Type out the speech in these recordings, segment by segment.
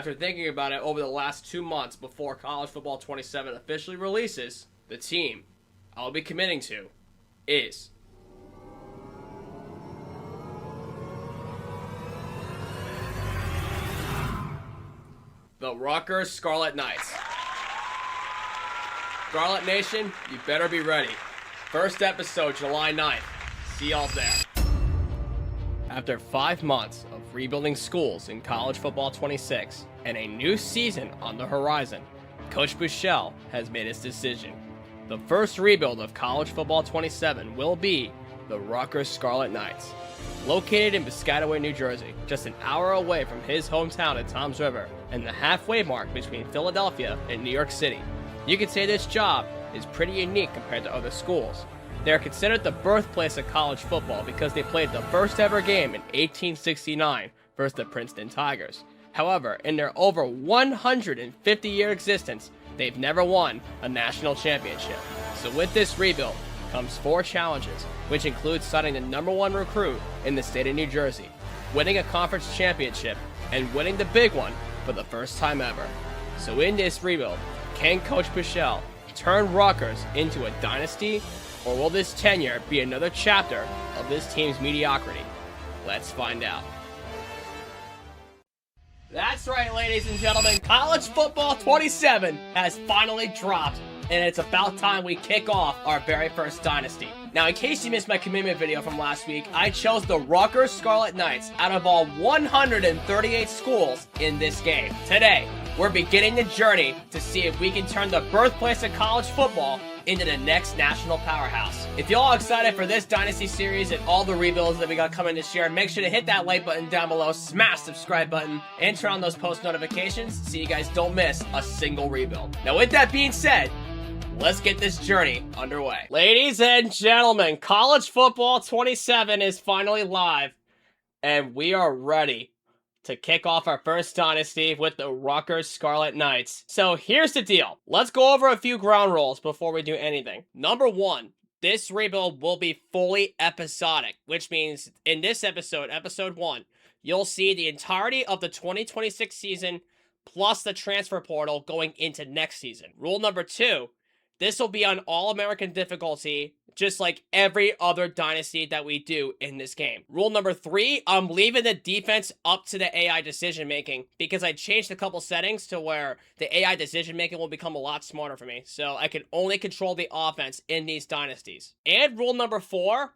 After thinking about it over the last 2 months before College Football 27 officially releases, the team I'll be committing to is the Rutgers Scarlet Knights. Scarlet Nation, you better be ready. First episode, July 9th. See y'all there. After 5 months of rebuilding schools in College Football 26 and a new season on the horizon, Coach Bushell has made his decision. The first rebuild of College Football 27 will be the Rutgers Scarlet Knights. Located in Piscataway, New Jersey, just an hour away from his hometown at Toms River and the halfway mark between Philadelphia and New York City, you could say this job is pretty unique compared to other schools. They are considered the birthplace of college football because they played the first ever game in 1869 versus the Princeton Tigers. However, in their over 150-year existence, they've never won a national championship. So with this rebuild comes 4 challenges, which include signing the #1 recruit in the state of New Jersey, winning a conference championship, and winning the big one for the first time ever. So in this rebuild, can Coach Bushell turn Rutgers into a dynasty, or will this tenure be another chapter of this team's mediocrity? Let's find out. That's right, ladies and gentlemen, College Football 27 has finally dropped, and it's about time we kick off our very first dynasty. Now, in case you missed my commitment video from last week, I chose the Rutgers Scarlet Knights out of all 138 schools in this game. Today, we're beginning the journey to see if we can turn the birthplace of college football into the next national powerhouse. If y'all are excited for this Dynasty series and all the rebuilds that we got coming this year, make sure to hit that like button down below, smash the subscribe button, and turn on those post notifications so you guys don't miss a single rebuild. Now with that being said, let's get this journey underway. Ladies and gentlemen, College Football 27 is finally live, and we are ready to kick off our first dynasty with the Rutgers Scarlet Knights. So here's the deal. Let's go over a few ground rules before we do anything. Number 1, this rebuild will be fully episodic, which means in this episode, episode 1, you'll see the entirety of the 2026 season plus the transfer portal going into next season. Rule number 2, this will be on All-American difficulty, just like every other dynasty that we do in this game. Rule number 3, I'm leaving the defense up to the AI decision-making because I changed a couple settings to where the AI decision-making will become a lot smarter for me. So I can only control the offense in these dynasties. And rule number 4,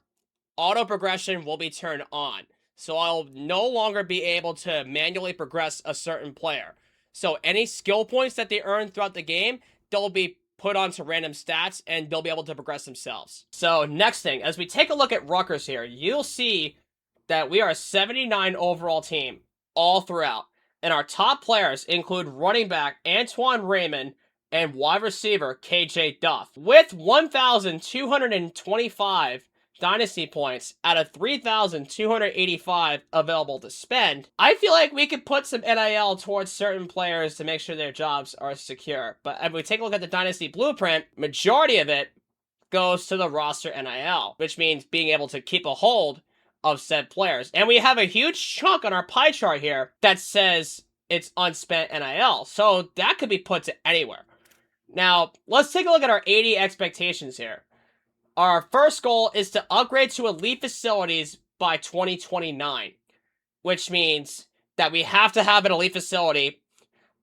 auto-progression will be turned on. So I'll no longer be able to manually progress a certain player. So any skill points that they earn throughout the game, they'll be put onto random stats and they'll be able to progress themselves. So next thing, as we take a look at Rutgers here, you'll see that we are a 79 overall team all throughout. And our top players include running back Antoine Raymond and wide receiver KJ Duff. With 1,225 dynasty points out of 3,285 available to spend, I feel like we could put some NIL towards certain players to make sure their jobs are secure. But if we take a look at the dynasty blueprint, majority of it goes to the roster NIL, which means being able to keep a hold of said players. And we have a huge chunk on our pie chart here that says it's unspent NIL, so that could be put to anywhere. Now, let's take a look at our 80 expectations here. Our first goal is to upgrade to elite facilities by 2029, which means that we have to have an elite facility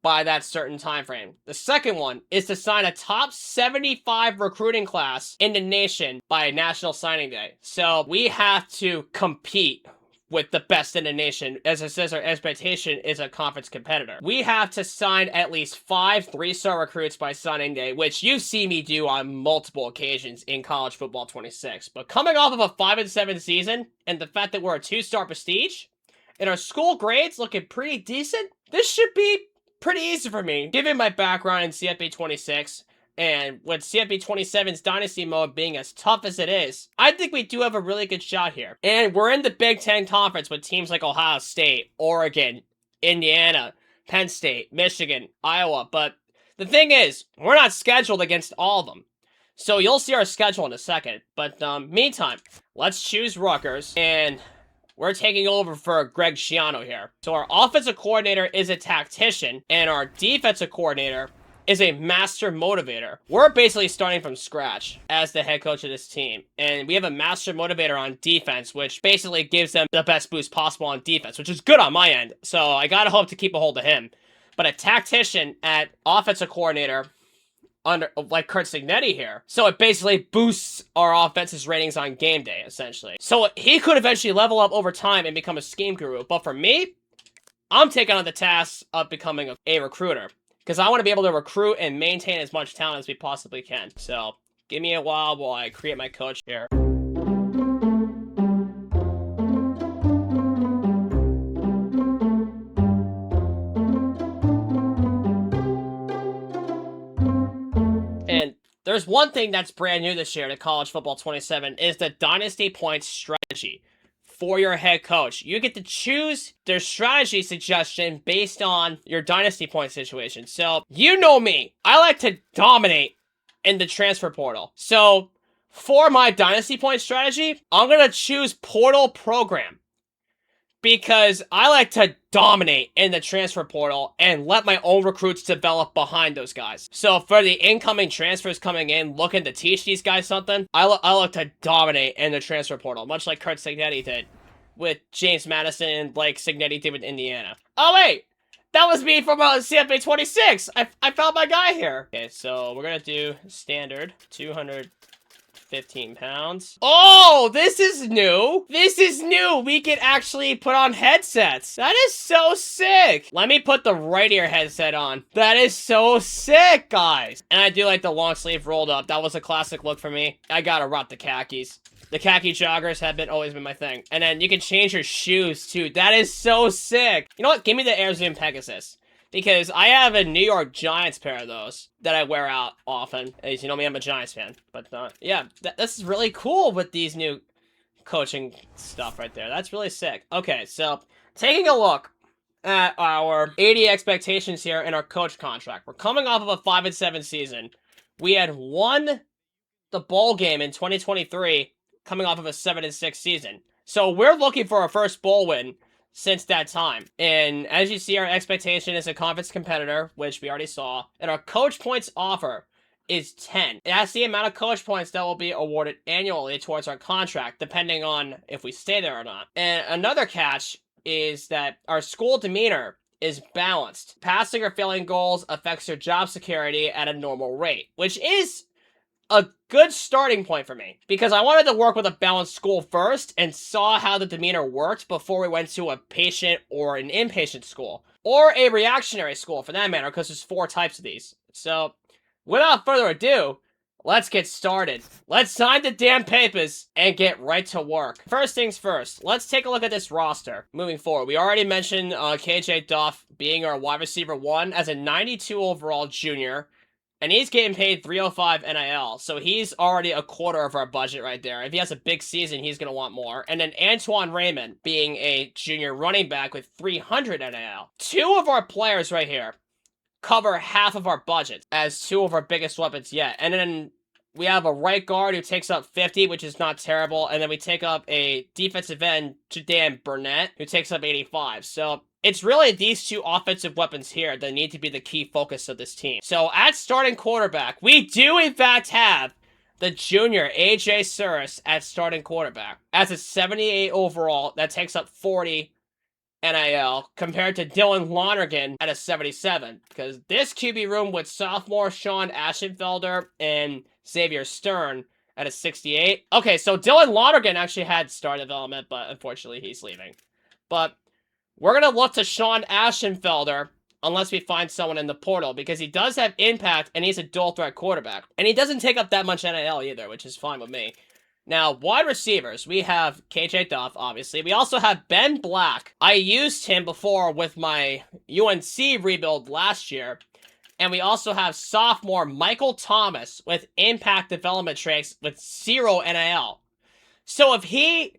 by that certain time frame. The second one is to sign a top 75 recruiting class in the nation by National Signing Day. So we have to compete with the best in the nation. As it says, our expectation is a conference competitor. We have to sign at least 5 3-star recruits by signing day, which you see me do on multiple occasions in College Football 26. But coming off of a 5-7 season, and the fact that we're a 2-star prestige, and our school grades looking pretty decent, this should be pretty easy for me. Given my background in CFB26, and with CFB27's Dynasty mode being as tough as it is, I think we do have a really good shot here. And we're in the Big Ten Conference with teams like Ohio State, Oregon, Indiana, Penn State, Michigan, Iowa. But the thing is, we're not scheduled against all of them. So you'll see our schedule in a second. But meantime, let's choose Rutgers. And we're taking over for Greg Schiano here. So our offensive coordinator is a tactician, and our defensive coordinator is a master motivator. We're basically starting from scratch as the head coach of this team. And we have a master motivator on defense, which basically gives them the best boost possible on defense, which is good on my end. So I gotta hope to keep a hold of him. But a tactician at offensive coordinator under like Curt Cignetti here. So it basically boosts our offense's ratings on game day, essentially. So he could eventually level up over time and become a scheme guru. But for me, I'm taking on the task of becoming a recruiter. Because I want to be able to recruit and maintain as much talent as we possibly can. So, give me a while I create my coach here. And there's one thing that's brand new this year to College Football 27 is the Dynasty Points strategy. For your head coach, you get to choose their strategy suggestion based on your dynasty point situation. So, you know me, I like to dominate in the transfer portal. So, for my dynasty point strategy, I'm going to choose portal program because I like to dominate in the transfer portal and let my own recruits develop behind those guys. So, for the incoming transfers coming in, looking to teach these guys something, I look to dominate in the transfer portal, much like Curt Cignetti did with James Madison and like Cignetti did with Indiana. Oh, wait! That was me from CFB27! I found my guy here! Okay, so we're gonna do standard 215 pounds. Oh, this is new! This is new! We can actually put on headsets! That is so sick! Let me put the right ear headset on. That is so sick, guys! And I do like the long sleeve rolled up. That was a classic look for me. I gotta rock the khakis. The khaki joggers have always been my thing. And then you can change your shoes, too. That is so sick. You know what? Give me the Air Zoom Pegasus. Because I have a New York Giants pair of those that I wear out often. As you know me, I'm a Giants fan. But, yeah, this is really cool with these new coaching stuff right there. That's really sick. Okay, so taking a look at our 80 expectations here in our coach contract. We're coming off of a 5-7 season. We had won the bowl game in 2023 coming off of a 7-6 season. So we're looking for our first bowl win since that time. And as you see, our expectation is a conference competitor, which we already saw. And our coach points offer is 10. That's the amount of coach points that will be awarded annually towards our contract, depending on if we stay there or not. And another catch is that our school demeanor is balanced. Passing or failing goals affects your job security at a normal rate, which is a good starting point for me, because I wanted to work with a balanced school first and saw how the demeanor worked before we went to a patient or an inpatient school, or a reactionary school for that matter, because there's 4 types of these. So, without further ado, let's get started. Let's sign the damn papers and get right to work. First things first, let's take a look at this roster moving forward. We already mentioned KJ Duff being our wide receiver 1 as a 92 overall junior. And he's getting paid $305 NIL, so he's already a quarter of our budget right there. If he has a big season, he's going to want more. And then Antoine Raymond being a junior running back with $300 NIL. 2 of our players right here cover half of our budget as 2 of our biggest weapons yet. And then we have a right guard who takes up 50, which is not terrible. And then we take up a defensive end, Jadan Burnett, who takes up 85. So it's really these 2 offensive weapons here that need to be the key focus of this team. So at starting quarterback, we do in fact have the junior AJ Suris at starting quarterback. As a 78 overall, that takes up 40 NIL compared to Dylan Lonergan at a 77. Because this QB room with sophomore Sean Ashenfelder and Xavier Stern at a 68. Okay, so Dylan Lonergan actually had star development, but unfortunately he's leaving. But we're going to look to Sean Ashenfelder unless we find someone in the portal, because he does have impact and he's a dual threat quarterback. And he doesn't take up that much NIL either, which is fine with me. Now, wide receivers, we have KJ Duff, obviously. We also have Ben Black. I used him before with my UNC rebuild last year. And we also have sophomore Michael Thomas with impact development traits with 0 NIL. So if he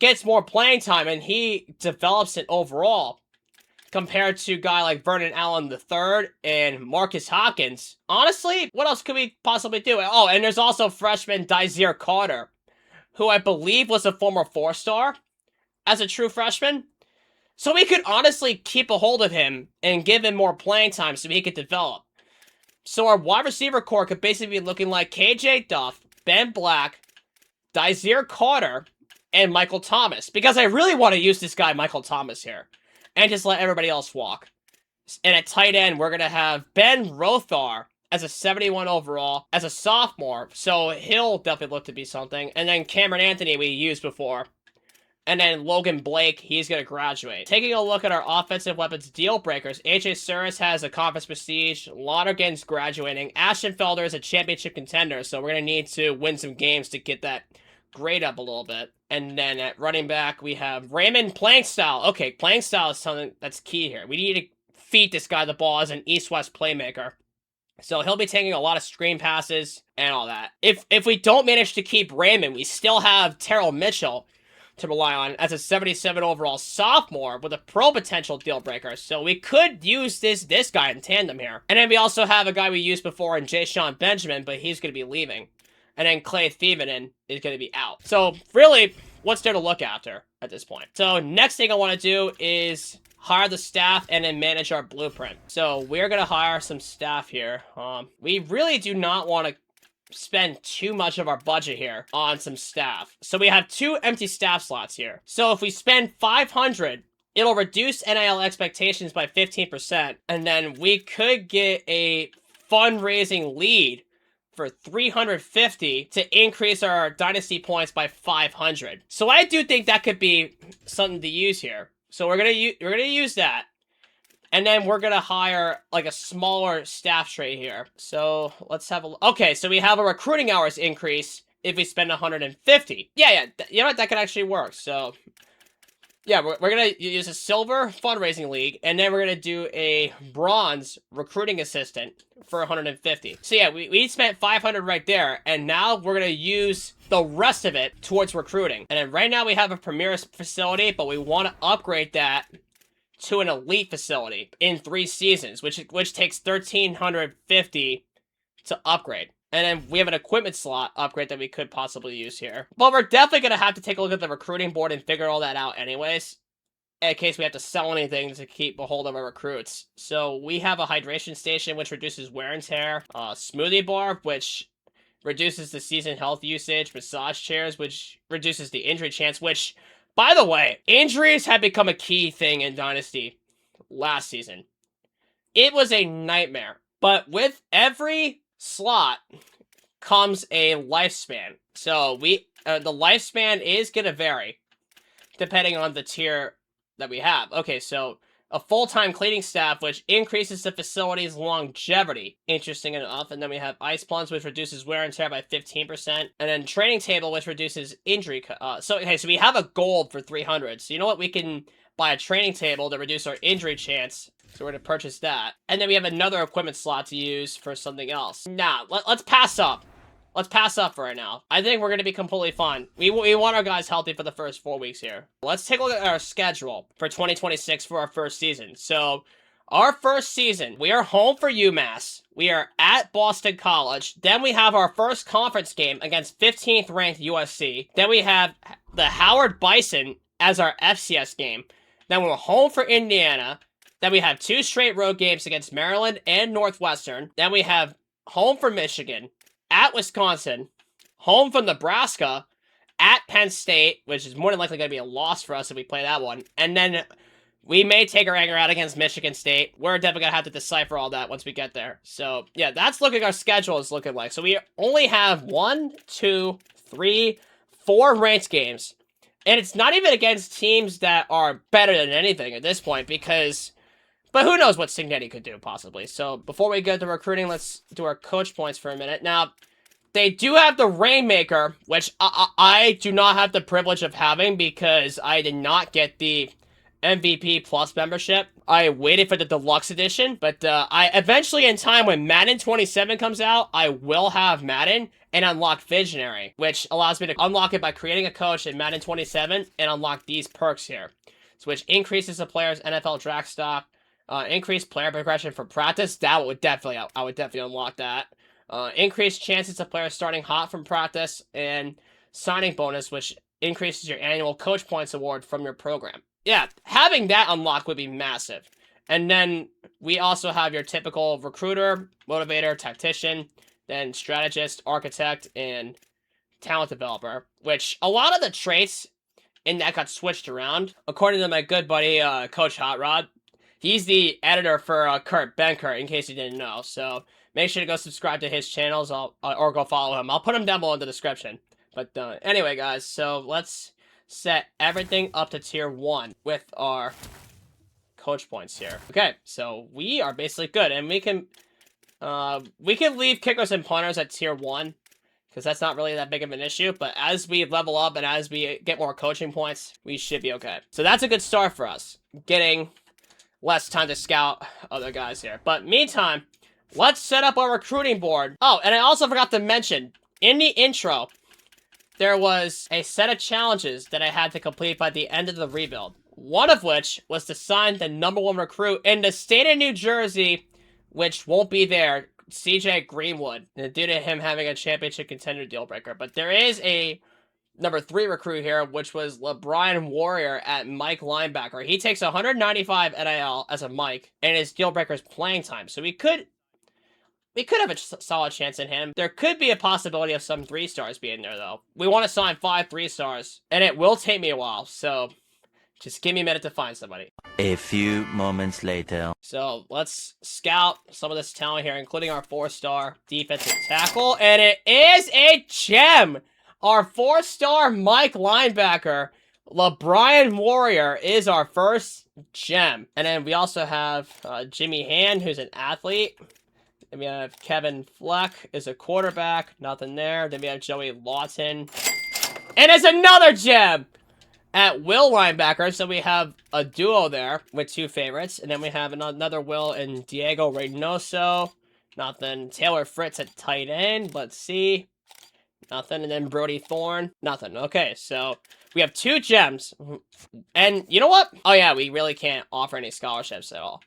gets more playing time and he develops it overall, compared to a guy like Vernon Allen III and Marcus Hawkins, honestly, what else could we possibly do? Oh, and there's also freshman Dysere Carter, who I believe was a former 4-star, as a true freshman. So we could honestly keep a hold of him and give him more playing time so he could develop. So our wide receiver core could basically be looking like KJ Duff, Ben Black, Dysere Carter, and Michael Thomas. Because I really want to use this guy, Michael Thomas, here. And just let everybody else walk. And at tight end, we're going to have Ben Rothar as a 71 overall, as a sophomore. So he'll definitely look to be something. And then Cameron Anthony, we used before. And then Logan Blake, he's going to graduate. Taking a look at our offensive weapons deal breakers, AJ Suris has a conference prestige. Lonergan's graduating. Ashenfelder is a championship contender, so we're going to need to win some games to get that grade up a little bit. And then at running back, we have Raymond playing style. Okay, playing style is something that's key here. We need to feed this guy the ball as an east-west playmaker. So he'll be taking a lot of screen passes and all that. If we don't manage to keep Raymond, we still have Terrell Mitchell to rely on as a 77 overall sophomore with a pro potential deal breaker. So we could use this guy in tandem here. And then we also have a guy we used before in Jay Sean Benjamin, but he's going to be leaving. And then Clay Thiebodeau is going to be out. So really, what's there to look after at this point? So next thing I want to do is hire the staff and then manage our blueprint. So we're going to hire some staff here. We really do not want to spend too much of our budget here on some staff. So we have 2 empty staff slots here. So if we spend $500, it'll reduce NIL expectations by 15%, and then we could get a fundraising lead for $350 to increase our dynasty points by 500. So I do think that could be something to use here. So we're gonna use that. And then we're going to hire, like, a smaller staff tray here. So, let's have a... Okay, so we have a recruiting hours increase if we spend $150. Yeah, you know what? That could actually work. So, yeah, we're going to use a silver fundraising league. And then we're going to do a bronze recruiting assistant for $150. So, yeah, we spent $500 right there. And now we're going to use the rest of it towards recruiting. And then right now we have a premier facility, but we want to upgrade that to an elite facility in 3 seasons, which takes $1,350 to upgrade. And then we have an equipment slot upgrade that we could possibly use here. But we're definitely going to have to take a look at the recruiting board and figure all that out anyways, in case we have to sell anything to keep a hold of our recruits. So we have a hydration station, which reduces wear and tear. Smoothie bar, which reduces the season health usage. Massage chairs, which reduces the injury chance, which... By the way, injuries have become a key thing in Dynasty last season. It was a nightmare. But with every slot comes a lifespan. So the lifespan is going to vary depending on the tier that we have. Okay, so a full-time cleaning staff, which increases the facility's longevity. Interesting enough. And then we have ice plunge, which reduces wear and tear by 15%. And then training table, which reduces injury. So we have a gold for 300. So you know what? We can buy a training table to reduce our injury chance. So we're going to purchase that. And then we have another equipment slot to use for something else. Now, let's pass up. Let's pass up for right now. I think we're going to be completely fine. We want our guys healthy for the first 4 weeks here. Let's take a look at our schedule for 2026 for our first season. So, our first season, we are home for UMass. We are at Boston College. Then we have our first conference game against 15th ranked USC. Then we have the Howard Bison as our FCS game. Then we're home for Indiana. Then we have 2 straight road games against Maryland and Northwestern. Then we have home for Michigan. At Wisconsin, home from Nebraska, at Penn State, which is more than likely going to be a loss for us if we play that one. And then we may take our anger out against Michigan State. We're definitely going to have to decipher all that once we get there. So, yeah, that's looking our schedule is looking like. So we only have 1, 2, 3, 4 ranked games. And it's not even against teams that are better than anything at this point because... But who knows what Cignetti could do, possibly. So, before we get to recruiting, let's do our coach points for a minute. Now, they do have the Rainmaker, which I do not have the privilege of having because I did not get the MVP Plus membership. I waited for the Deluxe Edition, but I eventually, in time, when Madden 27 comes out, I will have Madden and unlock Visionary, which allows me to unlock it by creating a coach in Madden 27 and unlock these perks here. So, which increases the player's NFL draft stock. Increased player progression for practice. I would definitely unlock that. Increased chances of players starting hot from practice, and signing bonus, which increases your annual coach points award from your program. Yeah, having that unlocked would be massive. And then we also have your typical recruiter, motivator, tactician, then strategist, architect, and talent developer, which a lot of the traits in that got switched around. According to my good buddy, Coach Hot Rod, he's the editor for Kurt Benkert, in case you didn't know. So make sure to go subscribe to his channels or go follow him. I'll put him down below in the description. But anyway, guys, so let's set everything up to tier 1 with our coach points here. Okay, so we are basically good, and we can leave kickers and punters at tier 1 because that's not really that big of an issue. But as we level up and as we get more coaching points, we should be okay. So that's a good start for us, getting less time to scout other guys here. But meantime, let's set up our recruiting board. Oh, and I also forgot to mention, in the intro, there was a set of challenges that I had to complete by the end of the rebuild. One of which was to sign the #1 recruit in the state of New Jersey, which won't be there, CJ Greenwood, due to him having a championship contender deal breaker. But there is a #3 recruit here, which was LeBron Warrior at Mike linebacker. He takes 195 NIL as a Mike, and his deal breaker is playing time. So we could have a solid chance in him. There could be a possibility of some 3-stars being there, though. We want to sign 5 3-stars, and it will take me a while, so just give me a minute to find somebody. A few moments later. So let's scout some of this talent here, including our 4-star defensive tackle, and it is a gem! Our 4-star Mike linebacker, LeBron Warrior, is our first gem. And then we also have Jimmy Hand, who's an athlete. Then we have Kevin Fleck is a quarterback. Nothing there. Then we have Joey Lawton. And it's another gem at Will linebacker. So we have a duo there with 2 favorites. And then we have another Will and Diego Reynoso. Nothing. Taylor Fritz at tight end. Let's see. Nothing. And then Brody Thorne. Nothing. Okay, so we have 2 gems. And you know what? Oh yeah, we really can't offer any scholarships at all.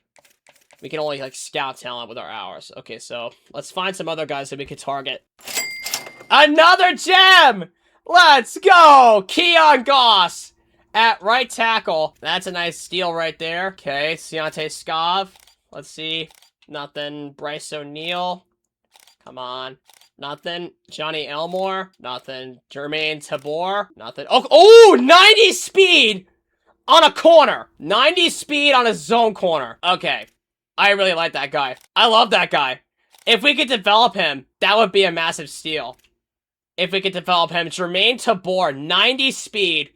We can only, like, scout talent with our hours. Okay, so let's find some other guys that we could target. Another gem! Let's go! Keon Goss at right tackle. That's a nice steal right there. Okay, Deontay Scov. Let's see. Nothing. Bryce O'Neal. Come on. Nothing. Johnny Elmore. Nothing. Jermaine Tabor. Nothing. Oh, 90 speed on a corner. 90 speed on a zone corner. Okay. I really like that guy. I love that guy. If we could develop him, that would be a massive steal. If we could develop him. Jermaine Tabor, 90 speed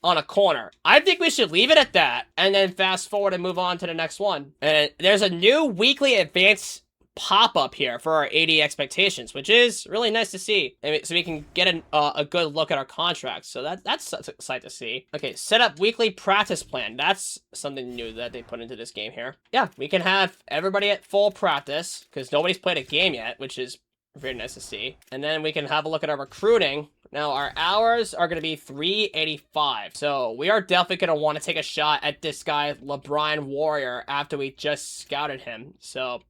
on a corner. I think we should leave it at that. And then fast forward and move on to the next one. And there's a new weekly advanced pop-up here for our 80 expectations, which is really nice to see. So we can get a good look at our contracts. So that's exciting to see. Okay, set up weekly practice plan. That's something new that they put into this game here. Yeah, we can have everybody at full practice because nobody's played a game yet, which is very nice to see. And then we can have a look at our recruiting. Now, our hours are going to be 385. So we are definitely going to want to take a shot at this guy, LeBron Warrior, after we just scouted him. So,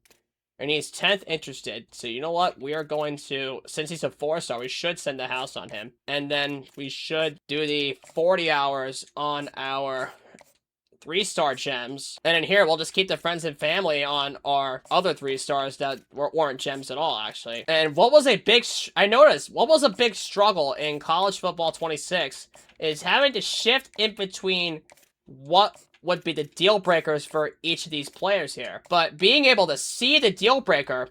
and he's 10th interested. So you know what? We are going to, since he's a 4-star, we should send the house on him. And then we should do the 40 hours on our 3-star gems. And in here, we'll just keep the friends and family on our other 3-stars that weren't gems at all, actually. And what was a big, I noticed, what was a big struggle in College Football 26 is having to shift in between what would be the deal breakers for each of these players here. But being able to see the deal breaker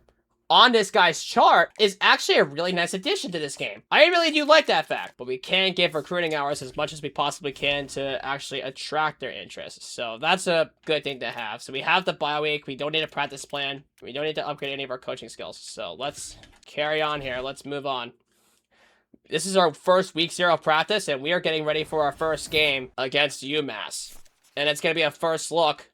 on this guy's chart is actually a really nice addition to this game. I really do like that fact, but we can give recruiting hours as much as we possibly can to actually attract their interest. So that's a good thing to have. So we have the bye week. We don't need a practice plan. We don't need to upgrade any of our coaching skills. So let's carry on here. Let's move on. This is our first week 0 practice, and we are getting ready for our first game against UMass. And it's going to be a first look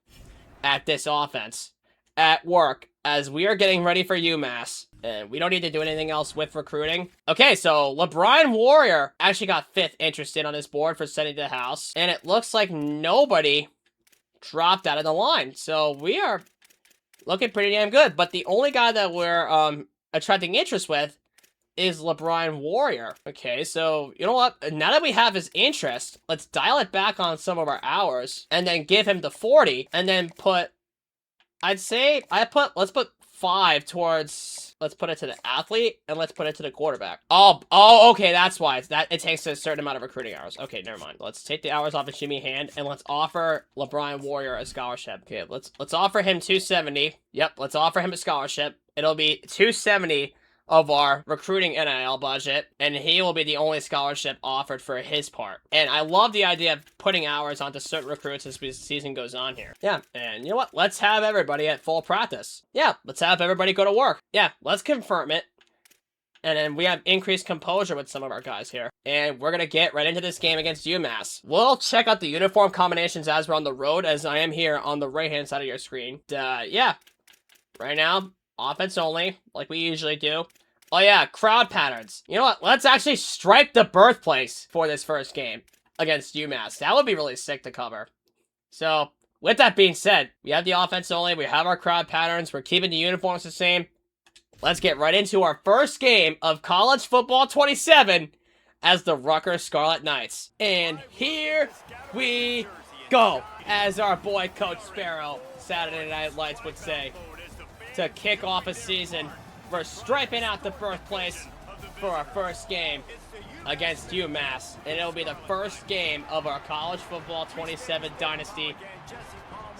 at this offense at work as we are getting ready for UMass. And we don't need to do anything else with recruiting. Okay, so LeBron Warrior actually got 5th interested on this board for sending to the house. And it looks like nobody dropped out of the line. So we are looking pretty damn good. But the only guy that we're attracting interest with is LeBron Warrior. Okay, so you know what? Now that we have his interest, let's dial it back on some of our hours and then give him the 40 and then put, let's put 5 towards, let's put it to the athlete and let's put it to the quarterback. Oh, okay, that's why. It takes a certain amount of recruiting hours. Okay, never mind. Let's take the hours off of Jimmy Hand and let's offer LeBron Warrior a scholarship. Okay, let's offer him 270. Yep, let's offer him a scholarship. It'll be 270 of our recruiting NIL budget, and he will be the only scholarship offered for his part. And I love the idea of putting hours onto certain recruits as the season goes on here. Yeah, and you know what? Let's have everybody at full practice. Yeah, let's have everybody go to work. Yeah, let's confirm it. And then we have increased composure with some of our guys here. And we're going to get right into this game against UMass. We'll check out the uniform combinations as we're on the road, as I am here on the right-hand side of your screen. Yeah, right now, offense only, like we usually do. Oh yeah, crowd patterns. You know what? Let's actually strike the birthplace for this first game against UMass. That would be really sick to cover. So, with that being said, we have the offense only. We have our crowd patterns. We're keeping the uniforms the same. Let's get right into our first game of College Football 27 as the Rutgers Scarlet Knights. And here we go, as our boy Coach Sparrow, Saturday Night Lights, would say, to kick off a season. We're striping out the birthplace for our first game against UMass. And it'll be the first game of our College Football 27 Dynasty.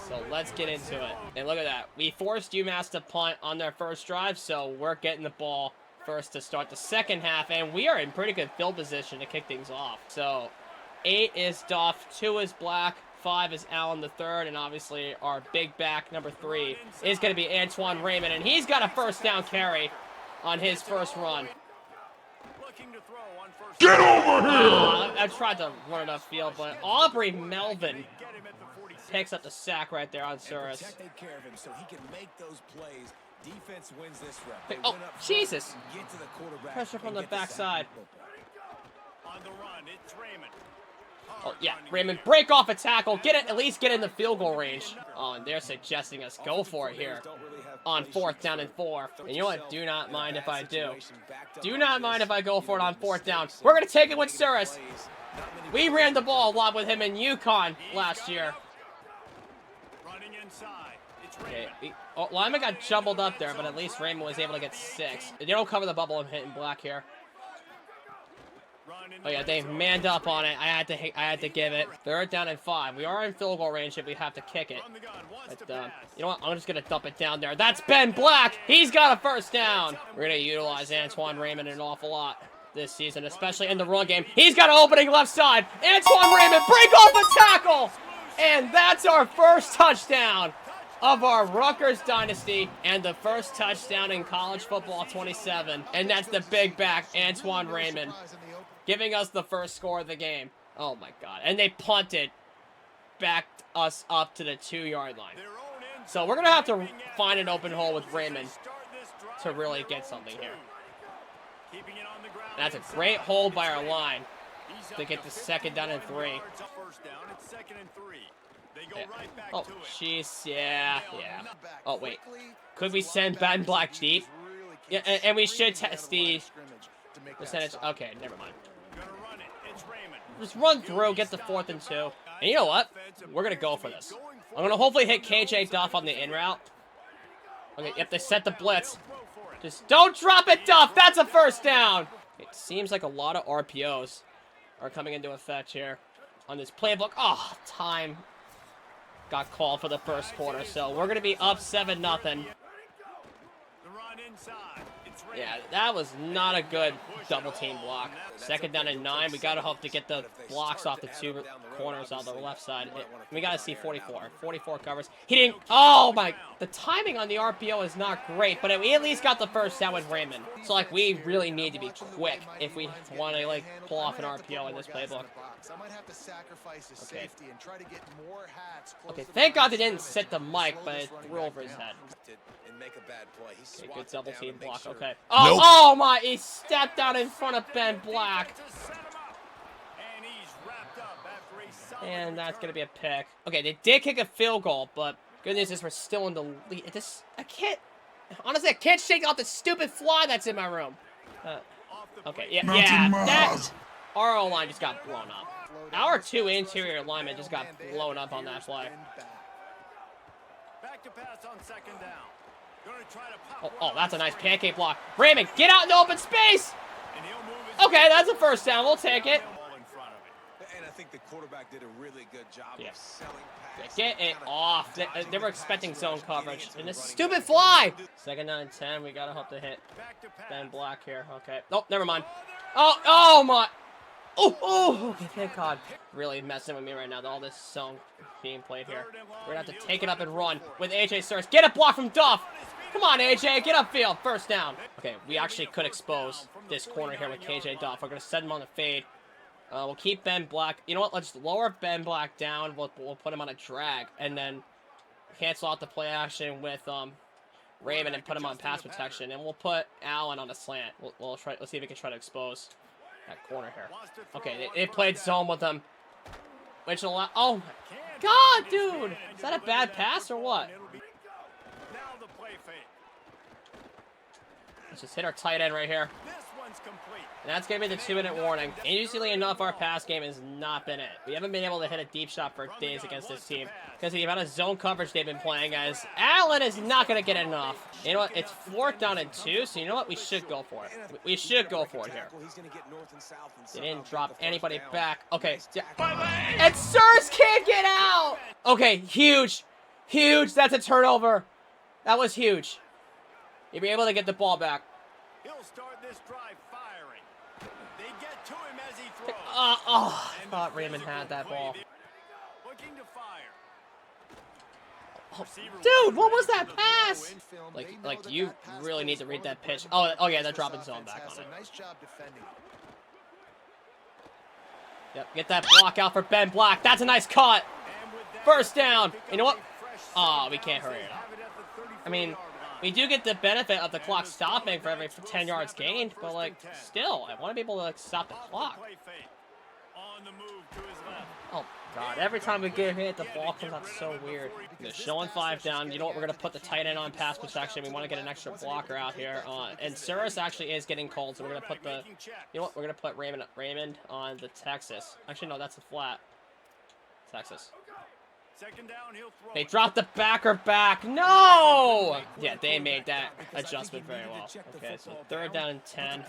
So let's get into it. And look at that. We forced UMass to punt on their first drive, so we're getting the ball first to start the second half. And we are in pretty good field position to kick things off. So 8 is Duff, 2 is Black, 5 is Allen the third, and obviously our big back, number 3, is going to be Antoine Raymond, and he's got a first down carry on his first run. Get over here! I tried to run it upfield, but Aubrey Melvin picks up the sack right there on Suris. Oh, Jesus! Pressure from the backside. On the run, it's Raymond. Oh, yeah, Raymond, break off a tackle, at least get in the field goal range. Oh, and they're suggesting us go for it here on 4th down and 4. And you know what? Do not mind if I do. Do not mind if I go for it on 4th down. We're going to take it with Suris. We ran the ball a lot with him in UConn last year. Okay, Lyman got jumbled up there, but at least Raymond was able to get 6. They don't cover the bubble and hitting Black here. Oh yeah, they manned up on it. I had to give it. 3rd down and 5. We are in field goal range if we have to kick it. But, you know what? I'm just going to dump it down there. That's Ben Black. He's got a first down. We're going to utilize Antoine Raymond an awful lot this season, especially in the run game. He's got an opening left side. Antoine Raymond, break off a tackle. And that's our first touchdown of our Rutgers Dynasty and the first touchdown in College Football 27. And that's the big back, Antoine Raymond, giving us the first score of the game. Oh my God. And they punted, backed us up to the 2-yard line. So we're going to have to find an open hole with Raymond to really get something here. That's a great hold by our line to get the 2nd down and 3. Yeah. Oh, jeez, yeah. Oh, wait. Could we send Ben Black deep? Yeah, and we should test the percentage. Okay, never mind. Just run through, get the 4th and 2. And you know what? We're going to go for this. I'm going to hopefully hit KJ Duff on the in route. Okay, yep, they set the blitz. Just don't drop it, Duff! That's a first down! It seems like a lot of RPOs are coming into effect here on this playbook. Oh, time got called for the first quarter, so we're going to be up 7-0. Yeah, that was not a good double team block. 2nd down and 9. We got to hope to get the blocks off the 2 corners on the left side. We got to see 44. 44 covers. He didn't. Oh, my. The timing on the RPO is not great, but we at least got the first down with Raymond. So, like, we really need to be quick if we want to, like, pull off an RPO in this playbook. Okay. Okay, thank God they didn't set the mic, but it threw over his head. Okay, good double team block. Okay. Oh, nope. Oh my! He stepped out in front of Ben Black. And that's gonna be a pick. Okay, they did kick a field goal, but good news is we're still in the lead. I can't shake off the stupid fly that's in my room. Okay, yeah, that our O-line just got blown up. Our 2 interior linemen just got blown up on that play. Back to pass on second down. Gonna try to pop Oh, that's a nice pancake block. Raymond, get out in the open space! and he'll move his Okay, that's a first down. We'll take it. ball in front of him. And I think the quarterback did a really good job of selling passes. Get it off. They were expecting zone coverage. And this stupid fly! Second down and 10. We gotta hope to hit Back to pass. Ben Black here. Okay. Oh, never mind. Oh my. Oh, okay, thank God. Really messing with me right now. All this zone being played here. We're gonna have to take it up and run with AJ Sturz. Get a block from Duff. Come on, AJ, get upfield. First down. Okay, we actually could expose this corner here with KJ Duff. We're gonna set him on the fade. We'll keep Ben Black. You know what? Let's lower Ben Black down. We'll put him on a drag, and then cancel out the play action with Raymond and put him on pass protection. And we'll put Allen on a slant. We'll try. Let's see if we can try to expose that corner here. Okay, they played zone with him, which allow. Oh my God, dude! Is that a bad pass or what? Now the play fake. Let's just hit our tight end right here. This one's complete. And that's going to be the 2-minute warning. Interestingly enough, our pass game has not been it. We haven't been able to hit a deep shot for days against this team because of the amount of zone coverage they've been playing, guys. Allen is not going to get enough. You know what? It's 4th down and 2, so you know what? We should go for it. We should go for it here. They didn't drop anybody back. Okay. And Sirs can't get out! Okay, huge. Huge. That's a turnover. That was huge. You'll be able to get the ball back. He'll start this drive firing. They get to him as he throws. I thought Raymond had that ball. Looking to fire. Dude, what was that pass? Like you really need to read that pitch. Oh yeah, they're dropping zone back on it. Nice job defending. Yep, get that block out for Ben Black. That's a nice cut. First down. You know what? Oh, we can't hurry it up. I mean, we do get the benefit of the clock stopping for every 10 yards gained, but like, still, I want to be able to like stop the clock. On the move to his left. Oh God, every time we get hit, the ball comes out so weird. They're showing 5 down. You know what? We're gonna put the tight end on pass protection. We want to get an extra blocker out here. And Suris actually is getting cold, so we're gonna put the. You know what? We're gonna put Raymond on the Texas. Actually, no, that's a flat. Texas. Second down, he'll throw. They dropped the backer back. No! Yeah, they made that adjustment very well. Okay, so 3rd down and 10.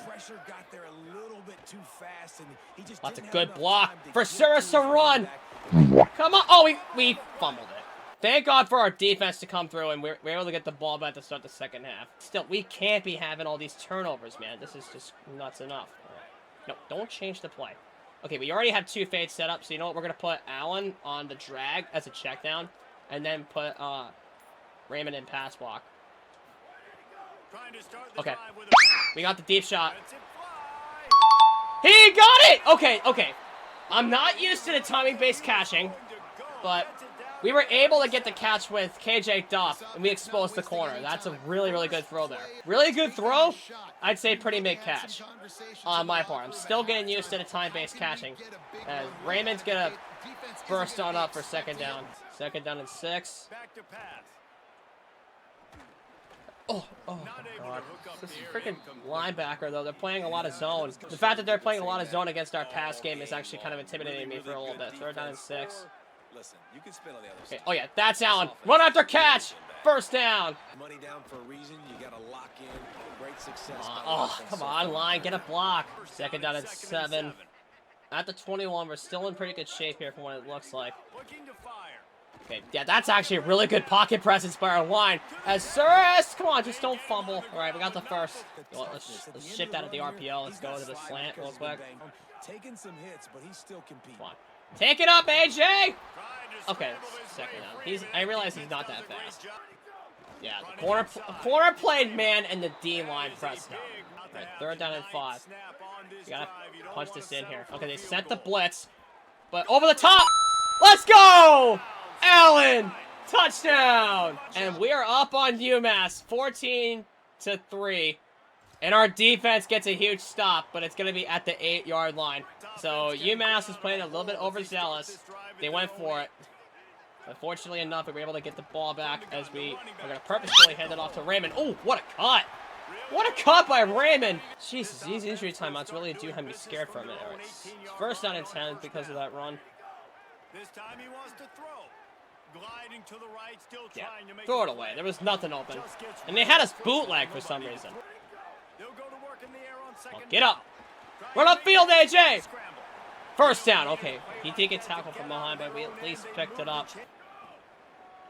That's a good block for Suris to run. Come on. Oh, we fumbled it. Thank God for our defense to come through, and we're able to get the ball back to start the second half. Still, we can't be having all these turnovers, man. This is just nuts enough. No, don't change the play. Okay, we already have 2 fades set up, so you know what? We're going to put Allen on the drag as a check down, and then put Raymond in pass block. Okay, we got the deep shot. He got it! Okay. I'm not used to the timing-based catching, but we were able to get the catch with KJ Duff, and we exposed the corner. That's a really, really good throw there. Really good throw. I'd say pretty mid-catch on my part. I'm still getting used to the time-based catching. And Raymond's going to burst on up for second down. Second down and 6. Oh my God. This freaking linebacker, though, they're playing a lot of zone. The fact that they're playing a lot of zone against our pass game is actually kind of intimidating me for a little bit. 3rd down and 6. Listen, you can spin on the other side. Okay. Oh yeah, that's Allen. Run after catch. First down. Money down for a reason. You got to lock in. Great success. Come on, line, get a block. Second down at 7. At the 21, we're still in pretty good shape here from what it looks like. Okay, yeah, that's actually a really good pocket presence by our line. As Suris, come on, just don't fumble. All right, we got the first. Well, let's shift out of the RPO. Let's go to the slant real quick. Taking some hits, but he's still competing. Come on. Take it up, AJ! Okay, second down. I realize he's not that fast. Yeah, the corner played man and the D-line pressed down. Right, 3rd down and 5. You gotta punch this in here. Okay, they set the blitz, but over the top! Let's go! Allen! Touchdown! And we are up on UMass, 14-3. And our defense gets a huge stop, but it's going to be at the 8-yard line. So UMass is playing a little bit overzealous. They went for it. Unfortunately enough, we were able to get the ball back as we are going to purposefully hand it off to Raymond. Oh, what a cut! What a cut by Raymond. Jesus, these injury timeouts really do have me scared for a minute. All right. First down and 10 because of that run. This time he wants to throw. Gliding to the right, still Yeah, trying to make throw it away. There was nothing open. And they had us bootleg for some reason. They'll go to work in the air on second. Get up. Run upfield, AJ. First down. Okay, he did get tackled from behind, but we at least picked it up.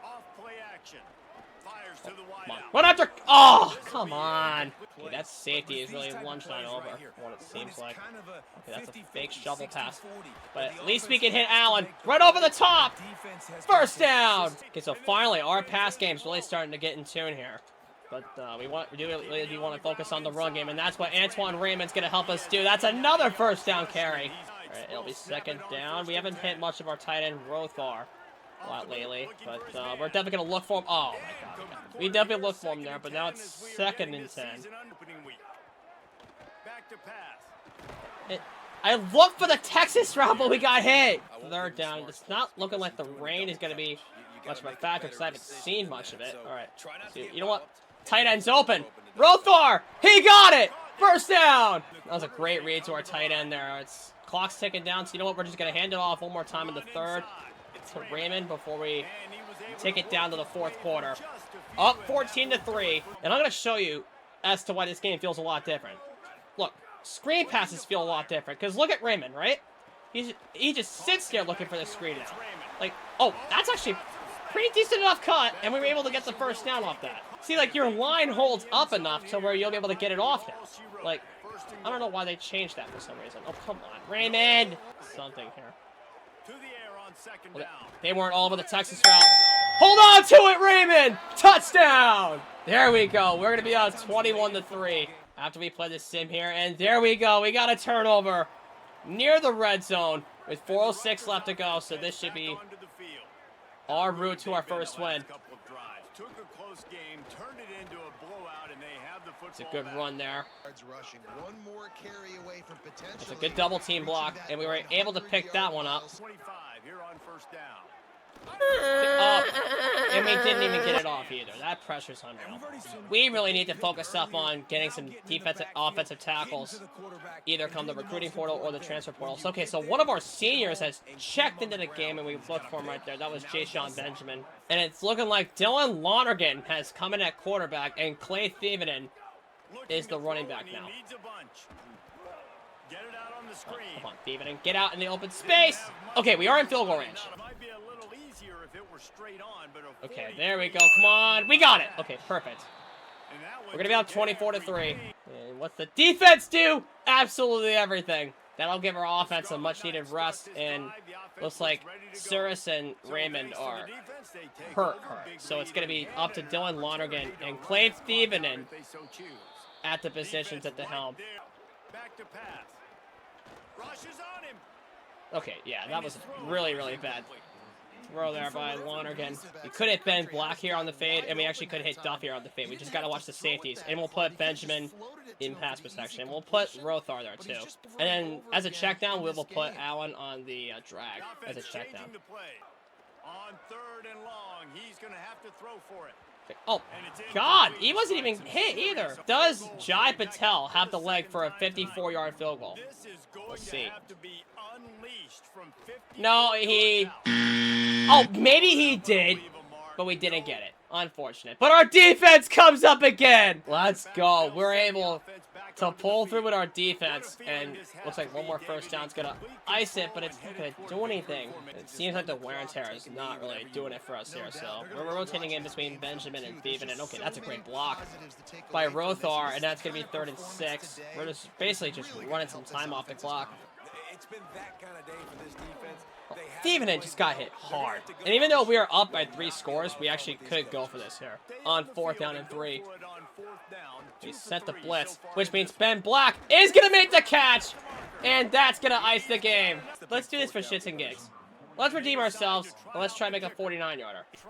Off play action. Fires to the wide Come on. out. Run after. Oh, come on. Okay, that safety is really lunged on over, what it seems like. Okay, that's a fake shovel pass. But at least we can hit Allen. Right over the top. First down. Okay, so finally, our pass game's really starting to get in tune here. But we do really want to focus on the run game, and that's what Antoine Raymond's going to help us do. That's another first down carry. All right, it'll be second down. We haven't hit much of our tight end Rothar a lot lately, but we're definitely going to look for him. Oh, my God. We definitely look for him there, but now it's second and 10. Back to pass. I looked for the Texas route, but we got hit. Third down. It's not looking like the rain is going to be much of a factor because I haven't seen much of it. All right. So, you know what? Tight end's open. Rothar! He got it! First down! That was a great read to our tight end there. It's clock's ticking down, so you know what? We're just going to hand it off one more time in the third to Raymond before we take it down to the fourth quarter. Up 14-3. And I'm going to show you as to why this game feels a lot different. Look, screen passes feel a lot different. Because look at Raymond, right? He just sits there looking for the screen now. Like, oh, that's actually pretty decent enough cut. And we were able to get the first down off that. See, like, your line holds up enough to where you'll be able to get it off now. Like, I don't know why they changed that for some reason. Oh, come on. Raymond! Something here. Well, they weren't all over the Texas route. Hold on to it, Raymond! Touchdown! There we go. We're going to be up 21-3 after we play this sim here. And there we go. We got a turnover near the red zone with 4:06 left to go. So this should be our route to our first win. It's a good run there. It's a good double team block, and we were able to pick that one up. And we didn't even get it off either. That pressure's unreal. We really need to focus up on getting some defensive, offensive tackles, either come the recruiting portal or the transfer portal. So, okay, so one of our seniors has checked into the game, and we looked for him right there. That was Ja'Shawn Benjamin. And it's looking like Dylan Lonergan has come in at quarterback, and Clay Thievenen is the running back now. Come on, Thievenen, get out in the open space. Okay, we are in field goal range. Okay, there we go. Come on. We got it. Okay, perfect. We're going to be up 24-3. And what's the defense do? Absolutely everything. That'll give our offense a much-needed rest. And looks like Cyrus and Raymond are hurt. So it's going to be up to Dylan Lonergan and Clay Thievenen at the positions at the helm. Okay, yeah, that was really, really bad throw there by Lonergan. We could hit Ben Black here on the fade, and we actually could hit Duff here on the fade. We just got to watch the safeties. And we'll put Benjamin in pass protection. We'll put Rothar there, too. And then, as a check down, we will put Allen on the drag as a check down. On third and long, he's going to have to throw for it. Oh, God, he wasn't even hit either. Does Jai Patel have the leg for a 54-yard field goal? Let's see. No, he... Oh, maybe he did, but we didn't get it. Unfortunate. But our defense comes up again. Let's go. We're able to pull through with our defense, and looks like one more first down is going to ice it, but it's not going to do anything. It seems like the wear and tear is not really doing it for us here, so we're rotating in between Benjamin and Thievenen. Okay, that's a great block by Rothar, and that's going to be 3rd and 6. We're just basically just running some time off the clock. It's been that kind of day for this defense. Thievenen just got hit hard. And even though we are up by 3 scores, we actually could go for this here. On 4th down and 3. We sent the blitz, which means Ben Black is going to make the catch. And that's going to ice the game. Let's do this for shits and gigs. Let's redeem ourselves, and let's try to make a 49-yarder. Come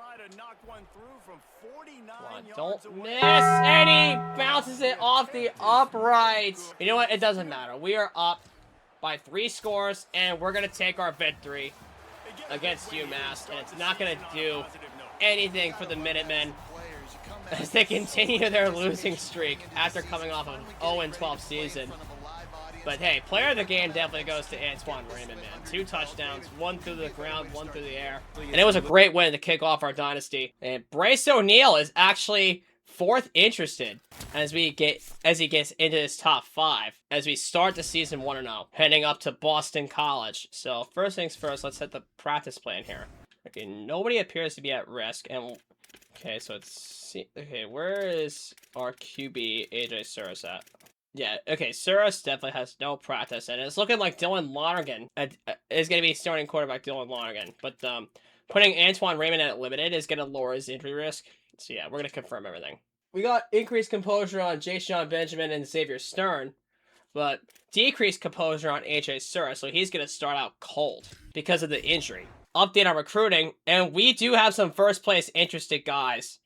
on, don't miss. And he bounces it off the uprights. You know what? It doesn't matter. We are up by 3 scores, and we're going to take our victory against UMass, and it's not going to do anything for the Minutemen as they continue their losing streak after coming off of 0-12 season. But hey, player of the game definitely goes to Antoine Raymond, man. 2 touchdowns, 1 through the ground, 1 through the air. And it was a great win to kick off our dynasty. And Bryce O'Neal is actually 4th interested as he gets into his top 5 as we start the season 1-0, heading up to Boston College. So first things first, let's set the practice plan here. Okay, nobody appears to be at risk, and okay, so it's okay. Where is our QB AJ Suris at? Yeah, okay, Suris definitely has no practice, and it's looking like Dylan Lonergan is going to be starting quarterback Dylan Lonergan. But putting Antoine Raymond at limited is going to lower his injury risk. So yeah, we're going to confirm everything. We got increased composure on Jaysean Benjamin and Xavier Stern, but decreased composure on AJ Suris, so he's going to start out cold because of the injury. Update on recruiting, and we do have some first place interested guys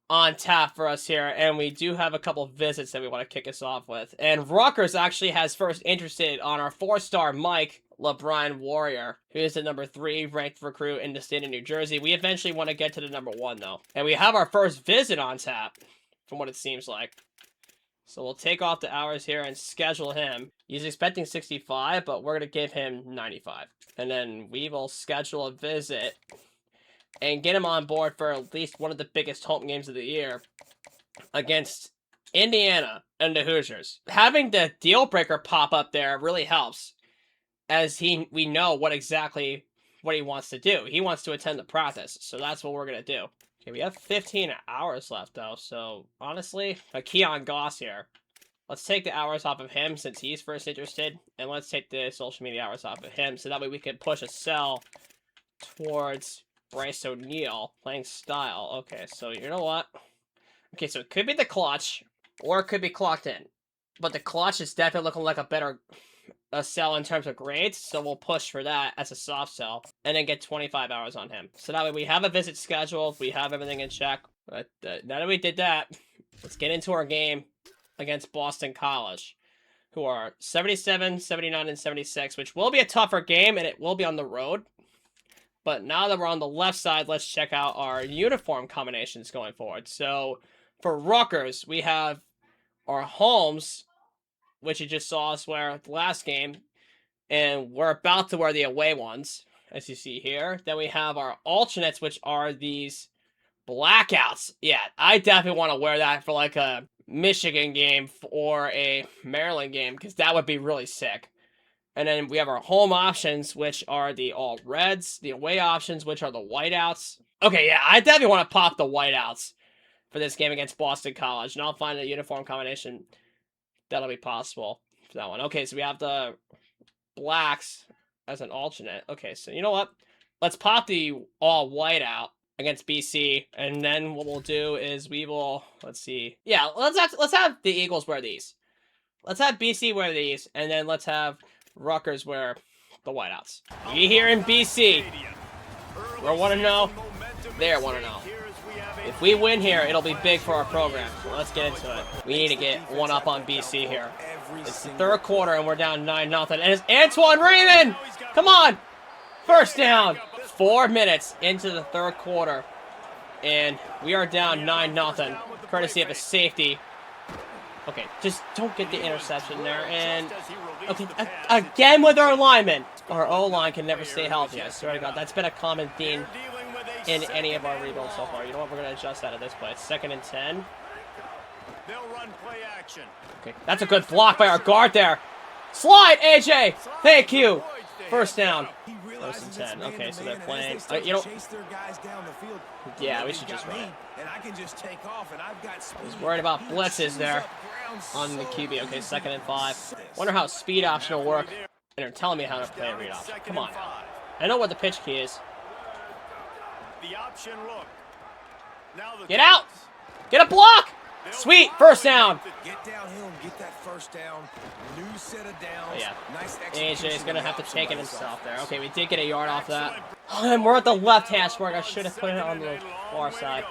on tap for us here, and we do have a couple visits that we want to kick us off with. And Rutgers actually has first interested on our 4-star Mike LeBron Warrior, who is the number 3 ranked recruit in the state of New Jersey. We eventually want to get to the number 1 though, and we have our first visit on tap, from what it seems like. So we'll take off the hours here and schedule him. He's expecting 65, but we're going to give him 95. And then we will schedule a visit and get him on board for at least one of the biggest home games of the year against Indiana and the Hoosiers. Having the deal breaker pop up there really helps, as we know what he wants to do. He wants to attend the practice, so that's what we're going to do. Okay, we have 15 hours left, though, so honestly, a Keon Goss here. Let's take the hours off of him since he's first interested, and let's take the social media hours off of him so that way we can push a sell towards Bryce O'Neal playing style. Okay, so you know what? Okay, so it could be the clutch, or it could be clocked in. But the clutch is definitely looking like a sell in terms of grades, so we'll push for that as a soft sell, and then get 25 hours on him. So that way we have a visit scheduled, we have everything in check. But now that we did that, let's get into our game against Boston College, who are 77, 79, and 76, which will be a tougher game, and it will be on the road. But now that we're on the left side, let's check out our uniform combinations going forward. So for Rutgers, we have our homes, which you just saw us wear the last game, and we're about to wear the away ones, as you see here. Then we have our alternates, which are these blackouts. Yeah, I definitely want to wear that for like a Michigan game or a Maryland game, because that would be really sick. And then we have our home options, which are the all reds, the away options, which are the whiteouts. Okay, yeah, I definitely want to pop the whiteouts for this game against Boston College, and I'll find a uniform combination that'll be possible for that one. Okay, so we have the blacks as an alternate. Okay, so you know what? Let's pop the all white out against BC, and then what we'll do is we will, let's see. Yeah, let's have the Eagles wear these. Let's have BC wear these, and then let's have Rutgers wear the whiteouts. We here in BC, we're 1-0. They're 1-0. If we win here, it'll be big for our program. So let's get into it. We need to get one up on BC here. It's the third quarter, and we're down 9-0. And it's Antoine Raymond! Come on! First down. 4 minutes into the third quarter, and we are down 9-0, courtesy of a safety. Okay, just don't get the interception there. And okay, again with our linemen. Our O-line can never stay healthy. I swear to God, that's been a common theme in any of our rebuilds so far. You know what? We're going to adjust that at this point. 2nd and 10. They'll run play action. Okay, that's a good block by our guard there. Slide, AJ. Thank you. First down. 1st and 10. Okay, so they're playing. You know, yeah, we should just run it. I was worried about blitzes there on the QB. Okay, 2nd and 5. Wonder how speed option will work. And they're telling me how to play a read option. Come on now. I know what the pitch key is. The option look. Get out! Get a block! Sweet, first down. Get downhill and get that first down. New set of downs. Oh, yeah. Nice AJ's going to have to take it himself there. Okay, we did get a yard off that. Oh, and we're at the left hash mark. I should have put it on the far side.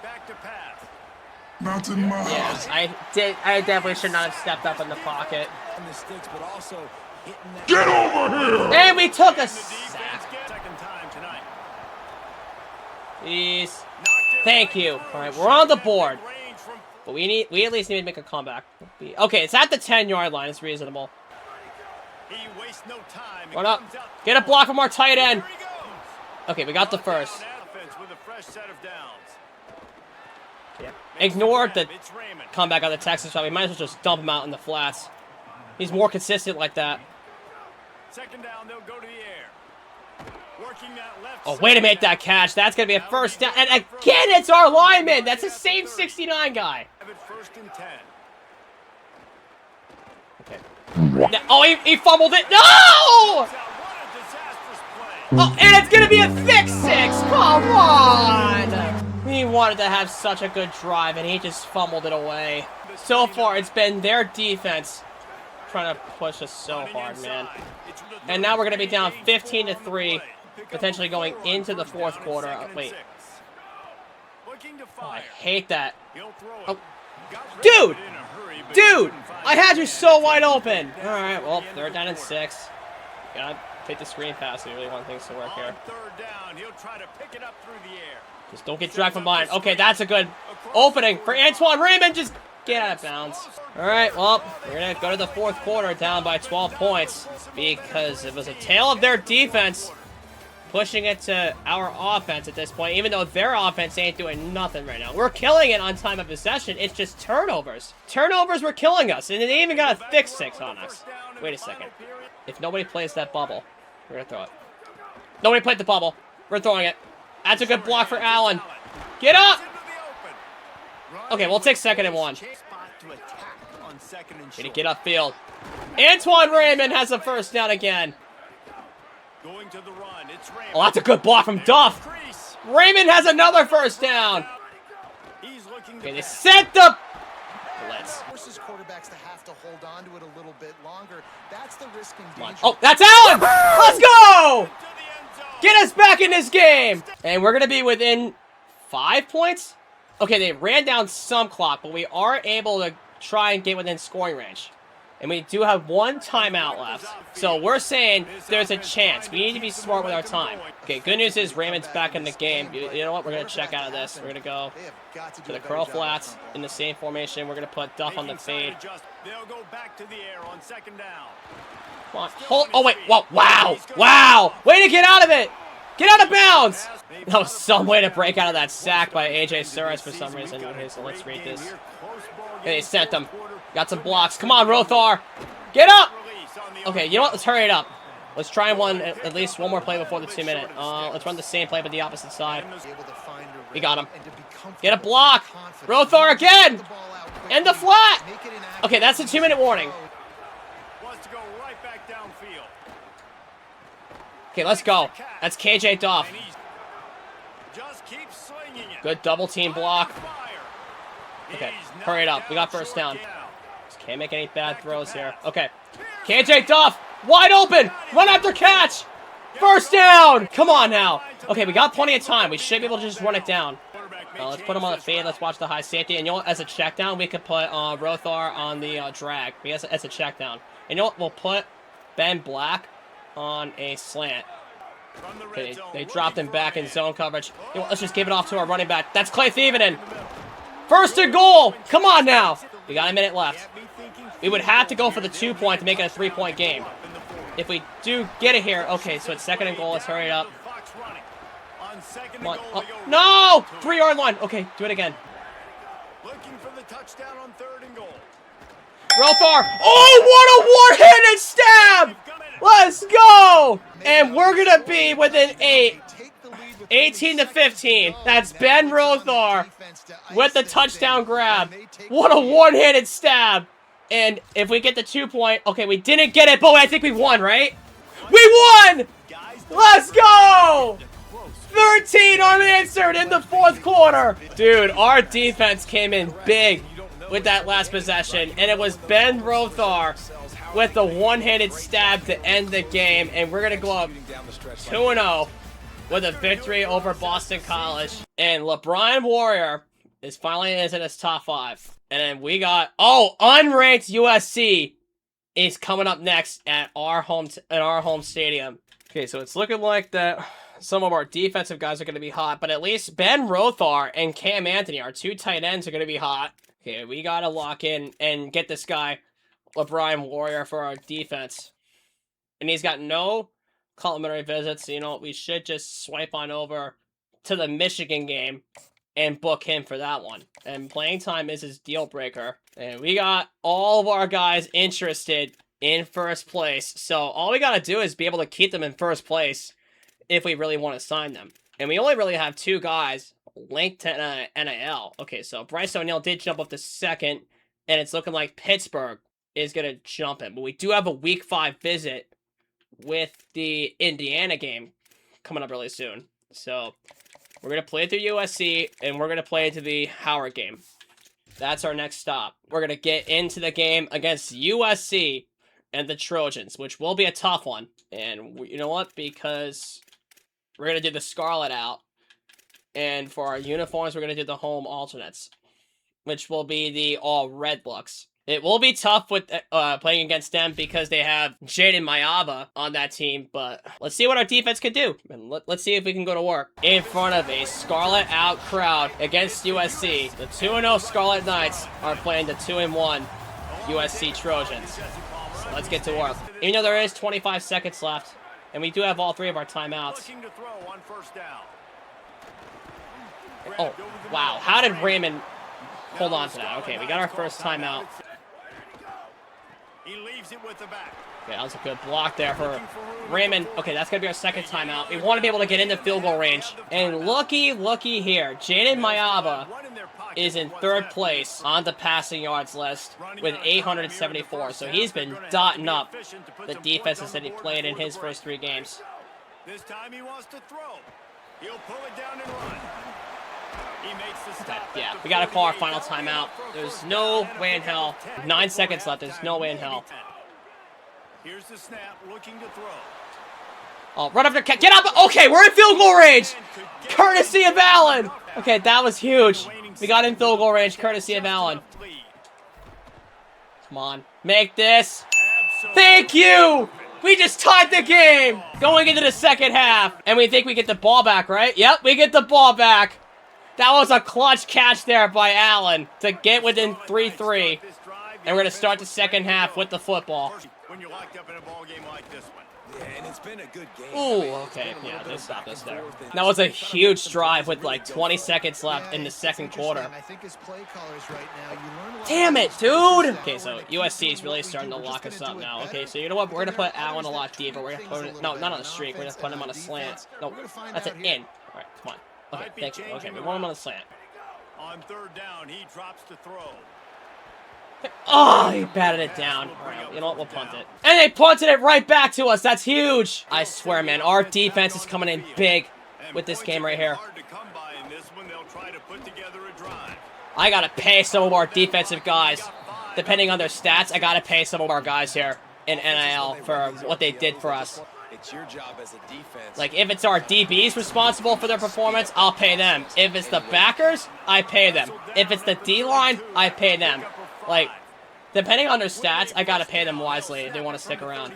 Back to pass. Not in my house. I definitely should not have stepped up in the pocket. Get over here! And we took a sack. Second time tonight. Please. Thank you. All right, we're on the board. But we at least need to make a comeback. Okay, it's at the 10-yard line. It's reasonable. Run up. Get a block from our tight end. Okay, we got the first. Yeah. Ignore the comeback on the Texas shot. We might as well just dump him out in the flats. He's more consistent like that. Second down, they'll go to the air. Working that left Oh, way to make that catch. That's going to be a first down. And again, it's our lineman. That's the same 69 guy. First and 10. Okay. Oh, he fumbled it. No! Oh, and it's going to be a thick 6. Come on. He wanted to have such a good drive, and he just fumbled it away. So far, it's been their defense trying to push us so hard, man. And now we're going to be down 15-3, potentially going into the fourth quarter. Wait. Oh, I hate that. Oh. Dude! Dude! I had you so wide open. All right, well, 3rd down and 6. Gotta take the screen pass. We really want things to work here. Just don't get dragged from behind. Okay, that's a good opening for Antoine Raymond. Just get out of bounds. All right, well, we're going to go to the fourth quarter down by 12 points because it was a tale of their defense pushing it to our offense at this point, even though their offense ain't doing nothing right now. We're killing it on time of possession. It's just turnovers. Turnovers were killing us, and they even got a thick 6 on us. Wait a second. If nobody plays that bubble, we're going to throw it. Nobody played the bubble. We're throwing it. That's a good block for Allen. Get up! Okay, we'll take 2nd and 1. Need to get upfield. Antoine Raymond has a first down again. Oh, that's a good block from Duff. Raymond has another first down. Okay, they set the blitz. Oh, that's Allen! Let's go! Get us back in this game! And we're going to be within 5 points? Okay, they ran down some clock, but we are able to try and get within scoring range. And we do have 1 timeout left. So we're saying there's a chance. We need to be smart with our time. Okay, good news is Raymond's back in the game. You know what? We're going to check out of this. We're going to go to the curl flats in the same formation. We're going to put Duff on the fade. Come on. Hold. Oh, wait. Whoa. Wow. Wow. Way to get out of it. Get out of bounds. That was some way to break out of that sack by A.J. Suarez for some reason. Okay, so let's read this. Okay, they sent them. Got some blocks. Come on, Rothar. Get up. Okay, you know what? Let's hurry it up. Let's try at least one more play before the 2-minute. Let's run the same play but the opposite side. We got him. Get a block. Rothar again. And the flat. Okay, that's a 2-minute warning. Okay, let's go. That's KJ Duff. Good double team block. Okay, hurry it up. We got first down. Just can't make any bad throws here. Okay. KJ Duff, wide open. Run after catch. First down. Come on now. Okay, we got plenty of time. We should be able to just run it down. Let's put him on the fade. Let's watch the high safety. And you know what? As a check down, we could put Rothar on the drag. As a check down. And you know what? We'll put Ben Black on a slant. Okay, they dropped him back in zone coverage. You know, let's just give it off to our running back. That's Clay Thievenen. First and goal. Come on now. We got a minute left. We would have to go for the 2-point to make it a 3-point game. If we do get it here. Okay, so it's 2nd and goal. Let's hurry it up. Come on. Oh, no! 3-yard line. Okay, do it again. Looking for the touchdown on 3rd and goal. Rothar. Oh, what a one-handed stab! Let's go! And we're going to be within 8. 18-15. That's Ben Rothar with the touchdown grab. What a one-handed stab. And if we get the 2-point, okay, we didn't get it, but I think we won, right? We won! Let's go! 13 unanswered in the fourth quarter. Dude, our defense came in big with that last possession, and it was Ben Rothar with the one-handed stab to end the game, and we're going to go up 2-0 with a victory over Boston College. And LeBron Warrior is finally in his top 5. And then we got, unranked USC is coming up next at our home stadium. Okay, so it's looking like that some of our defensive guys are going to be hot, but at least Ben Rothar and Cam Anthony, our 2 tight ends, are going to be hot. Okay, we got to lock in and get this guy, LeBron Warrior, for our defense. And he's got no complimentary visits, so, you know, we should just swipe on over to the Michigan game and book him for that one. And playing time is his deal breaker. And we got all of our guys interested in first place. So all we got to do is be able to keep them in first place if we really want to sign them. And we only really have 2 guys linked to NIL. Okay, so Bryce O'Neal did jump up to 2nd, and it's looking like Pittsburgh is going to jump him. But we do have a Week 5 visit with the Indiana game coming up really soon. So we're going to play through USC, and we're going to play to the Howard game. That's our next stop. We're going to get into the game against USC and the Trojans, which will be a tough one. And you know what? Because we're going to do the Scarlet out. And for our uniforms, we're going to do the home alternates, which will be the all red looks. It will be tough with playing against them because they have Jaden Mayava on that team, but let's see what our defense can do. And let's see if we can go to work. In front of a Scarlet out crowd against USC, the 2-0 Scarlet Knights are playing the 2-1 USC Trojans. So let's get to work. Even though there is 25 seconds left, and we do have all 3 of our timeouts. Oh, wow. How did Raymond hold on to that? Okay, we got our first timeout. He leaves it with the back. Okay, that was a good block there for Raymond. Okay, that's going to be our second timeout. We want to be able to get into field goal range. And looky here. Jaden Mayava is in 3rd place on the passing yards list with 874. So he's been dotting up the defenses that he played in his first 3 games. This time he wants to throw. He'll pull it down and run. He makes the stop. Yeah, we got to call our final timeout. There's no way in hell. 9 seconds left. There's no way in hell. Here's the snap, looking to throw. Oh, run up the get up. Okay, we're in field goal range. Courtesy of Allen. Okay, that was huge. We got in field goal range, courtesy of Allen. Come on, make this. Thank you. We just tied the game going into the second half. And we think we get the ball back, right? Yep, we get the ball back. That was a clutch catch there by Allen to get within 3-3. And we're going to start the second half with the football. When you're locked up in a ball game like this one. Yeah, and it's been a good game. Ooh, okay. Yeah, they stopped us there. That was a huge drive with like 20 seconds left in the second quarter. Damn it, dude! Okay, so USC is really starting to lock us up now. Okay, so you know what? We're going to put Allen a lot deeper. We're going to put him, no, not on a streak. We're going to put him on a slant. No, that's an in. All right, come on. Okay, thank you. Okay, we want him on a slant. On 3rd down, he drops to throw. Oh, he batted it down. All right, you know what? We'll punt it. And they punted it right back to us. That's huge. I swear, man, our defense is coming in big with this game right here. I got to pay some of our defensive guys. Depending on their stats, I got to pay some of our guys here in NIL for what they did for us. It's your job as a defense. Like, if it's our DBs responsible for their performance, I'll pay them. If it's the backers, I pay them. If it's the D-line, I pay them. Like, depending on their stats, I gotta pay them wisely if they want to stick around.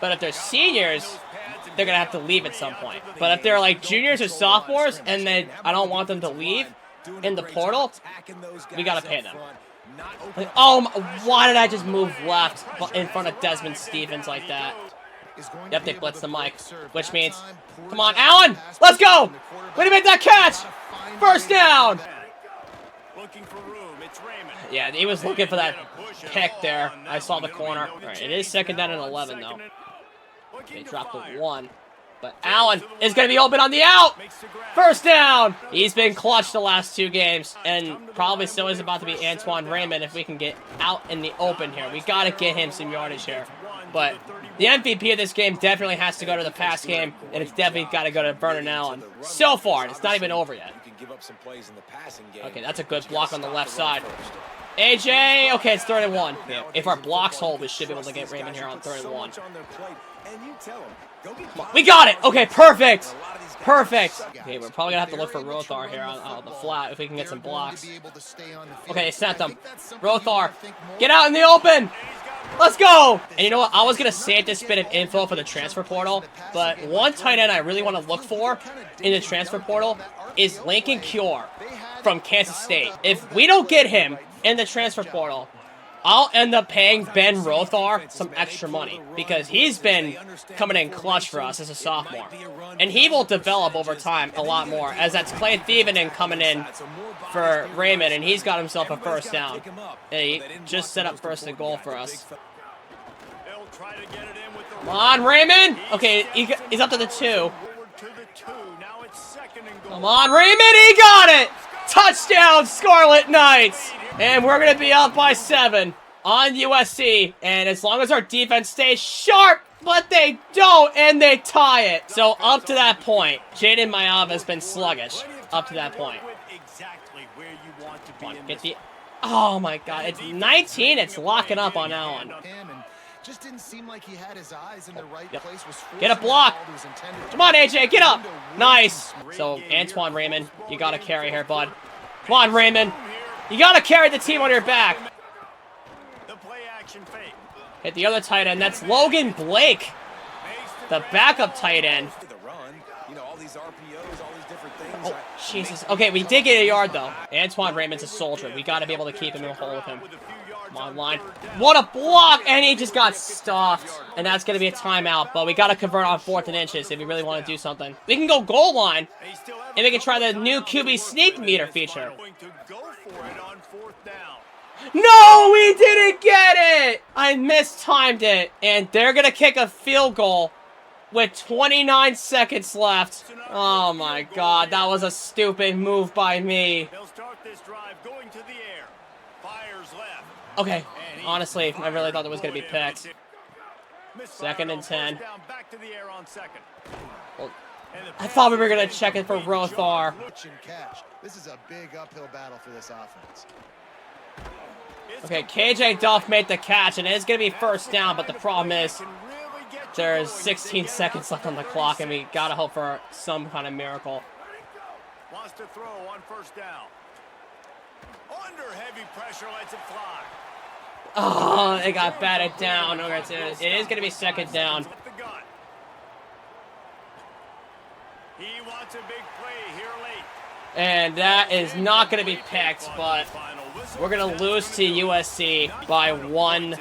But if they're seniors, they're gonna have to leave at some point. But if they're like juniors or sophomores, and then I don't want them to leave in the portal, we gotta pay them. Like, oh, why did I just move left in front of Desmond Stevens like that? Yep, they blitzed the mic, which means, come on, Allen, let's go! Way to make that catch! First down! Yeah, he was looking for that pick there. I saw the corner. All right, it is 2nd down and 11, though. They dropped the 1. But Allen is going to be open on the out! First down! He's been clutch the last 2 games, and probably still is about to be Antoine Raymond if we can get out in the open here. We got to get him some yardage here. But the MVP of this game definitely has to go to the pass game, and it's definitely got to go to Vernon Allen. So far, it's not even over yet. Okay, that's a good block on the left side. AJ, okay, it's 3rd and 1. Yeah, if our blocks hold, we should be able to get Raymond here on 3rd and 1. We got it! Okay, perfect! Perfect! Okay, we're probably going to have to look for Rothar here on the flat if we can get some blocks. Okay, they sent them. Rothar, get out in the open! Let's go! And you know what? I was going to save this bit of info for the transfer portal, but one tight end I really want to look for in the transfer portal is Lincoln Cure from Kansas State. If we don't get him in the transfer portal, I'll end up paying Ben Rothar some extra money because he's been coming in clutch for us as a sophomore. And he will develop over time a lot more, as that's Clay Thievenen coming in for Raymond, and he's got himself a first down. And he just set up first and goal for us. Come on, Raymond! Okay, he's up to the 2. Come on, Raymond! He got it! Touchdown, Scarlet Knights! And we're going to be up by 7 on USC. And as long as our defense stays sharp, but they don't, and they tie it. So up to that point, Jaden Mayava has been sluggish up to that point. Come on, get the... Oh my god, it's 19. It's locking up on that one. Just didn't seem like he had his eyes in the right place. Get a block. Come on, AJ, get up. Nice. So, Antoine Raymond, you got to carry here, bud. Come on, Raymond. You got to carry the team on your back. Hit the other tight end. That's Logan Blake, the backup tight end. Oh, Jesus. Okay, we did get a yard, though. Antoine Raymond's a soldier. We got to be able to keep him in a hole with him. Come on, line. What a block! And he just got stuffed. And that's going to be a timeout. But we got to convert on 4th and inches if we really want to do something. We can go goal line. And we can try the new QB sneak meter feature. No, we didn't get it! I mistimed it. And they're going to kick a field goal with 29 seconds left. Oh my god, that was a stupid move by me. Okay, honestly, I really thought that was going to be picked. 2nd and 10. Well, I thought we were going to check it for Rothar. This is a big uphill battle for this offense. Okay, KJ Duff made the catch, and it's going to be first down, but the problem is there's 16 seconds left on the clock, and we got to hope for some kind of miracle. Wants to throw on 1st down. Under heavy pressure, lets it fly. Oh, it got batted down. Okay, it is going to be 2nd down. He wants a big play here late. And that is not going to be picked, but we're going to lose to USC by 1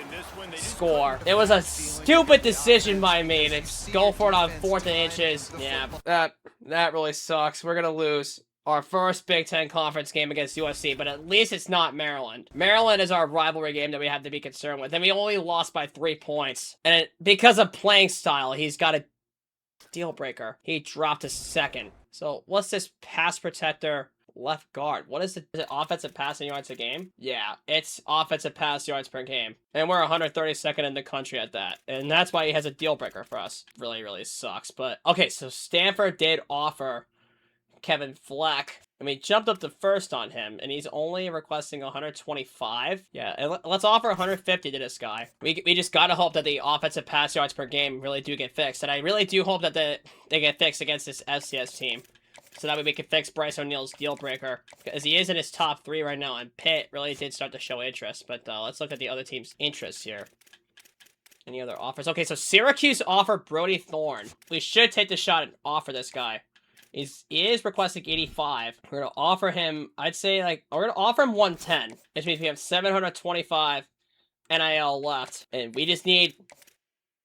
score. It was a stupid decision by me to go for it on 4th and inches. Yeah, that really sucks. We're going to lose our first Big Ten Conference game against USC, but at least it's not Maryland. Maryland is our rivalry game that we have to be concerned with, and we only lost by 3 points. And because of playing style, he's got a deal breaker. He dropped a 2nd. So what's this pass protector left guard? What is it? Is it offensive passing yards a game? Yeah, it's offensive pass yards per game. And we're 132nd in the country at that. And that's why he has a deal breaker for us. Really, really sucks. But okay, so Stanford did offer Kevin Fleck, and we jumped up to 1st on him, and he's only requesting 125. Yeah, and let's offer 150 to this guy. We just gotta hope that the offensive pass yards per game really do get fixed, and I really do hope that they get fixed against this FCS team, so that way we can fix Bryce O'Neal's deal breaker, because he is in his top 3 right now, and Pitt really did start to show interest. But let's look at the other team's interests here. Any other offers? Okay, so Syracuse offered Brody Thorne. We should take the shot and offer this guy. He is requesting 85. We're going to offer him, I'd say, we're going to offer him 110. Which means we have 725 NIL left. And we just need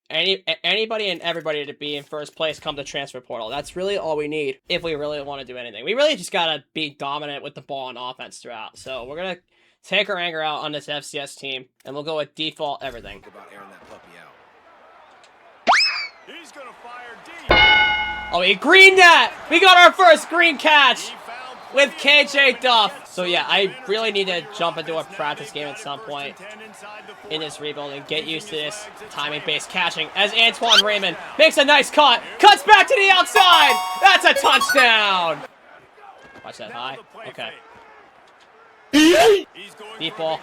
anybody and everybody to be in first place come the transfer portal. That's really all we need if we really want to do anything. We really just got to be dominant with the ball on offense throughout. So we're going to take our anger out on this FCS team. And we'll go with default everything. About airing that puppy out. He's going to fire deep. Oh, he greened that! We got our first green catch with KJ Duff. So yeah, I really need to jump into a practice game at some point in this rebuild and get used to this timing-based catching as Antoine Raymond makes a nice cut. Cuts back to the outside! That's a touchdown! Watch that high. Okay. Deep ball.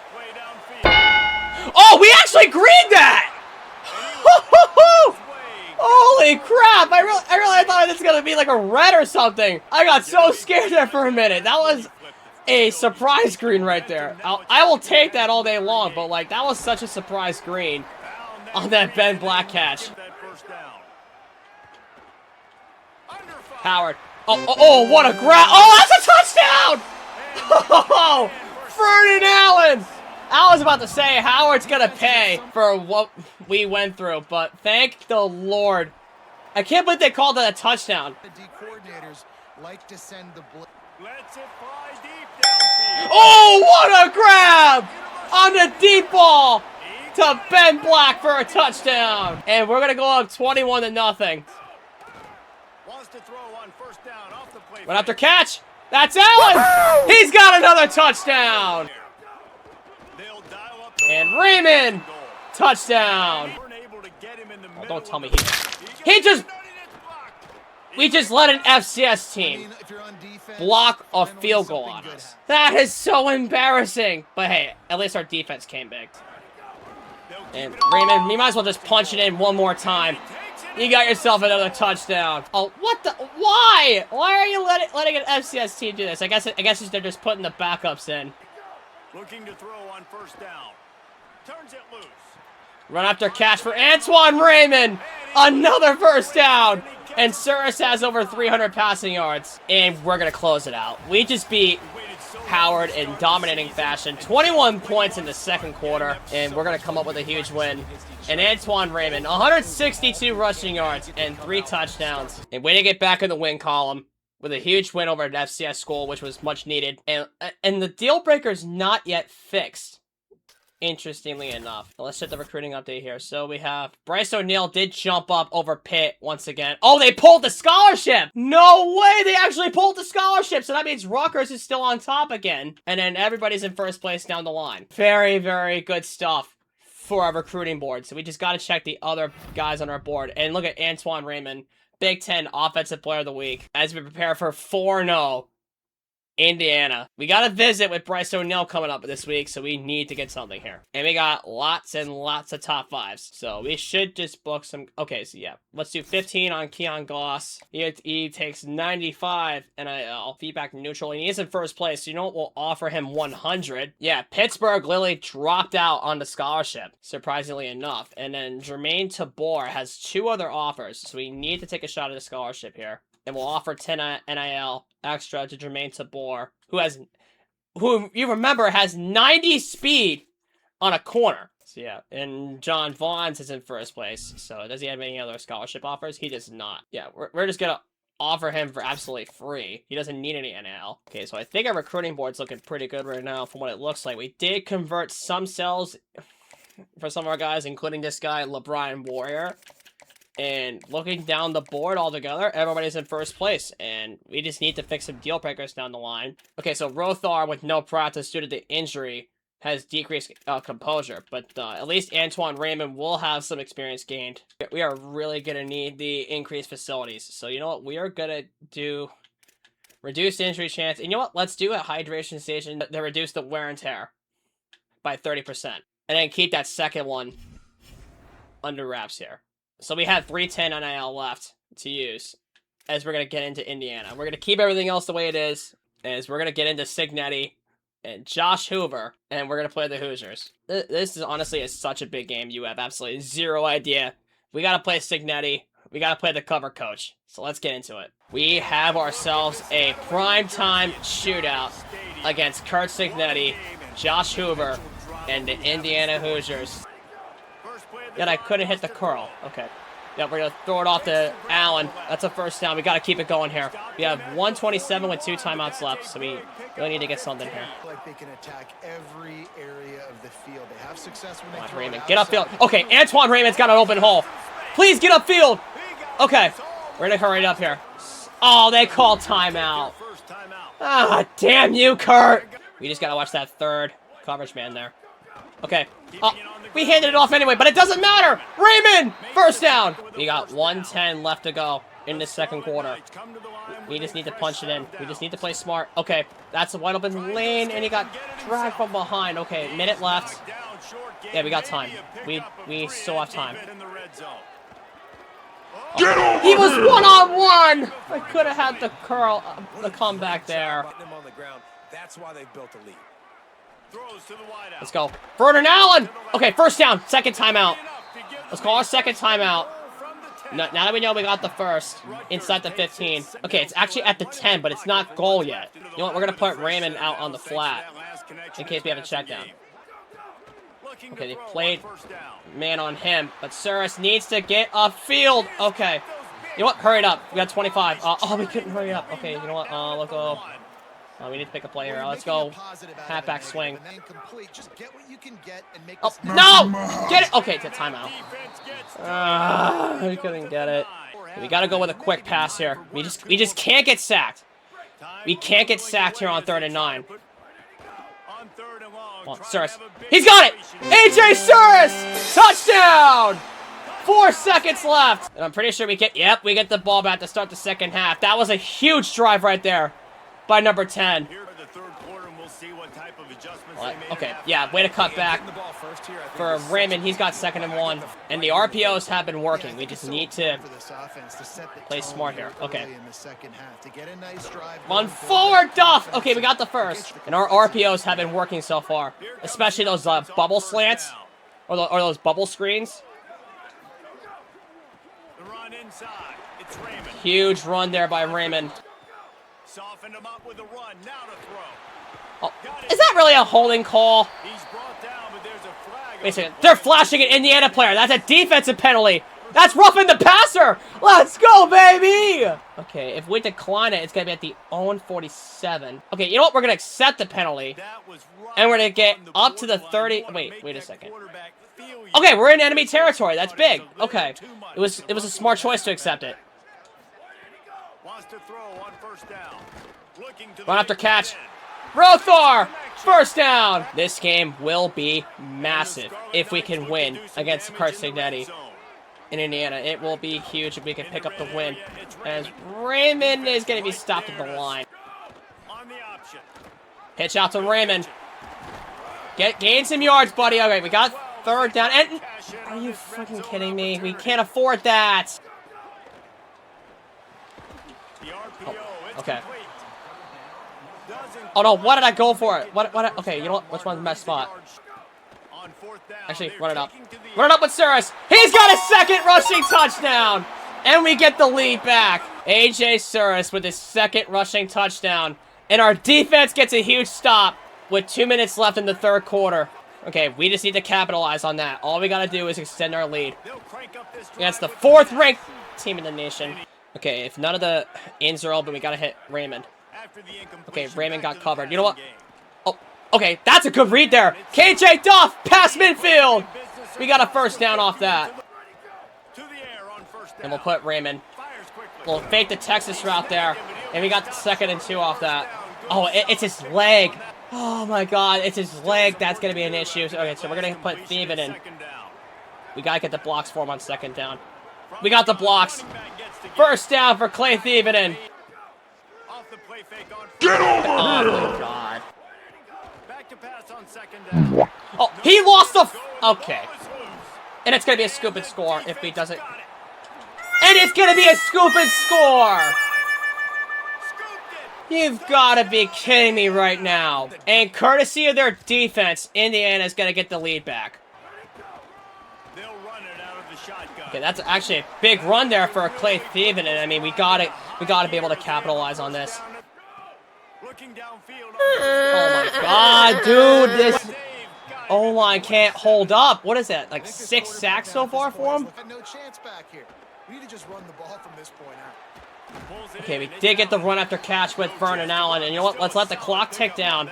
Oh, we actually greened that! Holy crap! I really thought this was gonna be like a red or something. I got so scared there for a minute. That was a surprise screen right there. I will take that all day long, but like that was such a surprise screen on that Ben Black catch. Howard. Oh, what a grab. Oh, that's a touchdown! Oh, Vernon Allen. I was about to say Howard's going to pay for what we went through, but thank the Lord. I can't believe they called that a touchdown. The D coordinators like to send the blitz. Oh, what a grab on the deep ball to Ben Black for a touchdown. And we're going to go up 21-0. Went after catch. That's Allen. He's got another touchdown. And Raymond, touchdown. Oh, don't tell me we just let an FCS team block a field goal on us. That is so embarrassing. But hey, at least our defense came big. And Raymond, you might as well just punch it in one more time. You got yourself another touchdown. Oh, what the? Why? Why are you letting an FCS team do this? I guess they're just putting the backups in. Looking to throw on first down. Turns it loose. Run after catch for Antoine Raymond. Another first down. And Suris has over 300 passing yards. And we're going to close it out. We just beat Howard in dominating fashion. 21 points in the second quarter. And we're going to come up with a huge win. And Antoine Raymond, 162 rushing yards and 3 touchdowns. And way to get back in the win column with a huge win over an FCS school, which was much needed. And the deal breaker's not yet fixed. Interestingly enough. Let's set the recruiting update here. So we have Bryce O'Neal did jump up over Pitt once again. Oh, they pulled the scholarship! No way! They actually pulled the scholarship! So that means Rutgers is still on top again. And then everybody's in first place down the line. Very, very good stuff for our recruiting board. So we just got to check the other guys on our board. And look at Antoine Raymond, Big Ten Offensive Player of the Week, as we prepare for 4-0 Indiana. We got a visit with Bryce O'Neal coming up this week, so we need to get something here. And we got lots and lots of top 5s. So we should just book some. Okay, so yeah. Let's do 15 on Keon Goss. He takes 95 NIL. Feedback neutral. And he is in first place. So you know what? We'll offer him 100. Yeah, Pittsburgh literally dropped out on the scholarship, surprisingly enough. And then Jermaine Tabor has 2 other offers. So we need to take a shot at a scholarship here. And we'll offer 10 NIL extra to Jermaine Tabor, who you remember has 90 speed on a corner. So yeah, and John Vaughn's is in first place. So does he have any other scholarship offers? He does not. Yeah, we're just gonna offer him for absolutely free. He doesn't need any NIL. Okay, so I think our recruiting board's looking pretty good right now from what it looks like. We did convert some cells for some of our guys, including this guy, LeBron Warrior. And looking down the board altogether, everybody's in first place. And we just need to fix some deal breakers down the line. Okay, so Rothar, with no practice due to the injury, has decreased composure. But at least Antoine Raymond will have some experience gained. We are really going to need the increased facilities. So you know what? We are going to do reduced injury chance. And you know what? Let's do a hydration station to reduce the wear and tear by 30%. And then keep that second one under wraps here. So we have 310 NIL left to use as we're going to get into Indiana. We're going to keep everything else the way it is as we're going to get into Signetti and Josh Hoover, and we're going to play the Hoosiers. This is honestly such a big game. You have absolutely zero idea. We got to play Signetti. We got to play the cover coach. So let's get into it. We have ourselves a primetime shootout against Kurt Signetti, Josh Hoover, and the Indiana Hoosiers. Yet I couldn't hit the curl. Okay. Yeah, we're going to throw it off to Allen. That's a first down. We got to keep it going here. We have 1:27 with 2 timeouts left, so we really need to get something here. Like they can attack every area of the field. They have success when they Raymond, get upfield. Okay, Antoine Raymond's got an open hole. Please get upfield. Okay, we're going to hurry it up here. Oh, they call timeout. Ah, damn you, Kurt. We just got to watch that third coverage man there. Okay. Oh, we handed it off anyway, but it doesn't matter. Raymond, first down. We got 1:10 left to go in the second quarter. We just need to punch it in. We just need to play smart. Okay, that's a wide open lane, and he got dragged from behind. Okay, minute left. Yeah, we got time. We still have time. Oh, he was one-on-one. I could have had the curl, the comeback there. That's why they've built a lead. Throws to the wide out. Let's go. Vernon Allen. Okay, first down. Second timeout. Let's call our second timeout. Now that we know we got the first inside the 15. Okay, it's actually at the 10, but it's not goal yet. You know what? We're going to put Raymond out on the flat in case we have a check down. Okay, they played man on him, but Suris needs to get upfield. Okay. You know what? Hurry it up. We got 25. Oh, we couldn't hurry up. Okay, you know what? We'll go. We need to pick a play here. Let's go. Halfback swing. Oh, no! Get it! Okay, it's a timeout. We couldn't get it. We got to go with a quick pass here. We just can't get sacked. We can't get sacked here on 3rd and 9. Oh, Suris. He's got it! AJ Suris! Touchdown! 4 seconds left. And I'm pretty sure we get the ball back to start the second half. That was a huge drive right there by number 10. Okay, yeah, way to cut back for Raymond. He's got 2nd and 1. And the RPOs have been working. We just need to play smart here. Okay. Run forward, Duff! Okay, we got the first. And our RPOs have been working so far. Especially those bubble slants. Or those bubble screens. Huge run there by Raymond. Softened him up with a run. Now to throw. Oh, is that really a holding call? He's brought down, but there's a flag. Wait a second. They're flashing an Indiana player. That's a defensive penalty. That's roughing the passer. Let's go, baby. Okay, if we decline it, it's going to be at the own 47. Okay, you know what? We're going to accept the penalty. And we're going to get up to the 30. Wait a second. Okay, we're in enemy territory. That's big. Okay. It was a smart choice to accept it. Run after catch. Rothar! First down! This game will be massive if we can win against Carsignetti in Indiana. It will be huge if we can pick up the win. As Raymond is going to be stopped at the line. Pitch out to Raymond. Gain some yards, buddy. Okay, we got 3rd down. And are you freaking kidding me? We can't afford that. Oh, okay. Oh no, why did I go for it? Okay, you know what? Which one's the best spot? Actually, run it up. Run it up with Suris. He's got a 2nd rushing touchdown. And we get the lead back. AJ Suris with his 2nd rushing touchdown. And our defense gets a huge stop with 2 minutes left in the 3rd quarter. Okay, we just need to capitalize on that. All we got to do is extend our lead against the 4th ranked team in the nation. Okay, if none of the ends are open, we got to hit Raymond. Okay, Raymond got covered. You know what? Oh, okay, that's a good read there. KJ Duff, pass midfield. We got a first down off that. And we'll put Raymond. We'll fake the Texas route there. And we got the 2nd and 2 off that. Oh, it's his leg. Oh my God, it's his leg. That's going to be an issue. Okay, so we're going to put Thielen in. We got to get the blocks for him on 2nd down. We got the blocks. First down for Clay Thielen. Get over here! Oh my God. Oh, he lost the... Okay. And it's going to be a scoop and score if he doesn't... And it's going to be a scoop and score! You've got to be kidding me right now. And courtesy of their defense, Indiana's going to get the lead back. Okay, that's actually a big run there for Clay Thielen. I mean, we got to be able to capitalize on this. Oh my God, dude, this O-line can't hold up. What is that? Like 6 sacks so far for him? Okay, we did get the run after catch with Vernon Allen, and you know what? Let's let the clock tick down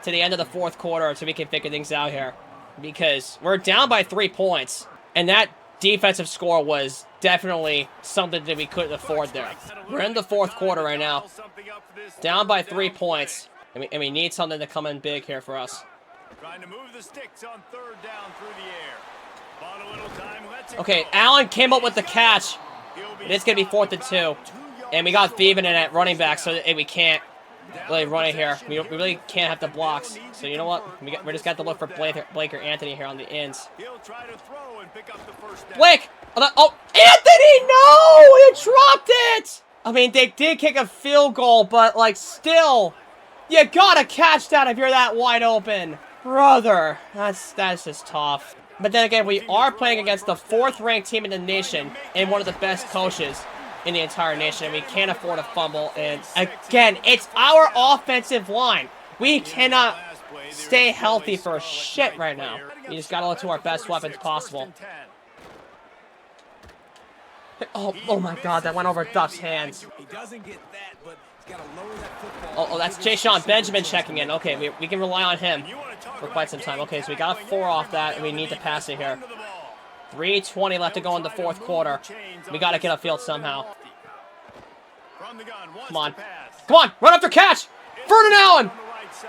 to the end of the 4th quarter so we can figure things out here, because we're down by 3 points, and that defensive score was definitely something that we couldn't afford there. We're in the 4th quarter right now, down by 3 points, and we need something to come in big here for us. Okay, Allen came up with the catch. It's going to be 4th and 2, and we got Thielen in at running back, so we can't really run it here. We really can't have the blocks. So you know what? We just got to look for Blake or Anthony here on the ends. Blake! Oh, Anthony! No! He dropped it! I mean, they did kick a field goal, but, like, still, You gotta catch that if you're that wide open. Brother, that's just tough. But then again, we are playing against the 4th-ranked team in the nation and one of the best coaches in the entire nation, and we can't afford a fumble. And again, it's our offensive line. We cannot stay healthy for shit right now. We just gotta look to our best weapons possible. Oh my God, that went over Duck's hands. He doesn't get that, but he's got to lower that football. Oh, that's Jay-Sean Benjamin checking in. Okay, we can rely on him for quite some time. Okay, so we got a 4 off that, and we need to pass it here. 3:20 left to go in the 4th quarter. We got to get upfield somehow. Come on. Come on, run after catch! Vernon Allen!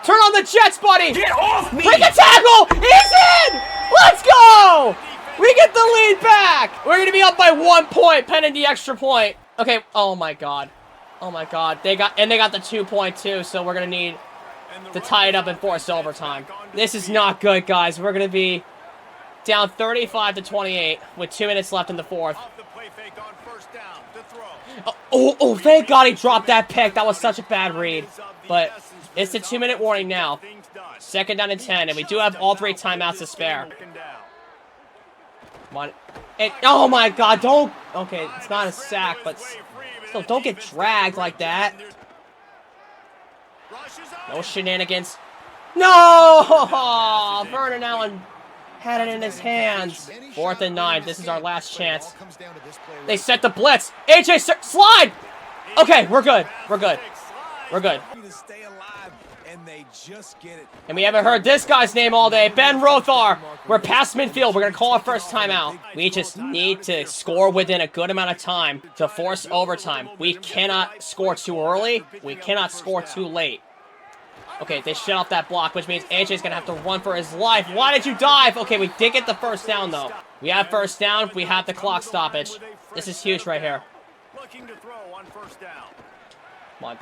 Turn on the Jets, buddy! Get off me! Break a tackle! He's in! Let's go! We get the lead back! We're gonna be up by 1 point, pending the extra point. Okay, oh my God. Oh my God. They got the 2 point too, so we're gonna need to tie it up and force overtime. This is not good, guys. We're gonna be down 35-28 with 2 minutes left in the 4th. Oh, thank God he dropped that pick. That was such a bad read. But it's the 2-minute warning now. 2nd down and 10, and we do have all 3 timeouts to spare. Come on. Oh my God, don't. Okay, it's not a sack, but still, don't get dragged like that. No shenanigans. No! Vernon Allen had it in his hands. 4th and 9. This is our last chance. They set the blitz. AJ, slide! Okay, we're good. We're good. We're good. And we haven't heard this guy's name all day. Ben Rothar. We're past midfield. We're going to call our first timeout. We just need to score within a good amount of time to force overtime. We cannot score too early. We cannot score too late. Okay, they shut off that block, which means AJ's going to have to run for his life. Why did you dive? Okay, we did get the first down, though. We have first down. We have the clock stoppage. This is huge right here. Come on.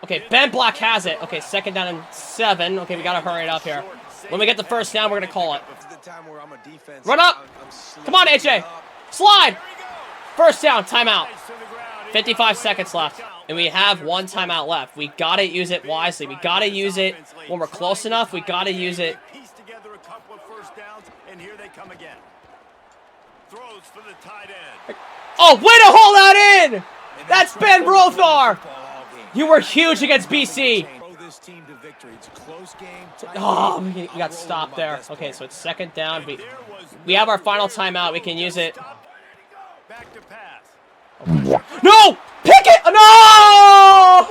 Okay, Ben Black has it. Okay, 2nd down and 7. Okay, we got to hurry it up here. When we get the first down, we're going to call it. Run up. Come on, AJ. Slide. First down, timeout. 55 seconds left. And we have 1 timeout left. We got to use it wisely. We got to use it when we're close enough. We got to use it. Oh, way to hold that in. That's Ben Rothar. You were huge against BC. Oh, we got stopped there. Okay, so it's 2nd down. We have our final timeout. We can use it. No! Pick it! No!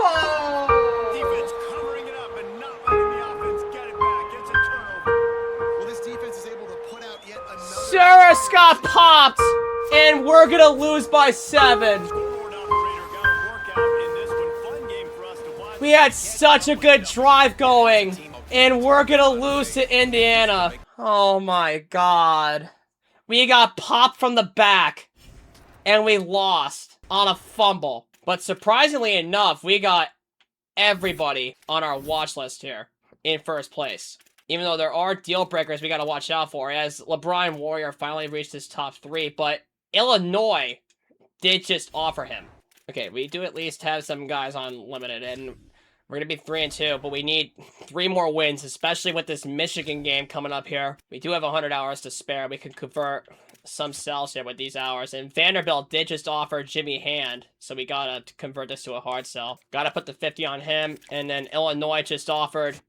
Defense covering it up and not letting the offense get it back. It's a turnover. Well, this defense is able to put out yet another. Sarah Scott popped, and we're gonna lose by 7. We had such a good drive going, and we're gonna lose to Indiana. Oh my God. We got popped from the back, and we lost on a fumble. But surprisingly enough, we got everybody on our watch list here in first place. Even though there are deal breakers we got to watch out for, as LeBron Warrior finally reached his top 3, but Illinois did just offer him. Okay, we do at least have some guys on limited, and we're going to be 3-2, but we need 3 more wins, especially with this Michigan game coming up here. We do have 100 hours to spare. We can convert some cells here with these hours, and Vanderbilt did just offer Jimmy Hand, so we got to convert this to a hard sell. Got to put the 50 on him, and then Illinois just offered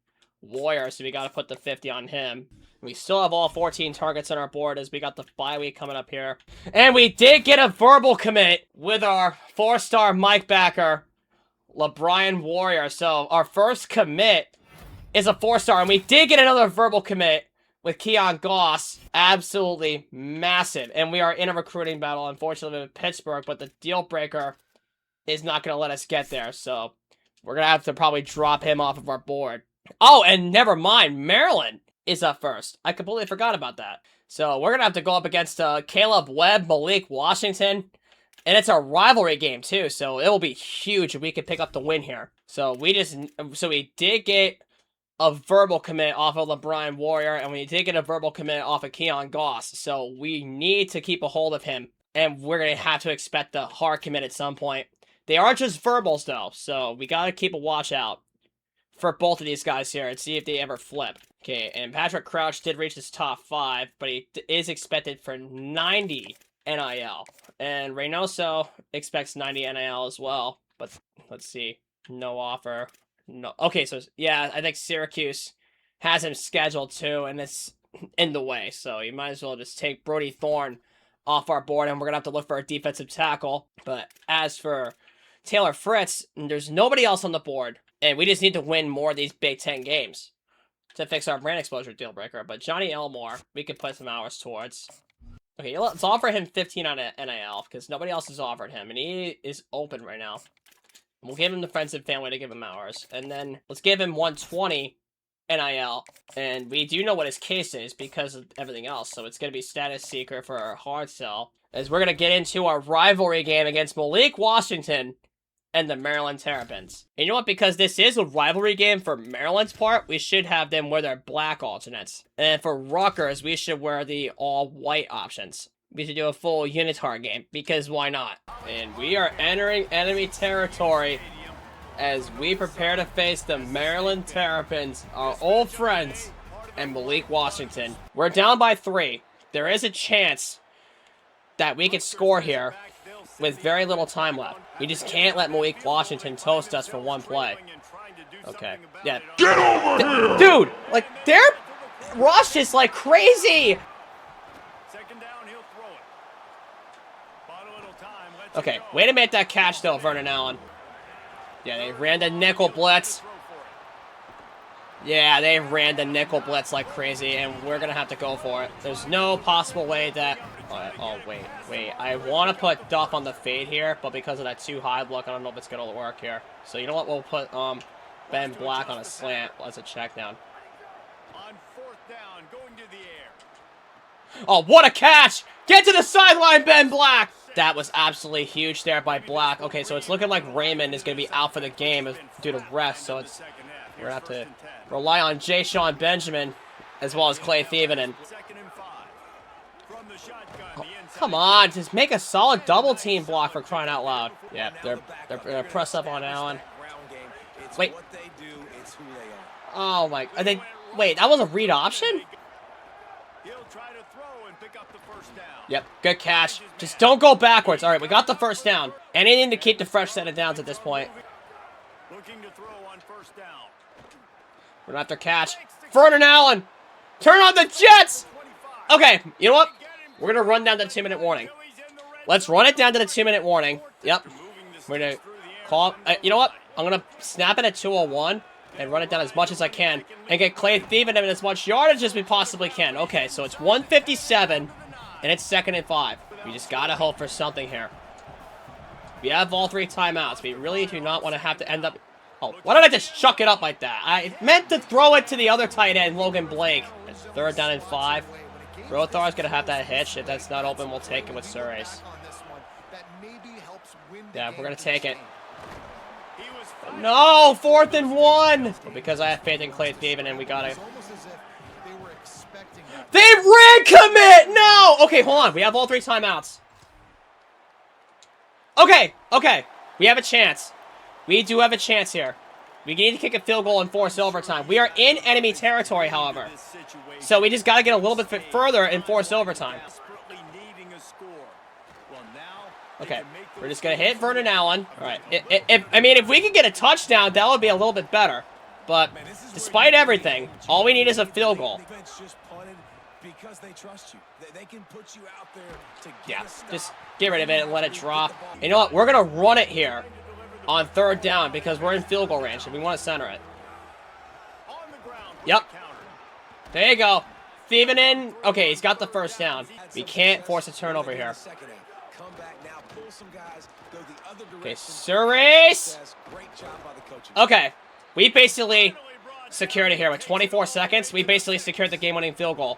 Warrior, so we got to put the 50 on him. We still have all 14 targets on our board as we got the bye week coming up here. And we did get a verbal commit with our 4-star Mike backer, LeBron Warrior. So our first commit is a 4-star, and we did get another verbal commit with Keon Goss. Absolutely massive. And we are in a recruiting battle, unfortunately, with Pittsburgh, but the deal breaker is not going to let us get there. So we're going to have to probably drop him off of our board. Oh, and never mind, Maryland is up first. I completely forgot about that. So we're going to have to go up against Caleb Webb, Malik Washington. And it's a rivalry game too, so it will be huge if we could pick up the win here. So we did get a verbal commit off of LeBron Warrior, and we did get a verbal commit off of Keon Goss. So we need to keep a hold of him, and we're going to have to expect a hard commit at some point. They are just verbals though, so we got to keep a watch out for both of these guys here and see if they ever flip. Okay, and Patrick Crouch did reach his top 5, but he is expected for 90 NIL. And Reynoso expects 90 NIL as well, but let's see. No offer. No. Okay, so yeah, I think Syracuse has him scheduled too, and it's in the way. So you might as well just take Brody Thorne off our board, and we're going to have to look for a defensive tackle. But as for Taylor Fritz, there's nobody else on the board, and we just need to win more of these Big Ten games to fix our brand exposure deal breaker. But Johnny Elmore, we could put some hours towards. Okay, let's offer him 15 on NIL, because nobody else has offered him, and he is open right now. We'll give him the friends and family to give him hours. And then let's give him 120 NIL. And we do know what his case is because of everything else. So it's going to be status seeker for our hard sell. As we're going to get into our rivalry game against Malik Washington and the Maryland Terrapins. And you know what? Because this is a rivalry game for Maryland's part, we should have them wear their black alternates. And for Rutgers, we should wear the all-white options. We should do a full unitard game, because why not? And we are entering enemy territory as we prepare to face the Maryland Terrapins, our old friends, and Malik Washington. We're down by 3. There is a chance that we could score here with very little time left. We just can't let Malik Washington toast us for one play. Okay. Yeah. Get over here! Dude, like, they're rushed is like crazy! Okay, way to make that catch, though, Vernon Allen. Yeah, they ran the nickel blitz. Yeah, they ran the nickel blitz like crazy, and we're going to have to go for it. There's no possible way that... Oh, wait. I want to put Duff on the fade here, but because of that too high look, I don't know if it's going to work here. So, you know what? We'll put Ben Black on a slant as a check down. On 4th down, going to the air. Oh, what a catch! Get to the sideline, Ben Black! That was absolutely huge there by Black. Okay, so it's looking like Raymond is going to be out for the game due to rest. So we're going to have to rely on Jay Sean Benjamin as well as Clay Thievenen. Oh, come on, just make a solid double team block for crying out loud. Yeah, they're press up on Allen. Wait. Oh my! Wait, that was a read option? Yep, good catch. Just don't go backwards. All right, we got the first down. Anything to keep the fresh set of downs at this point. Looking to throw on 1st down. We're not their catch. Vernon Allen, turn on the Jets. Okay, you know what? We're gonna run down to the 2-minute warning. Let's run it down to the 2-minute warning. Yep. We're gonna call. You know what? I'm gonna snap it at 2:01 and run it down as much as I can and get Clay Thievenen as much yardage as we possibly can. Okay, so it's 1:57. And it's 2nd and 5. We just gotta hope for something here. We have all 3 timeouts. We really do not want to have to end up... Oh, why did I just chuck it up like that? I meant to throw it to the other tight end, Logan Blake. It's 3rd down and 5. Rothar's gonna have that hitch. If that's not open, we'll take it with Surace. Yeah, we're gonna take it. No, 4th and 1! But because I have faith in Clay Thievenen, we gotta... They ran commit! No! Okay, hold on. We have all 3 timeouts. Okay. We have a chance. We do have a chance here. We need to kick a field goal and force overtime. We are in enemy territory, however. So we just got to get a little bit further and force overtime. Okay, we're just going to hit Vernon Allen. All right. If we could get a touchdown, that would be a little bit better. But despite everything, all we need is a field goal. Because they trust you. They can put you out there to just get rid of it and let it drop. You know what? We're going to run it here on 3rd down because we're in field goal range and we want to center it. Yep. There you go. Thievenen. Okay, he's got the 1st down. We can't force a turnover here. Okay, Surace. Okay. We basically secured it here with 24 seconds. We basically secured the game-winning field goal.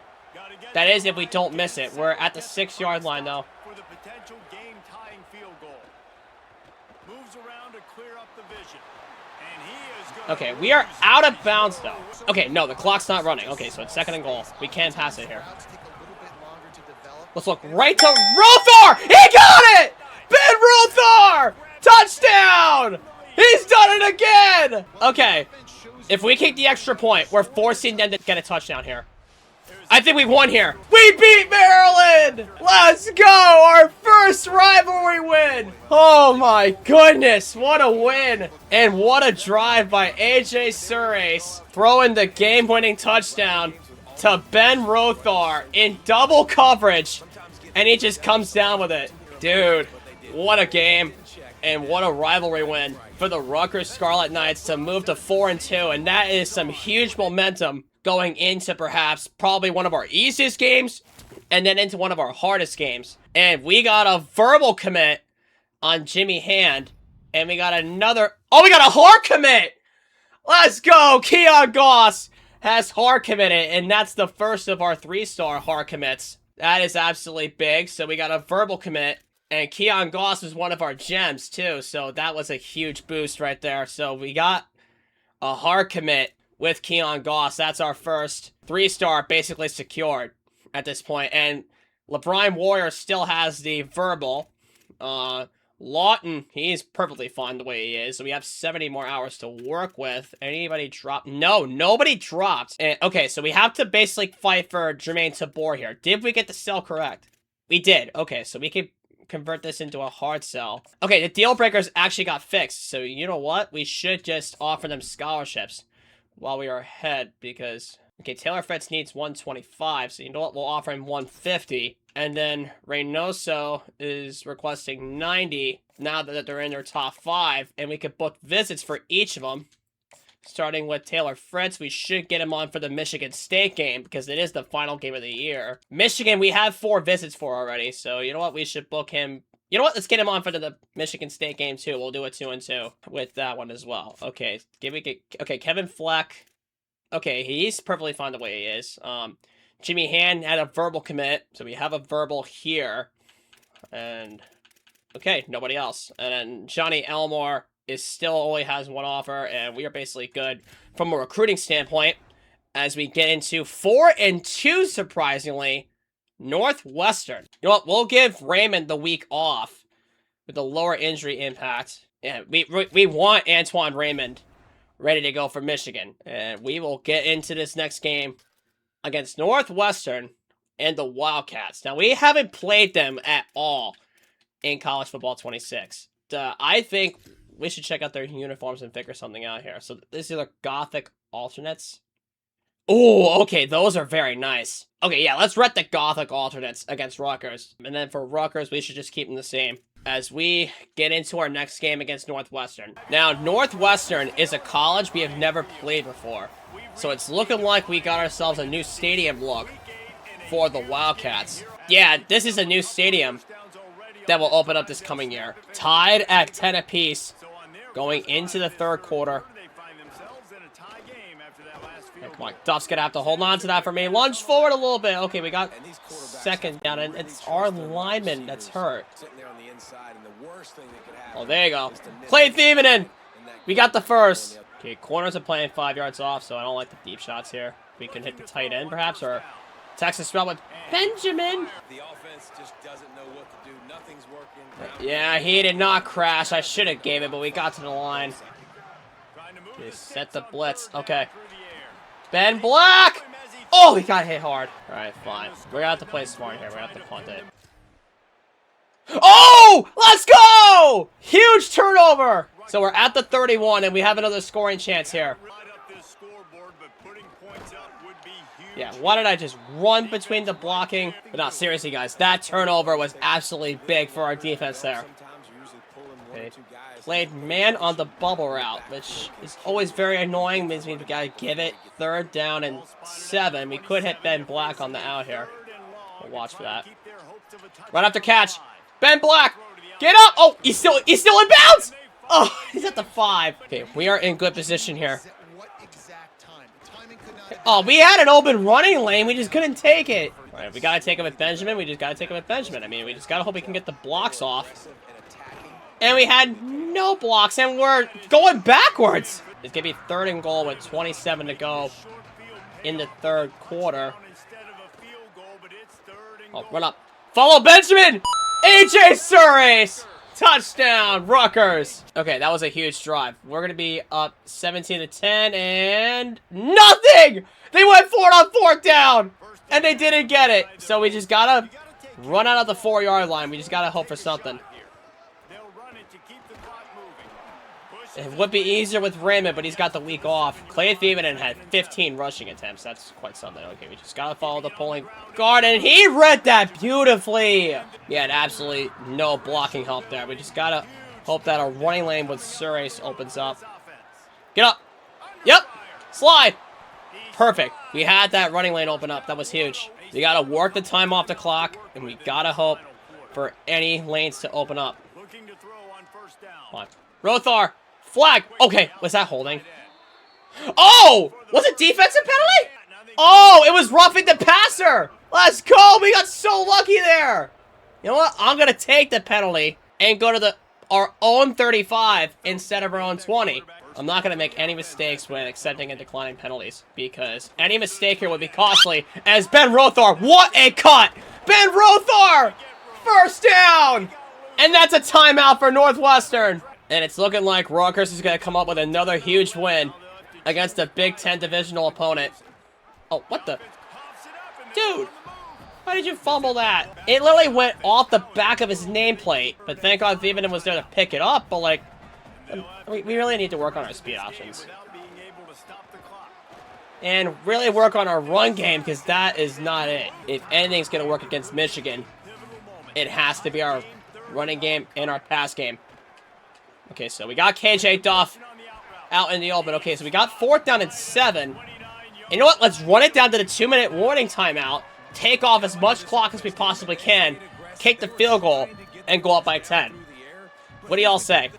That is if we don't miss it. We're at the 6-yard line, though. Okay, we are out of bounds, though. Okay, no, the clock's not running. Okay, so it's 2nd and goal. We can pass it here. Let's look right to Rothar! He got it! Ben Rothar! Touchdown! He's done it again! Okay. If we kick the extra point, we're forcing them to get a touchdown here. I think we won here. We beat Maryland! Let's go! Our first rivalry win! Oh my goodness, what a win! And what a drive by AJ Surace, throwing the game-winning touchdown to Ben Rothar in double coverage, and he just comes down with it. Dude, what a game, and what a rivalry win for the Rutgers Scarlet Knights to move to 4-2, and that is some huge momentum going into perhaps probably one of our easiest games and then into one of our hardest games. And we got a verbal commit on Jimmy Hand, and we got another, oh, we got a hard commit. Let's go. Keon Goss has hard committed, and that's the first of our 3-star hard commits. That is absolutely big. So we got a verbal commit, and Keon Goss is one of our gems too, so that was a huge boost right there. So we got a hard commit with Keon Goss. That's our first 3-star basically secured at this point. And LeBron Warrior still has the verbal. Lawton, he's perfectly fine the way he is. So we have 70 more hours to work with. Anybody dropped? No, nobody dropped. And, okay, so we have to basically fight for Jermaine Tabor here. Did we get the sell correct? We did. Okay, so we can convert this into a hard sell. Okay, the deal breakers actually got fixed. So you know what? We should just offer them scholarships while we are ahead, because okay, Taylor Fritz needs 125, so you know what, we'll offer him 150, and then Reynoso is requesting 90 now that they're in their top 5, and we could book visits for each of them. Starting with Taylor Fritz, we should get him on for the Michigan State game, because it is the final game of the year. Michigan, we have 4 visits for already, so you know what, we should book him. You know what? Let's get him on for the Michigan State game, too. We'll do a 2-2 with that one as well. Okay, okay, Kevin Fleck. Okay, he's perfectly fine the way he is. Jimmy Hand had a verbal commit, so we have a verbal here. And, okay, nobody else. And then Johnny Elmore is still only has 1 offer, and we are basically good from a recruiting standpoint as we get into 4-2, surprisingly. Northwestern. You know what? We'll give Raymond the week off with a lower injury impact. Yeah, we want Antoine Raymond ready to go for Michigan. And we will get into this next game against Northwestern and the Wildcats. Now, we haven't played them at all in College Football 26. I think we should check out their uniforms and figure something out here. So this is the Gothic alternates. Oh, okay, those are very nice. Okay, yeah, let's rent the Gothic alternates against Rutgers. And then for Rutgers, we should just keep them the same as we get into our next game against Northwestern. Now, Northwestern is a college we have never played before. So it's looking like we got ourselves a new stadium look for the Wildcats. Yeah, this is a new stadium that will open up this coming year. Tied at 10 apiece going into the 3rd quarter. Okay, come on, Duff's gonna have to hold on to that for me. Lunge forward a little bit. Okay, we got 2nd down, and it's our lineman that's hurt. Oh, there you go. Clay Thiebonen. We got the first. Okay, corners are playing 5 yards off, so I don't like the deep shots here. We can hit the tight end, perhaps, or Texas route with Benjamin. The offense just doesn't know what to do. Nothing's working. Yeah, he did not crash. I should have gave it, but we got to the line. Okay, set the blitz. Okay. Ben Black! Oh, he got hit hard. All right, fine. We're gonna have to play smart here. We're gonna have to punt it. Oh! Let's go! Huge turnover! So we're at the 31, and we have another scoring chance here. Yeah, why did I just run between the blocking? But no, seriously, guys, that turnover was absolutely big for our defense there. Okay. Played man on the bubble route, which is always very annoying. Means we gotta give it 3rd down and 7. We could hit Ben Black on the out here. We'll watch for that. Right after catch. Ben Black! Get up! Oh, he's still in bounds! Oh, he's at the 5. Okay, we are in good position here. Oh, we had an open running lane. We just couldn't take it. All right, we got to take him with Benjamin. We just got to take him with Benjamin. I mean, we just got to hope we can get the blocks off. And we had no blocks, and we're going backwards. It's going to be 3rd and goal with 27 to go in the 3rd quarter. Oh, run up. Follow Benjamin! AJ Surace Touchdown, Rutgers. Okay, that was a huge drive. We're going to be up 17-10 and nothing. They went for it on 4th down and they didn't get it. So we just got to run out of the 4-yard line. We just got to hope for something. It would be easier with Raymond, but he's got the week off. Clay Thiebodeau had 15 rushing attempts. That's quite something. Okay, we just got to follow the pulling guard, and he read that beautifully. He had absolutely no blocking help there. We just got to hope that our running lane with Surace opens up. Get up. Yep. Slide. Perfect. We had that running lane open up. That was huge. We got to work the time off the clock, and we got to hope for any lanes to open up. Come on. Rothar. Flag. Okay, was that holding? Oh! Was it defensive penalty? Oh, it was roughing the passer. Let's go. We got so lucky there. You know what? I'm going to take the penalty and go to our own 35 instead of our own 20. I'm not going to make any mistakes when accepting and declining penalties because any mistake here would be costly. As Ben Rothar, what a cut! Ben Rothar! First down! And that's a timeout for Northwestern. And it's looking like Rutgers is going to come up with another huge win against a Big Ten divisional opponent. Oh, what the? Dude, why did you fumble that? It literally went off the back of his nameplate. But thank God Thiebodeau was there to pick it up. But, like, we really need to work on our speed options. And really work on our run game because that is not it. If anything's going to work against Michigan, it has to be our running game and our pass game. Okay, so we got KJ Duff out in the open. Okay, so we got 4th down and 7. And you know what? Let's run it down to the 2-minute warning timeout. Take off as much clock as we possibly can. Kick the field goal and go up by 10. What do y'all say?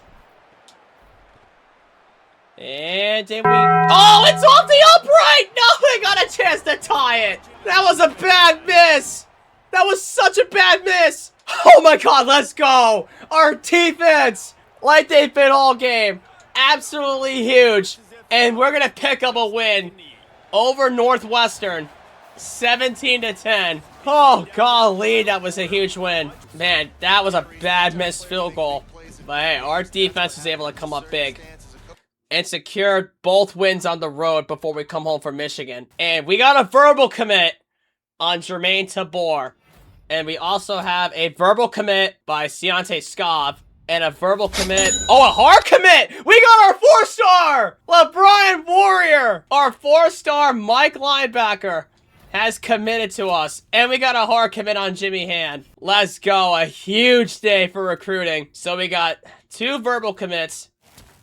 And did we... Oh, it's off the upright! No, they got a chance to tie it. That was a bad miss. That was such a bad miss. Oh my God, let's go. Our defense... like they've been all game. Absolutely huge. And we're going to pick up a win over Northwestern. 17-10. Oh, golly, that was a huge win. Man, that was a bad missed field goal. But hey, our defense was able to come up big and secure both wins on the road before we come home from Michigan. And we got a verbal commit on Jermaine Tabor. And we also have a verbal commit by Ciante Scav. And a verbal commit. Oh, a hard commit! We got our 4-star! LeBron Warrior! Our 4-star Mike linebacker has committed to us. And we got a hard commit on Jimmy Hand. Let's go. A huge day for recruiting. So we got 2 verbal commits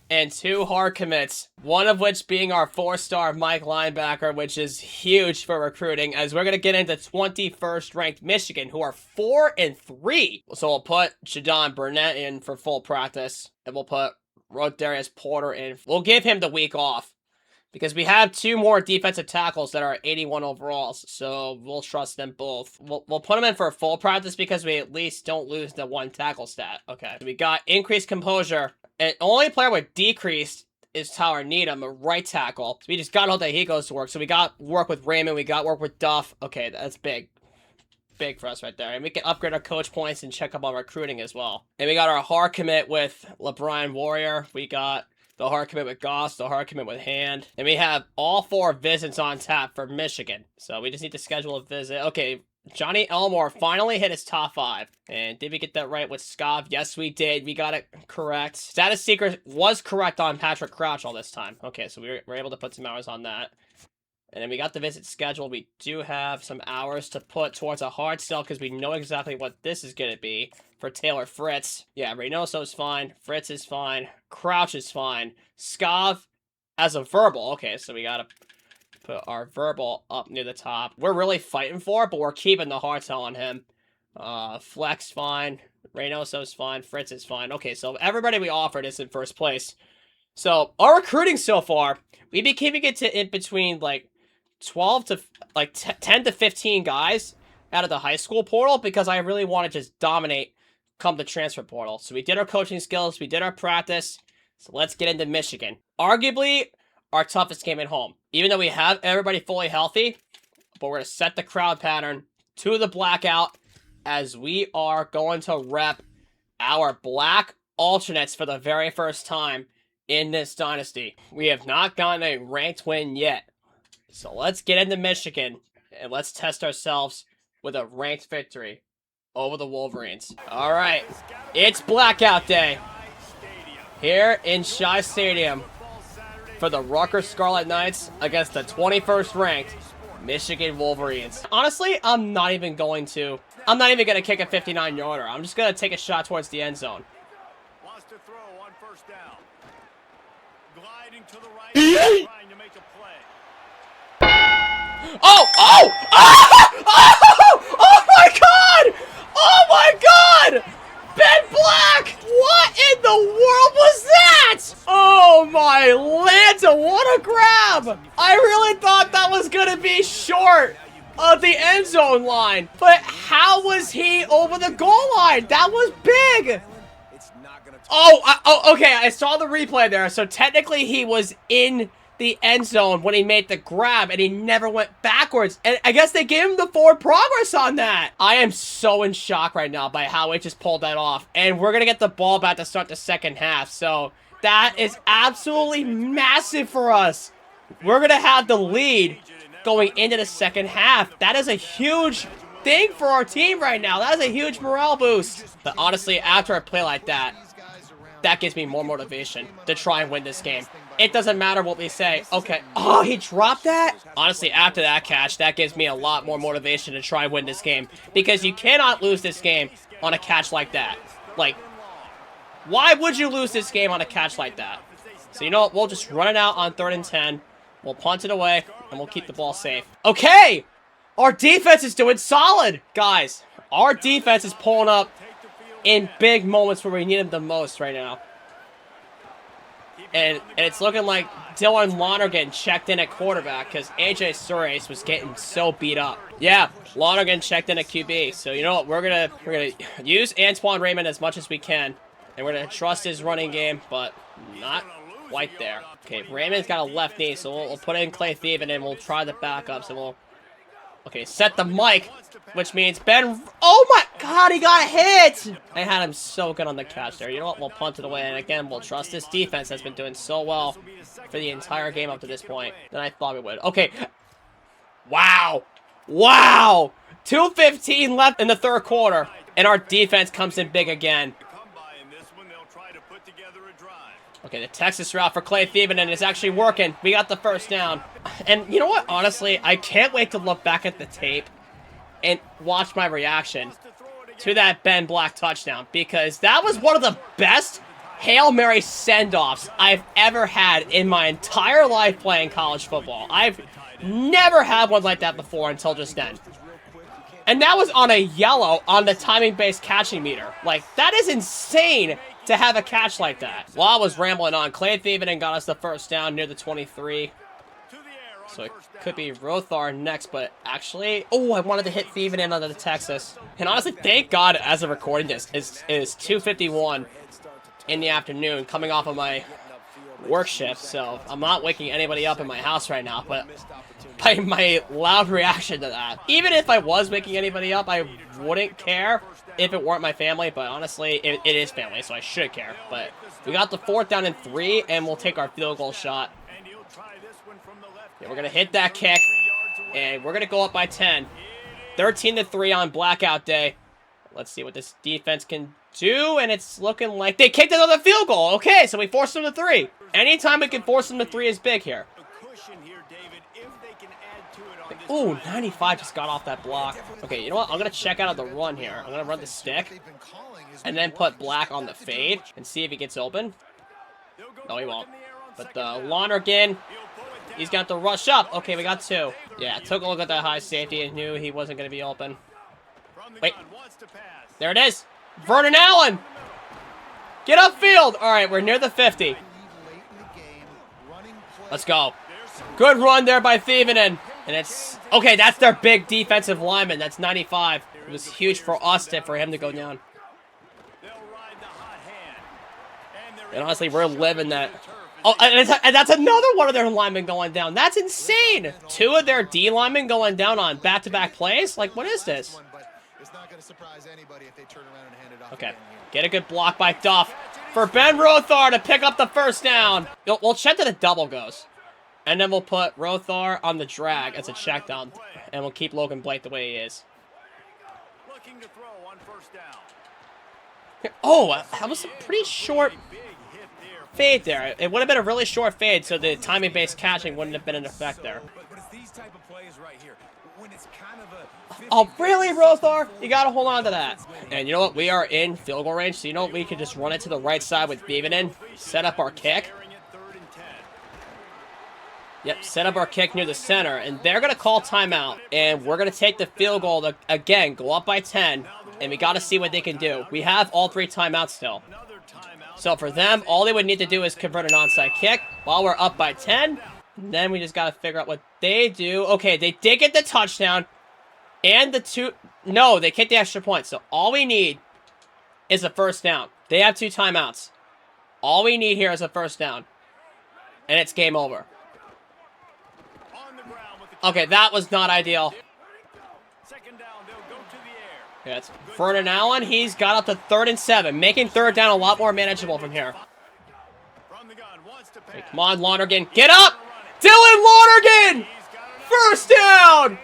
and 2 hard commits. One of which being our 4-star Mike linebacker, which is huge for recruiting, as we're going to get into 21st ranked Michigan, who are 4-3. So we'll put Jadon Burnett in for full practice, and we'll put Rodarius Porter in. We'll give him the week off, because we have 2 more defensive tackles that are 81 overalls, so we'll trust them both. We'll put them in for a full practice because we at least don't lose the 1 tackle stat. Okay, so we got increased composure. And only player with decreased is Tyler Needham, a right tackle. So we just got to hope that he goes to work. So we got work with Raymond. We got work with Duff. Okay, that's big. Big for us right there. And we can upgrade our coach points and check up on recruiting as well. And we got our hard commit with LeBron Warrior. We got the hard commit with Goss, the hard commit with Hand. And we have all 4 visits on tap for Michigan. So we just need to schedule a visit. Okay, Johnny Elmore finally hit his top 5. And did we get that right with Scav? Yes, we did. We got it correct. Status Seeker was correct on Patrick Crouch all this time. Okay, so we were able to put some hours on that. And then we got the visit schedule. We do have some hours to put towards a hard sell because we know exactly what this is going to be for Taylor Fritz. Yeah, Reynoso's fine. Fritz is fine. Crouch is fine. Scav as a verbal. Okay, so we got to put our verbal up near the top. We're really fighting for it, but we're keeping the hard sell on him. Flex fine. Reynoso's fine. Fritz is fine. Okay, so everybody we offered is in first place. So our recruiting so far, we've been keeping it to in between like 12 to like 10 to 15 guys out of the high school portal because I really want to just dominate come the transfer portal. So we did our coaching skills. We did our practice. So let's get into Michigan. Arguably our toughest game at home. Even though we have everybody fully healthy, but we're going to set the crowd pattern to the blackout as we are going to rep our black alternates for the very first time in this dynasty. We have not gotten a ranked win yet. So let's get into Michigan and let's test ourselves with a ranked victory over the Wolverines. All right, it's blackout day here in Shai Stadium for the Rutgers Scarlet Knights against the 21st ranked Michigan Wolverines. Honestly, I'm not even going to kick a 59-yarder. I'm just going to take a shot towards the end zone. Wants to throw on first down. Gliding to the right, trying to make a play. Oh! Oh! Oh! Oh! Oh my God! Oh my God! Ben Black! What in the world was that? Oh my Lanta, what a grab! I really thought that was gonna be short of the end zone line, but how was he over the goal line? That was big! Oh, okay, I saw the replay there, so technically he was in the end zone when he made the grab, and he never went backwards, and I guess they gave him the forward progress on that. I am so in shock right now by how he just pulled that off, and we're gonna get the ball back to start the second half, so that is absolutely massive for us. We're gonna have the lead going into the second half. That is a huge thing for our team right now. That is a huge morale boost. But honestly, after a play like that, that gives me more motivation to try and win this game. It doesn't matter what we say. Okay. Oh, he dropped that? Honestly, after that catch, that gives me a lot more motivation to try and win this game. Because you cannot lose this game on a catch like that. Like, why would you lose this game on a catch like that? So you know what? We'll just run it out on 3rd and 10. We'll punt it away, and we'll keep the ball safe. Okay! Our defense is doing solid! Guys, our defense is pulling up in big moments where we need them the most right now. And it's looking like Dylan Lonergan checked in at quarterback because AJ Surace was getting so beat up. Yeah, Lonergan checked in at QB. So you know what? We're gonna use Antoine Raymond as much as we can, and we're gonna trust his running game, but not quite there. Okay, Raymond's got a left knee, so we'll put in Clay Thielen and we'll try the backups, and we'll set the mic, which means Ben. Oh my God, he got hit! I had him so good on the catch there. You know what? We'll punt it away, and again, we'll trust this defense that's been doing so well for the entire game up to this point than I thought we would. Okay. Wow. Wow. 2:15 left in the 3rd quarter, and our defense comes in big again. Okay, the Texas route for Clay Thielen, and it's actually working. We got the first down. And you know what? Honestly, I can't wait to look back at the tape and watch my reaction to that Ben Black touchdown, because that was one of the best Hail Mary send-offs I've ever had in my entire life playing college football. I've never had one like that before until just then. And that was on a yellow on the timing-based catching meter. Like, that is insane to have a catch like that. While I was rambling on, Clay Thielen got us the first down near the 23. So it could be Rothar next, but actually, oh, I wanted to hit Thielen in under the Texas. And honestly, thank God, as of recording this, it is 2:51 in the afternoon, coming off of my work shift, so I'm not waking anybody up in my house right now, but by my loud reaction to that, even if I was waking anybody up, I wouldn't care if it weren't my family, but honestly, it is family, so I should care. But we got the 4th down and 3, and we'll take our field goal shot. Yeah, we're going to hit that kick, and we're going to go up by 10. 13-3 on blackout day. Let's see what this defense can do, and it's looking like they kicked another field goal. Okay, so we forced them to 3. Anytime we can force them to 3 is big here. Ooh, 95 just got off that block. Okay, you know what? I'm going to check out of the run here. I'm going to run the stick and then put Black on the fade and see if he gets open. No, he won't. But Lonergan, he's got to rush up. Okay, we got 2. Yeah, took a look at that high safety and knew he wasn't going to be open. Wait. There it is. Vernon Allen. Get upfield. All right, we're near the 50. Let's go. Good run there by Thielen. And it's, okay, that's their big defensive lineman. That's 95. It was huge for us for him to go down. And honestly, we're living that. Oh, and that's another one of their linemen going down. That's insane. 2 of their D linemen going down on back-to-back plays? Like, what is this? going to surprise anybody if they turn around and hand it off. Okay, again here. get a good block by Duff for Ben Rothar to pick up the first down. We'll check that the double goes. And then we'll put Rothar on the drag as a check down. And we'll keep Logan Blake the way he is. Looking to throw on first down. Oh, that was a pretty short fade there. It would have been a really short fade, so the timing-based catching wouldn't have been in effect there. But it's these type of plays right here when it's kind of a Oh, really, Rothar? You got to hold on to that. And you know what? We are in field goal range, so you know what? We can just run it to the right side with Beaven in. Set up our kick. Yep, set up our kick near the center, and they're going to call timeout, and we're going to take the field goal to, again, go up by 10, and we got to see what they can do. We have all 3 timeouts still. So for them, all they would need to do is convert an onside kick while we're up by 10, and then we just got to figure out what they do. Okay, they did get the touchdown, and the 2... No, they kicked the extra point, so all we need is a first down. They have 2 timeouts. All we need here is a first down, and it's game over. Okay, that was not ideal. Yeah, it's Vernon Allen. He's got up to 3rd and 7, making 3rd down a lot more manageable from here. Hey, come on, Lonergan. Get up! Dylan Lonergan! First down!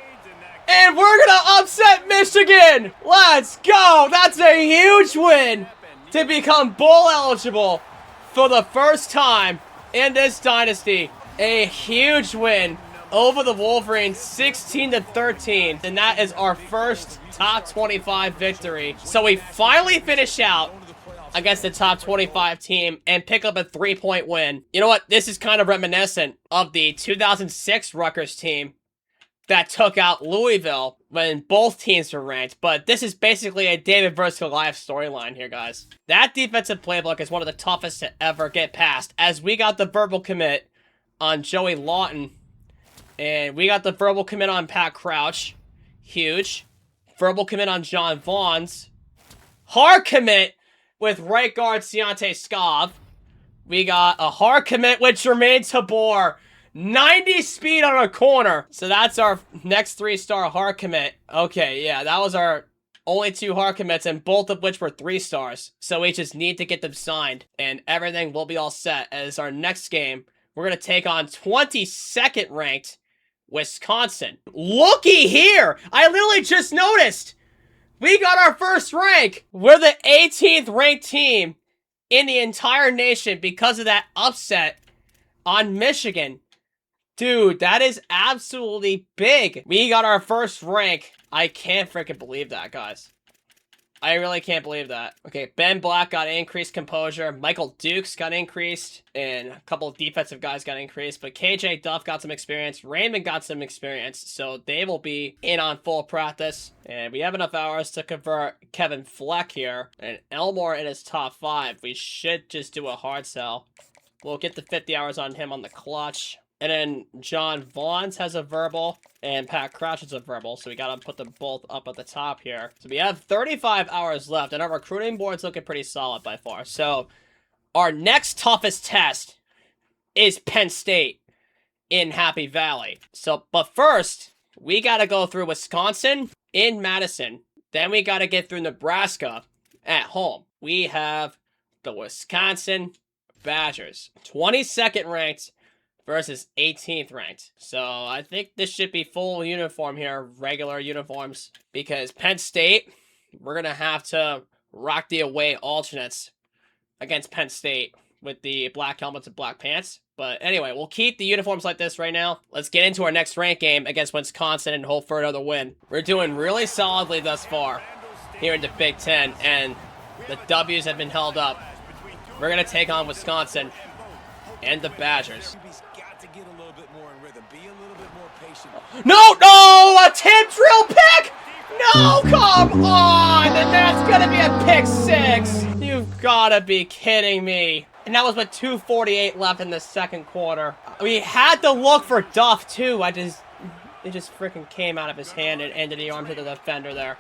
And we're going to upset Michigan! Let's go! That's a huge win to become bowl eligible for the first time in this dynasty. A huge win over the Wolverines, 16-13, and that is our first top 25 victory. So we finally finish out against the top 25 team and pick up a 3-point win. You know what? This is kind of reminiscent of the 2006 Rutgers team that took out Louisville when both teams were ranked, but this is basically a David versus Goliath storyline here, guys. That defensive playbook is one of the toughest to ever get past, as we got the verbal commit on Joey Lawton. And we got the verbal commit on Pat Crouch. Huge. Verbal commit on John Vaughn's. Hard commit with right guard Ciante Scov. We got a hard commit with Jermaine Tabor. 90 speed on a corner. So that's our next 3-star hard commit. Okay, yeah, that was our only 2 hard commits, and both of which were 3 stars. So we just need to get them signed, and everything will be all set. As our next game, we're going to take on 22nd ranked Wisconsin. Looky here! I literally just noticed! We got our first rank! We're the 18th ranked team in the entire nation because of that upset on Michigan. Dude, that is absolutely big. We got our first rank. I can't freaking believe that, guys. I really can't believe that. Okay, Ben Black got increased composure. Michael Dukes got increased. And a couple of defensive guys got increased. But KJ Duff got some experience. Raymond got some experience. So they will be in on full practice. And we have enough hours to convert Kevin Fleck here. And Elmore in his top 5. We should just do a hard sell. We'll get the 50 hours on him on the clutch. And then John Vaughn's has a verbal, and Pat Crouch has a verbal, so we gotta put them both up at the top here. So we have 35 hours left, and our recruiting board's looking pretty solid by far. So our next toughest test is Penn State in Happy Valley. So, but first, we gotta go through Wisconsin in Madison. Then we gotta get through Nebraska at home. We have the Wisconsin Badgers, 22nd ranked versus 18th ranked. So I think this should be full uniform here, regular uniforms, because Penn State, we're going to have to rock the away alternates against Penn State with the black helmets and black pants. But anyway, we'll keep the uniforms like this right now. Let's get into our next ranked game against Wisconsin and hope for another win. We're doing really solidly thus far here in the Big Ten, and the W's have been held up. We're going to take on Wisconsin and the Badgers. No, a tip drill pick! No, come on! And that's gonna be a pick 6! You've gotta be kidding me. And that was with 2:48 left in the second quarter. We had to look for Duff, too. It just freaking came out of his hand and into the arms of the defender there.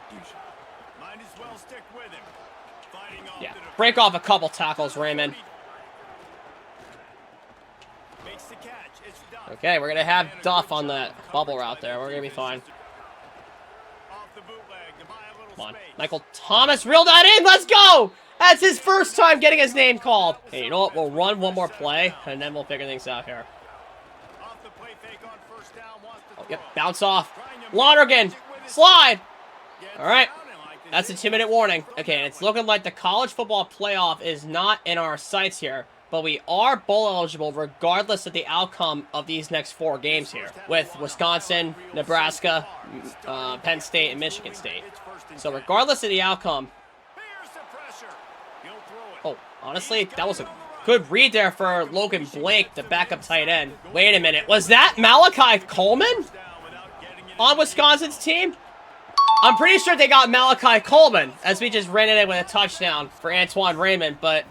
Yeah, break off a couple tackles, Raymond. Okay, we're going to have Duff on the bubble route there. We're going to be fine. Come on. Michael Thomas reeled that in. Let's go. That's his first time getting his name called. Hey, you know what? We'll run one more play, and then we'll figure things out here. Oh, yep, bounce off. Lonergan, slide. All right. That's a 2-minute warning. Okay, and it's looking like the college football playoff is not in our sights here. But we are bowl eligible regardless of the outcome of these next 4 games here. With Wisconsin, Nebraska, Penn State, and Michigan State. So regardless of the outcome... Oh, honestly, that was a good read there for Logan Blake, the backup tight end. Wait a minute. Was that Malachi Coleman on Wisconsin's team? I'm pretty sure they got Malachi Coleman, as we just ran it in with a touchdown for Antoine Raymond, but...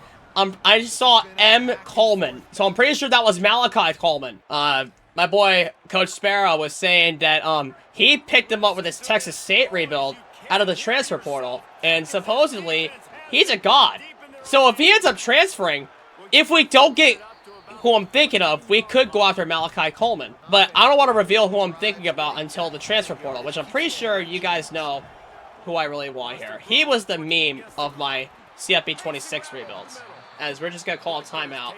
I just saw M. Coleman, so I'm pretty sure that was Malachi Coleman. My boy, Coach Sparrow, was saying that he picked him up with his Texas State rebuild out of the transfer portal, and supposedly, he's a god. So if he ends up transferring, if we don't get who I'm thinking of, we could go after Malachi Coleman. But I don't want to reveal who I'm thinking about until the transfer portal, which I'm pretty sure you guys know who I really want here. He was the meme of my CFB26 rebuilds. As we're just going to call a timeout.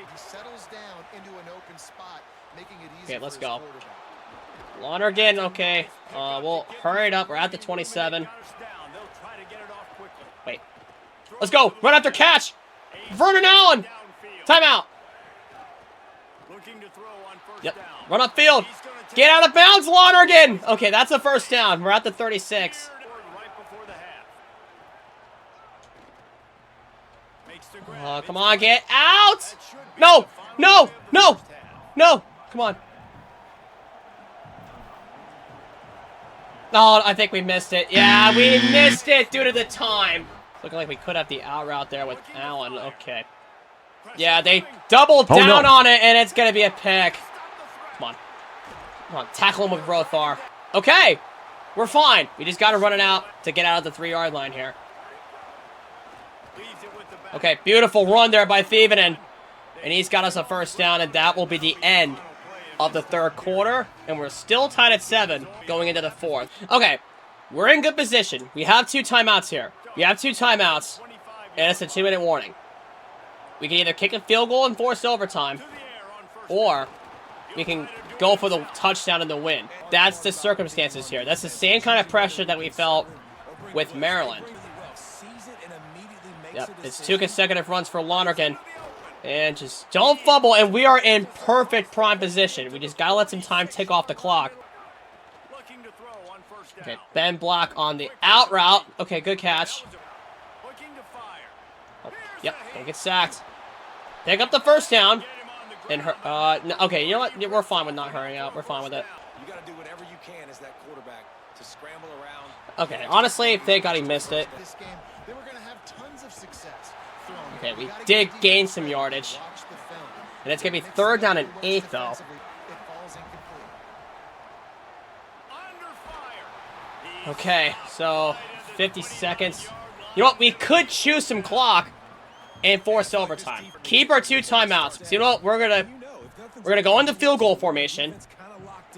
Okay, let's go. Lonergan, okay. We'll hurry it up. We're at the 27. Wait. Let's go. Run after catch. Vernon Allen. Timeout. Yep. Run upfield. Get out of bounds, Lonergan. Okay, that's a first down. We're at the 36. Come on, get out! No! No! No! No! Come on. Oh, I think we missed it. Yeah, we missed it due to the time. Looking like we could have the out route there with Allen. Okay. Yeah, they doubled down on it, and it's going to be a pick. Come on. Come on, tackle him with Rothar. Okay. We're fine. We just got to run it out to get out of the 3-yard line here. Okay, beautiful run there by Thievenen. And he's got us a first down, and that will be the end of the 3rd quarter. And we're still tied at 7 going into the 4th. Okay, we're in good position. We have 2 timeouts here. We have 2 timeouts, and it's a 2-minute warning. We can either kick a field goal and force overtime, or we can go for the touchdown and the win. That's the circumstances here. That's the same kind of pressure that we felt with Maryland. Yep, it's 2 consecutive runs for Lonergan. And just don't fumble, and we are in perfect prime position. We just gotta let some time tick off the clock. Okay, Ben Block on the out route. Okay, good catch. Oh, yep, don't get sacked. Pick up the first down. And no, okay, you know what? We're fine with not hurrying out. We're fine with it. You gotta do whatever you can as that quarterback to scramble around. Okay, honestly, thank God he missed it. Okay, we did gain some yardage. And it's going to be 3rd down and 8, though. Okay, so 50 seconds. You know what? We could choose some clock and force overtime. Keep our 2 timeouts. So you know what? We're gonna go into field goal formation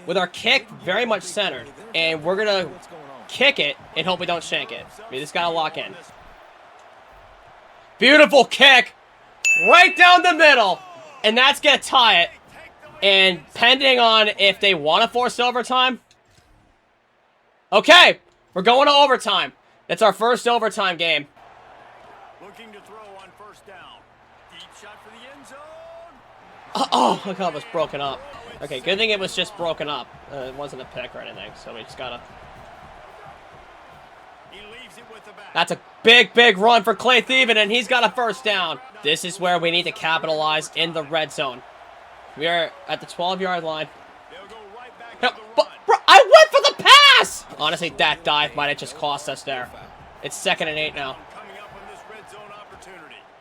with our kick very much centered. And we're going to kick it and hope we don't shank it. We just got to lock in. Beautiful kick right down the middle, and that's going to tie it. And pending on if they want to force overtime. Okay, we're going to overtime. That's our first overtime game. Looking to throw on first down. Deep shot for the end zone. Oh, look how it was broken up. Okay, good thing it was just broken up. It wasn't a pick or anything, so we just got to... That's a big, big run for Clay Thievenen, and he's got a first down. This is where we need to capitalize in the red zone. We are at the 12-yard line. No, but, bro, I went for the pass! Honestly, that dive might have just cost us there. It's 2nd and 8 now.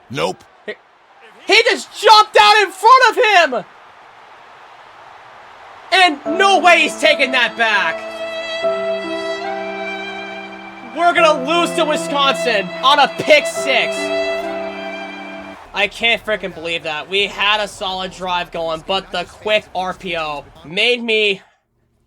Nope. He just jumped out in front of him! And no way he's taking that back. We're going to lose to Wisconsin on a pick 6. I can't freaking believe that. We had a solid drive going, but the quick RPO made me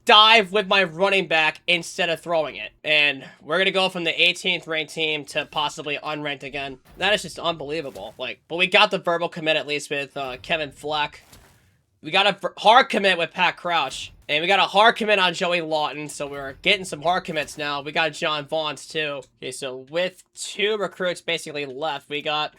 dive with my running back instead of throwing it. And we're going to go from the 18th ranked team to possibly unranked again. That is just unbelievable. Like, but we got the verbal commit at least with Kevin Fleck. We got a hard commit with Pat Crouch. And we got a hard commit on Joey Lawton, so we're getting some hard commits now. We got John Vaughns, too. Okay, so with 2 recruits basically left, we got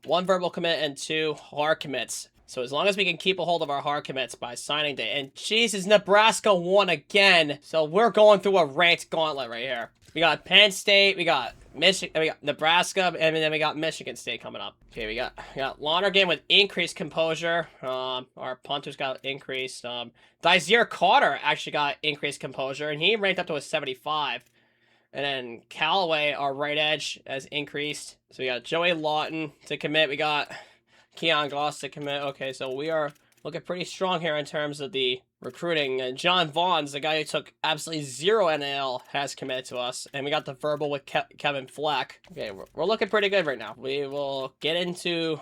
1 verbal commit and 2 hard commits. So as long as we can keep a hold of our hard commits by signing day. And Jesus, Nebraska won again. So we're going through a ranked gauntlet right here. We got Penn State, we got Michigan, we got Nebraska, and then we got Michigan State coming up. Okay, we got Lonergan with increased composure. Our punters got increased. Dysere Carter actually got increased composure, and he ranked up to a 75. And then Callaway, our right edge, has increased. So we got Joey Lawton to commit. We got Keon Goss to commit. Okay, so we are looking pretty strong here in terms of the recruiting. And John Vaughns, the guy who took absolutely 0 NAL, has committed to us. And we got the verbal with Kevin Fleck. Okay, we're looking pretty good right now. We will get into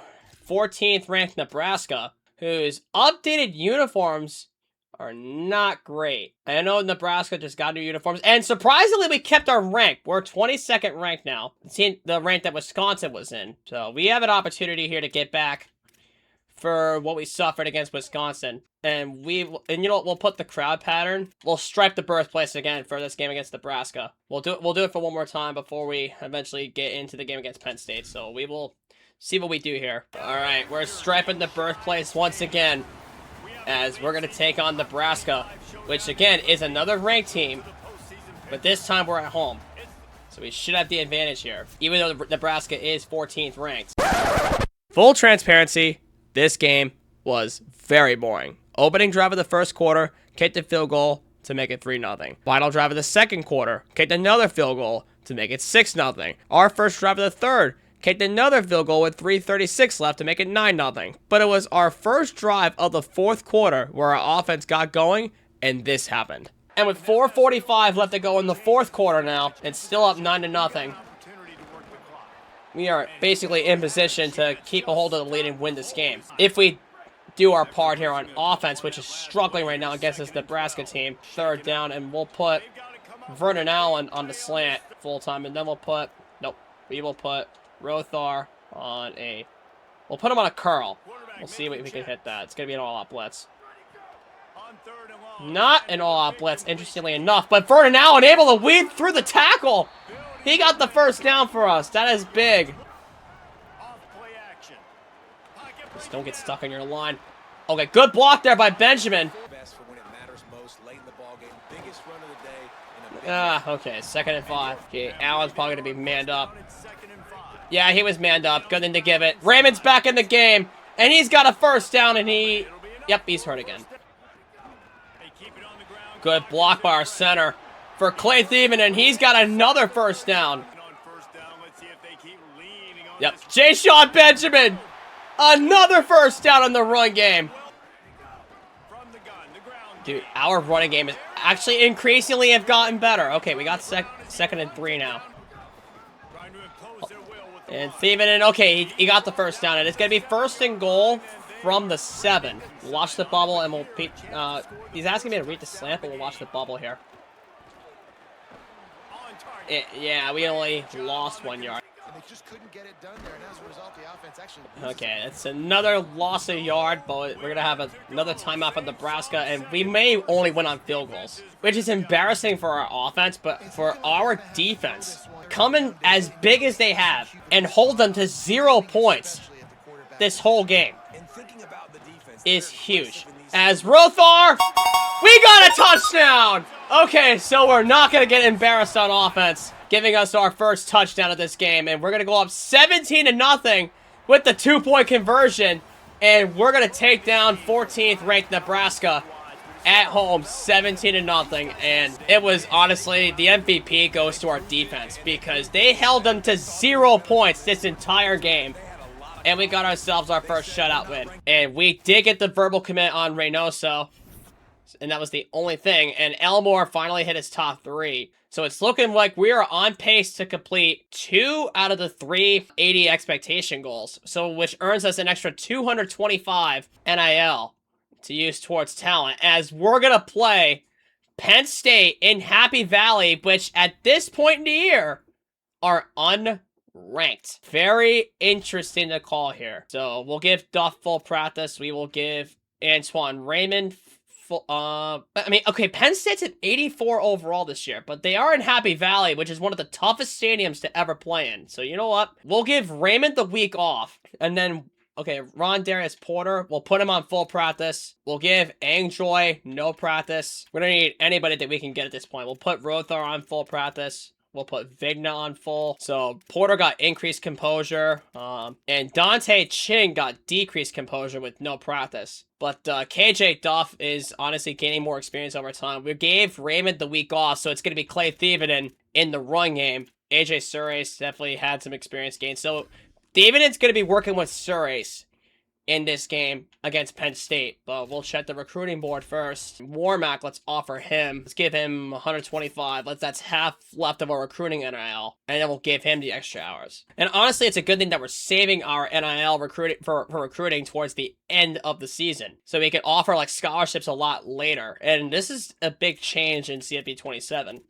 14th ranked Nebraska, whose updated uniforms are not great. I know Nebraska just got new uniforms, and surprisingly, we kept our rank. We're 22nd ranked now. The rank that Wisconsin was in. So we have an opportunity here to get back for what we suffered against Wisconsin. And you know what, we'll put the crowd pattern. We'll stripe the birthplace again for this game against Nebraska. We'll do it for one more time before we eventually get into the game against Penn State. So we will see what we do here. All right, we're striping the birthplace once again, as we're going to take on Nebraska, which again is another ranked team, but this time we're at home. So we should have the advantage here, even though Nebraska is 14th ranked. Full transparency, this game was very boring. Opening drive of the first quarter, kicked a field goal to make it 3-0. Final drive of the second quarter, kicked another field goal to make it 6-0. Our first drive of the third, kicked another field goal with 3:36 left to make it 9-0. But it was our first drive of the fourth quarter where our offense got going, and this happened. And with 4:45 left to go in the fourth quarter now, it's still up 9-0. We are basically in position to keep a hold of the lead and win this game. If we do our part here on offense, which is struggling right now against this Nebraska team. 3rd down, and we'll put Vernon Allen on the slant full time, and then we'll put, we will put Rothar on we'll put him on a curl. We'll see if we can hit that. It's going to be an all-out blitz. Not an all-out blitz, interestingly enough, but Vernon Allen able to weave through the tackle. He got the first down for us. That is big. Just don't get stuck on your line. Okay, good block there by Benjamin. Okay, 2nd and 5. Okay, Allen's probably going to be manned up. Yeah, he was manned up. Good thing to give it. Raymond's back in the game, and he's got a first down, and yep, he's hurt again. Good block by our center for Clay Thielen, and he's got another first down. Yep, Jay-Sean Benjamin, another first down in the run game. Dude, our running game is actually increasingly have gotten better. Okay, we got 2nd and 3 now. And Thielen, okay, he got the first down, and it's going to be 1st and goal from the 7. Watch the bubble, and we'll he's asking me to read the slant, but we'll watch the bubble here. Yeah, we only lost 1 yard. They just couldn't get it done there, and as a result, the offense actually... Okay, it's another loss of yard, but we're going to have another timeout for Nebraska, and we may only win on field goals, which is embarrassing for our offense, but for our defense, coming as big as they have and hold them to 0 points this whole game is huge. As Rothar, we got a touchdown! Okay, so we're not going to get embarrassed on offense, giving us our first touchdown of this game, and we're going to go up 17-0 with the 2-point conversion, and we're going to take down 14th ranked Nebraska at home 17-0, and it was honestly, the MVP goes to our defense because they held them to 0 points this entire game. And we got ourselves our first shutout win. And we did get the verbal commit on Reynoso. And that was the only thing. And Elmore finally hit his top 3. So it's looking like we are on pace to complete 2 out of the 3 80 expectation goals. So which earns us an extra 225 NIL to use towards talent. As we're going to play Penn State in Happy Valley, which at this point in the year are unranked. Very interesting to call here. So we'll give Duff full practice. We will give Antoine Raymond full, okay, Penn State's at 84 overall this year, but they are in Happy Valley, which is one of the toughest stadiums to ever play in. So you know what? We'll give Raymond the week off, and then okay, Ron Darius Porter, we'll put him on full practice. We'll give Angjoy no practice. We don't need anybody that we can get at this point. We'll put Rothar on full practice. We'll put Vigna on full. So Porter got increased composure. And Dante Ching got decreased composure with no practice. But KJ Duff is honestly gaining more experience over time. We gave Raymond the week off, so it's going to be Clay Thievenden in the run game. AJ Surace definitely had some experience gains. So Thievendon's going to be working with Surace in this game against Penn State, but we'll check the recruiting board first. Warmack, let's offer him. Let's give him 125. That's half left of our recruiting NIL, and then we'll give him the extra hours. And honestly, it's a good thing that we're saving our NIL recruiting for recruiting towards the end of the season, so we can offer like scholarships a lot later. And this is a big change in CFB27.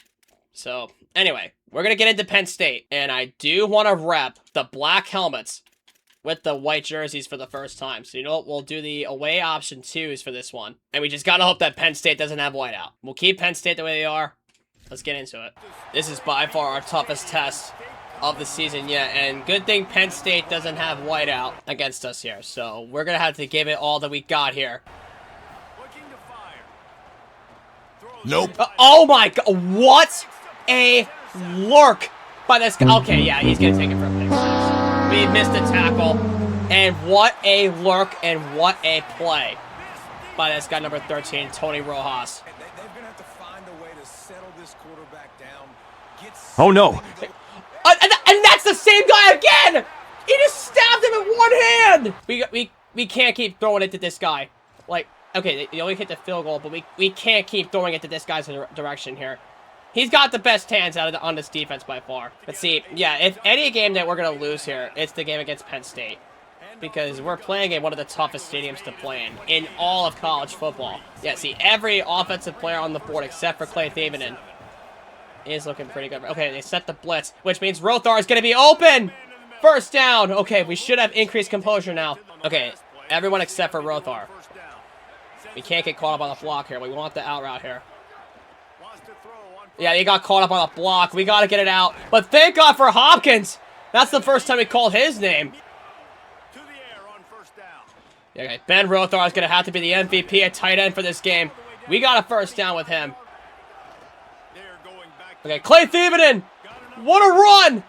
So anyway, we're gonna get into Penn State, and I do want to rep the black helmets with the white jerseys for the first time. So you know what? We'll do the away option 2s for this one. And we just gotta hope that Penn State doesn't have whiteout. We'll keep Penn State the way they are. Let's get into it. This is by far our toughest test of the season yet. And good thing Penn State doesn't have whiteout against us here. So we're gonna have to give it all that we got here. Nope. Oh my god. What a lurk by this guy. Okay, yeah, he's gonna take it for a pick six. We missed a tackle, and what a lurk and what a play by this guy, number 13, Tony Rojas. They're going to have to find a way to settle this quarterback down. Oh, no. And that's the same guy again! He just stabbed him in one hand! We can't keep throwing it to this guy. Like, okay, they only hit the field goal, but we can't keep throwing it to this guy's direction here. He's got the best hands on this defense by far. Let's see. Yeah, if any game that we're going to lose here, it's the game against Penn State. Because we're playing in one of the toughest stadiums to play in all of college football. Yeah, see, every offensive player on the board except for Clay Thievenden is looking pretty good. Okay, they set the blitz, which means Rothar is going to be open. First down. Okay, we should have increased composure now. Okay, everyone except for Rothar. We can't get caught up on the block here. We want the out route here. Yeah, he got caught up on a block. We got to get it out. But thank God for Hopkins. That's the first time we called his name. Okay, Ben Rothar is going to have to be the MVP at tight end for this game. We got a first down with him. Okay, Clay Thievenden. What a run.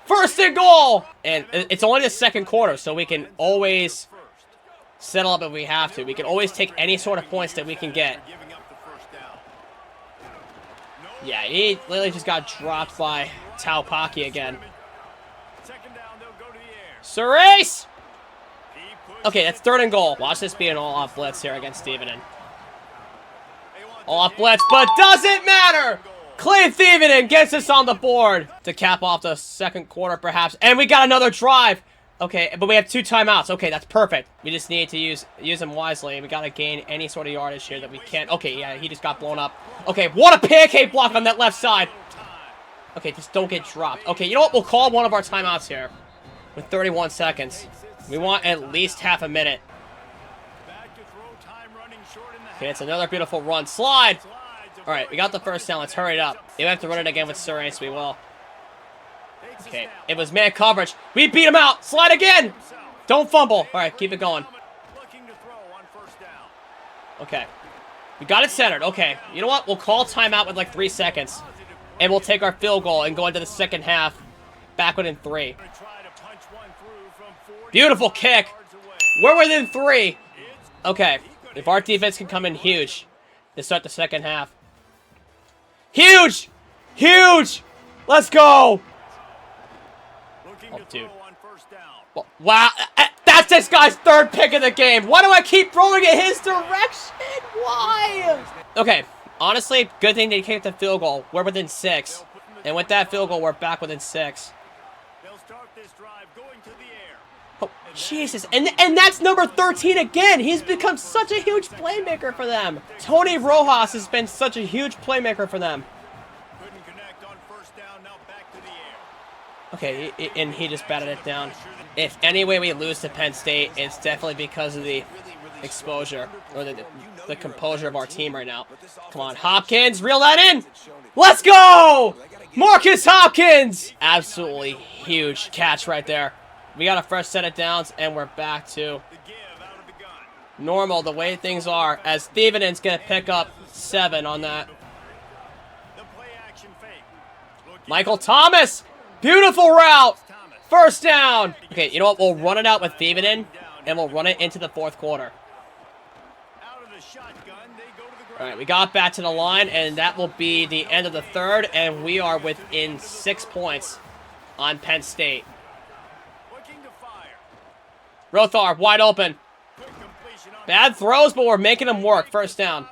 First and goal. And it's only the second quarter, so we can always settle up if we have to. We can always take any sort of points that we can get. Yeah, he literally just got dropped by Taupaki again. Surace! Okay, that's third and goal. Watch this be an all-off blitz here against Thievenden. All-off blitz, but doesn't matter! Clay Thievenden gets us on the board to cap off the second quarter, perhaps. And we got another drive. Okay, but we have 2 timeouts. Okay, that's perfect. We just need to use them wisely. We got to gain any sort of yardage here that we can. Okay, yeah, he just got blown up. Okay, what a pancake block on that left side. Okay, just don't get dropped. Okay, you know what? We'll call one of our timeouts here with 31 seconds. We want at least half a minute. Okay, it's another beautiful run. Slide. All right, we got the first down. Let's hurry it up. If we have to run it again with Surace, we will. Okay, it was man coverage. We beat him out. Slide again. Don't fumble. All right, keep it going. Okay. We got it centered. Okay, you know what? We'll call timeout with like 3 seconds. And we'll take our field goal and go into the second half. Back within 3. Beautiful kick. We're within 3. Okay, if our defense can come in huge to start the second half. Huge! Huge! Let's go! Oh, dude. Wow, that's this guy's 3rd pick of the game. Why do I keep throwing it his direction? Why? Okay, honestly, good thing they kicked the field goal. We're within 6. And with that field goal, we're back within 6. Oh, Jesus. And that's number 13 again. He's become such a huge playmaker for them. Tony Rojas has been such a huge playmaker for them. Couldn't connect on first down. Now back to the air. Okay, and he just batted it down. If any way we lose to Penn State, it's definitely because of the exposure or the composure of our team right now. Come on, Hopkins, reel that in. Let's go! Marcus Hopkins! Absolutely huge catch right there. We got a fresh set of downs, and we're back to normal, the way things are, as Thievenen's going to pick up 7 on that. Michael Thomas! Beautiful route! First down! Okay, you know what? We'll run it out with Thievenen, and we'll run it into the fourth quarter. Alright, we got back to the line, and that will be the end of the third, and we are within 6 points on Penn State. Rothar, wide open. Bad throws, but we're making them work. First down.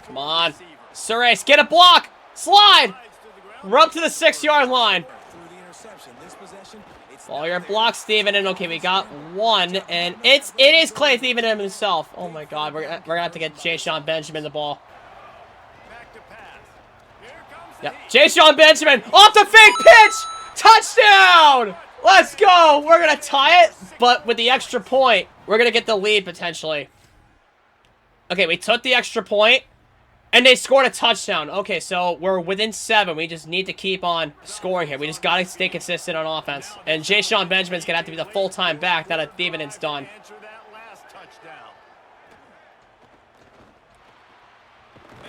Come on. Surace, get a block! Slide! We're up to the 6-yard line. All your blocks, Thievenen. Okay, we got 1, and it is Clay Thievenen himself. Oh my God, we're gonna have to get Jay-Sean Benjamin the ball. Yep, Jay-Sean Benjamin off the fake pitch, touchdown! Let's go. We're gonna tie it, but with the extra point, we're gonna get the lead potentially. Okay, we took the extra point. And they scored a touchdown. Okay, so we're within 7. We just need to keep on scoring here. We just got to stay consistent on offense. And Jay-Sean Benjamin's going to have to be the full-time back that Thievenen's done.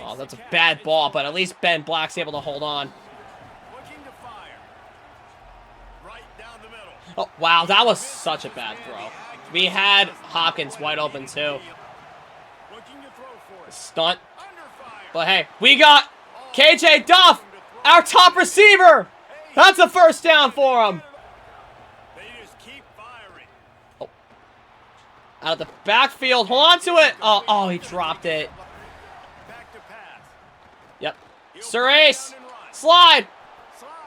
Oh, that's a bad ball, but at least Ben Black's able to hold on. Oh, wow, that was such a bad throw. We had Hopkins wide open, too. Stunt. But hey, we got KJ Duff, our top receiver. That's a first down for him. Oh. Out of the backfield, hold on to it. Oh, he dropped it. Yep. Surace, slide.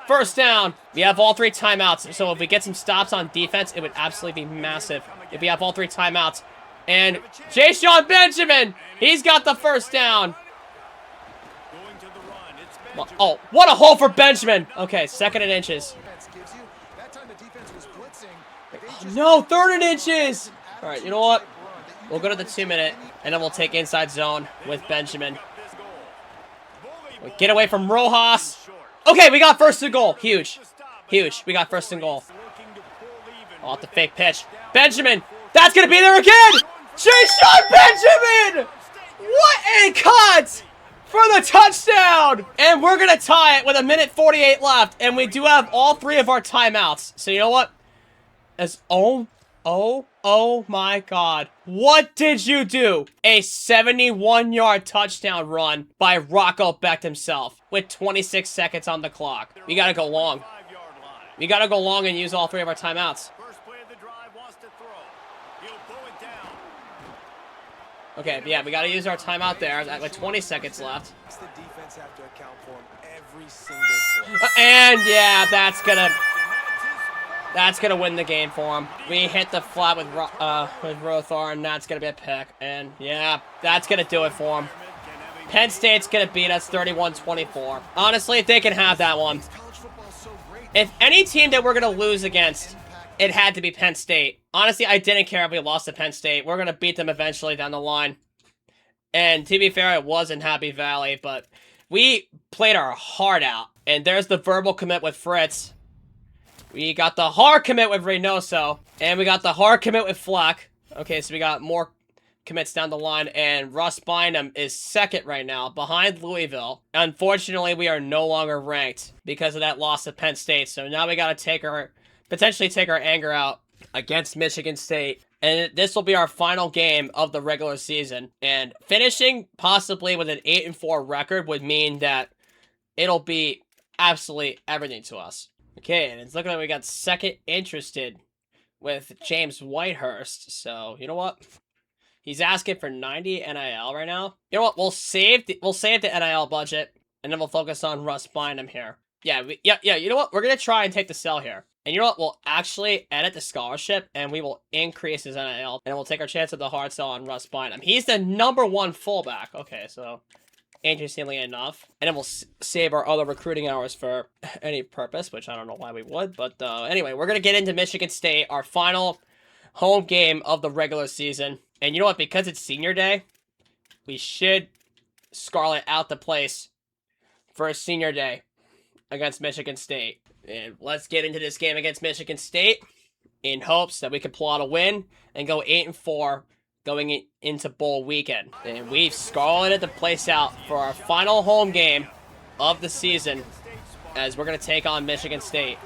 First down. We have all 3 timeouts, so if we get some stops on defense, it would absolutely be massive if we have all 3 timeouts. And Jay-Sean Benjamin, he's got the first down. Oh, what a hole for Benjamin. Okay, 2nd and inches. No, 3rd and inches. All right, you know what? We'll go to the 2-minute, and then we'll take inside zone with Benjamin. We'll get away from Rojas. Okay, we got 1st and goal. Huge. Huge. We got 1st and goal. Off the fake pitch. Benjamin. That's going to be there again. Jay-Sean Benjamin. What a cut. For the touchdown! And we're going to tie it with 1:48 left. And we do have all 3 of our timeouts. So you know what? Oh my God. What did you do? A 71-yard touchdown run by Rocco Becht himself with 26 seconds on the clock. We got to go long. We got to go long and use all 3 of our timeouts. Okay, yeah, we got to use our timeout there with 20 seconds left. And yeah, that's gonna win the game for him. We hit the flat with Rothar, and that's gonna be a pick. And yeah, that's gonna do it for him. Penn State's gonna beat us 31-24. Honestly, if they can have that one. If any team that we're gonna lose against, it had to be Penn State. Honestly, I didn't care if we lost to Penn State. We're going to beat them eventually down the line. And to be fair, it was in Happy Valley, but we played our heart out. And there's the verbal commit with Fritz. We got the hard commit with Reynoso. And we got the hard commit with Fleck. Okay, so we got more commits down the line. And Russ Bynum is 2nd right now, behind Louisville. Unfortunately, we are no longer ranked because of that loss to Penn State. So now we got to potentially take our anger out against Michigan State. And this will be our final game of the regular season. And finishing possibly with an 8-4 record would mean that it'll be absolutely everything to us. Okay, and it's looking like we got 2nd interested with James Whitehurst. So, you know what? He's asking for 90 NIL right now. You know what? We'll save the NIL budget, and then we'll focus on Russ Bynum here. Yeah, you know what? We're going to try and take the sell here. And you know what? We'll actually edit the scholarship, and we will increase his NIL, and we'll take our chance at the hard sell on Russ Bynum. He's the #1 fullback. Okay, so interestingly enough. And then we'll save our other recruiting hours for any purpose, which I don't know why we would. But anyway, we're going to get into Michigan State, our final home game of the regular season. And you know what? Because it's senior day, we should Scarlet out the place for a senior day against Michigan State. And let's get into this game against Michigan State in hopes that we can pull out a win and go 8-4 going into bowl weekend. And we've scarleted the place out for our final home game of the season as we're going to take on Michigan State.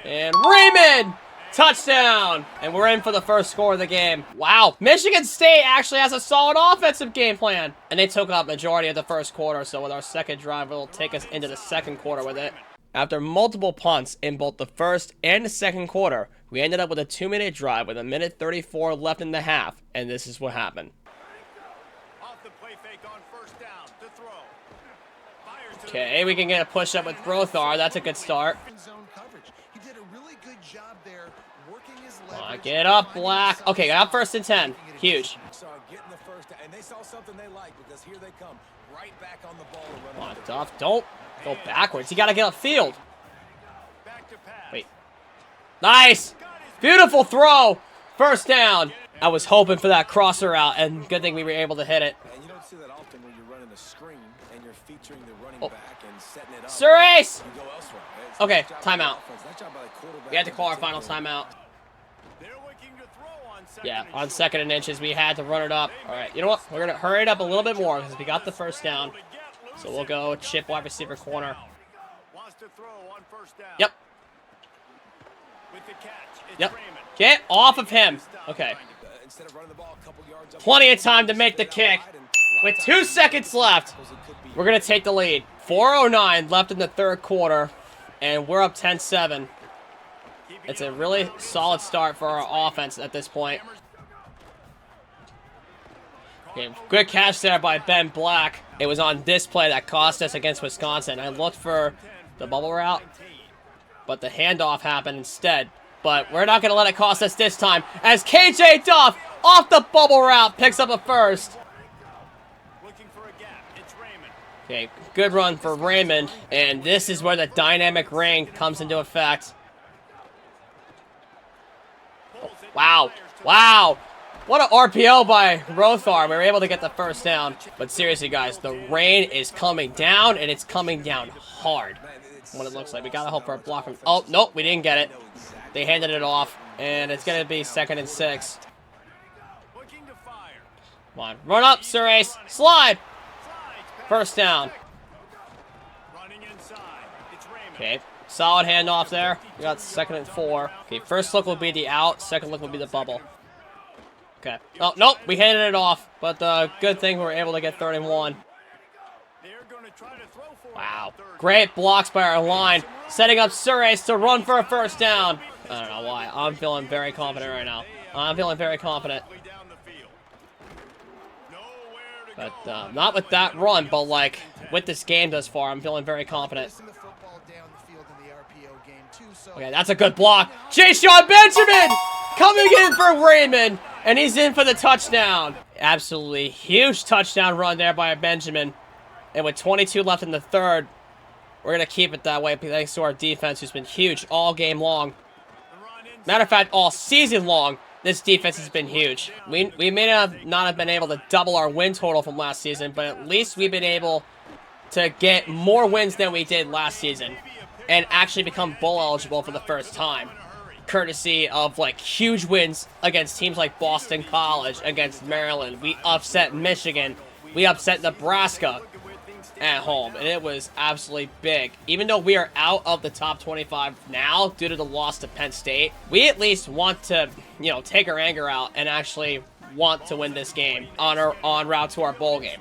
And Raymond! Touchdown! And we're in for the first score of the game. Wow, Michigan State actually has a solid offensive game plan. And they took up majority of the first quarter, so with our second drive, it'll take us into the second quarter with it. After multiple punts in both the first and the second quarter, we ended up with a 2-minute drive with 1:34 left in the half, and this is what happened. Okay, we can get a push-up with Brothar. That's a good start. Get up, Black. Okay, got first and 10. Huge. Come on, Duff. Don't go backwards. You got to get upfield. Wait. Nice. Beautiful throw. First down. I was hoping for that crosser route, and good thing we were able to hit it. And you don't see that often when you're running a screen and you're featuring the running back and setting it up. Sir Ace. Okay, timeout. We had to call our final timeout. Yeah, on 2nd and inches, we had to run it up. All right, you know what? We're going to hurry it up a little bit more because we got the first down. So we'll go chip wide receiver corner. Yep. Yep. Get off of him. Okay. Plenty of time to make the kick. With 2 seconds left, we're going to take the lead. 4:09 left in the third quarter, and we're up 10-7. It's a really solid start for our offense at this point. Okay, good catch there by Ben Black. It was on this play that cost us against Wisconsin. I looked for the bubble route, but the handoff happened instead. But we're not going to let it cost us this time, as KJ Duff, off the bubble route, picks up a first. Okay, good run for Raymond, and this is where the dynamic ring comes into effect. Wow. Wow. What an RPO by Rothar. We were able to get the first down. But seriously, guys, the rain is coming down, and it's coming down hard. What it looks like. We got to hope for a block from... Oh, nope, we didn't get it. They handed it off, and it's going to be 2nd and 6. Come on. Run up, Sir Ace. Slide. First down. Okay. Solid handoff there. We got 2nd and 4. Okay, first look will be the out. Second look will be the bubble. Okay. Oh, nope. We handed it off. But good thing we were able to get 3rd and 1. Wow. Great blocks by our line. Setting up Sir Ace to run for a first down. I don't know why. I'm feeling very confident right now. I'm feeling very confident. But not with that run, but like with this game thus far, I'm feeling very confident. Okay, that's a good block. Jay-Sean Benjamin coming in for Raymond, and he's in for the touchdown. Absolutely huge touchdown run there by Benjamin. And with 22 left in the third, we're going to keep it that way thanks to our defense, who's been huge all game long. Matter of fact, all season long, this defense has been huge. We may not have been able to double our win total from last season, but at least we've been able to get more wins than we did last season and actually become bowl eligible for the first time, courtesy of like huge wins against teams like Boston College, against Maryland. We upset Michigan. We upset Nebraska at home, and it was absolutely big. Even though we are out of the top 25 now due to the loss to Penn State, we at least want to, you know, take our anger out and actually want to win this game on route to our bowl game.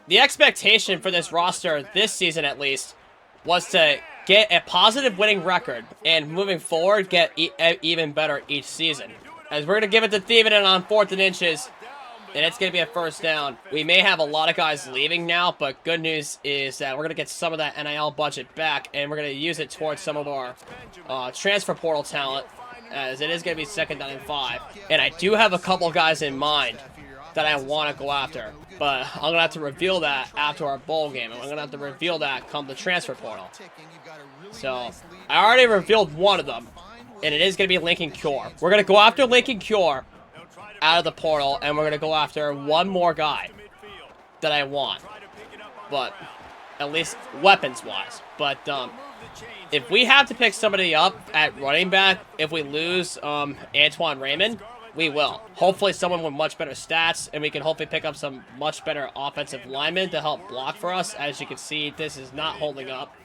The expectation for this roster this season, at least, was to get a positive winning record and moving forward get even better each season. As we're going to give it to Thiebodeau on 4th and inches. and it's going to be a first down. We may have a lot of guys leaving now, but good news is that we're going to get some of that NIL budget back, and we're going to use it towards some of our transfer portal talent, as it is going to be 2nd down and 5. And I do have a couple guys in mind that I want to go after, but I'm going to have to reveal that after our bowl game, and I'm going to have to reveal that come the transfer portal. So, I already revealed one of them, and it is going to be Lincoln Cure. We're going to go after Lincoln Cure out of the portal, and we're going to go after one more guy that I want, but at least weapons-wise. But if we have to pick somebody up at running back, if we lose Antoine Raymond, we will. Hopefully someone with much better stats, and we can hopefully pick up some much better offensive linemen to help block for us. As you can see, this is not holding up.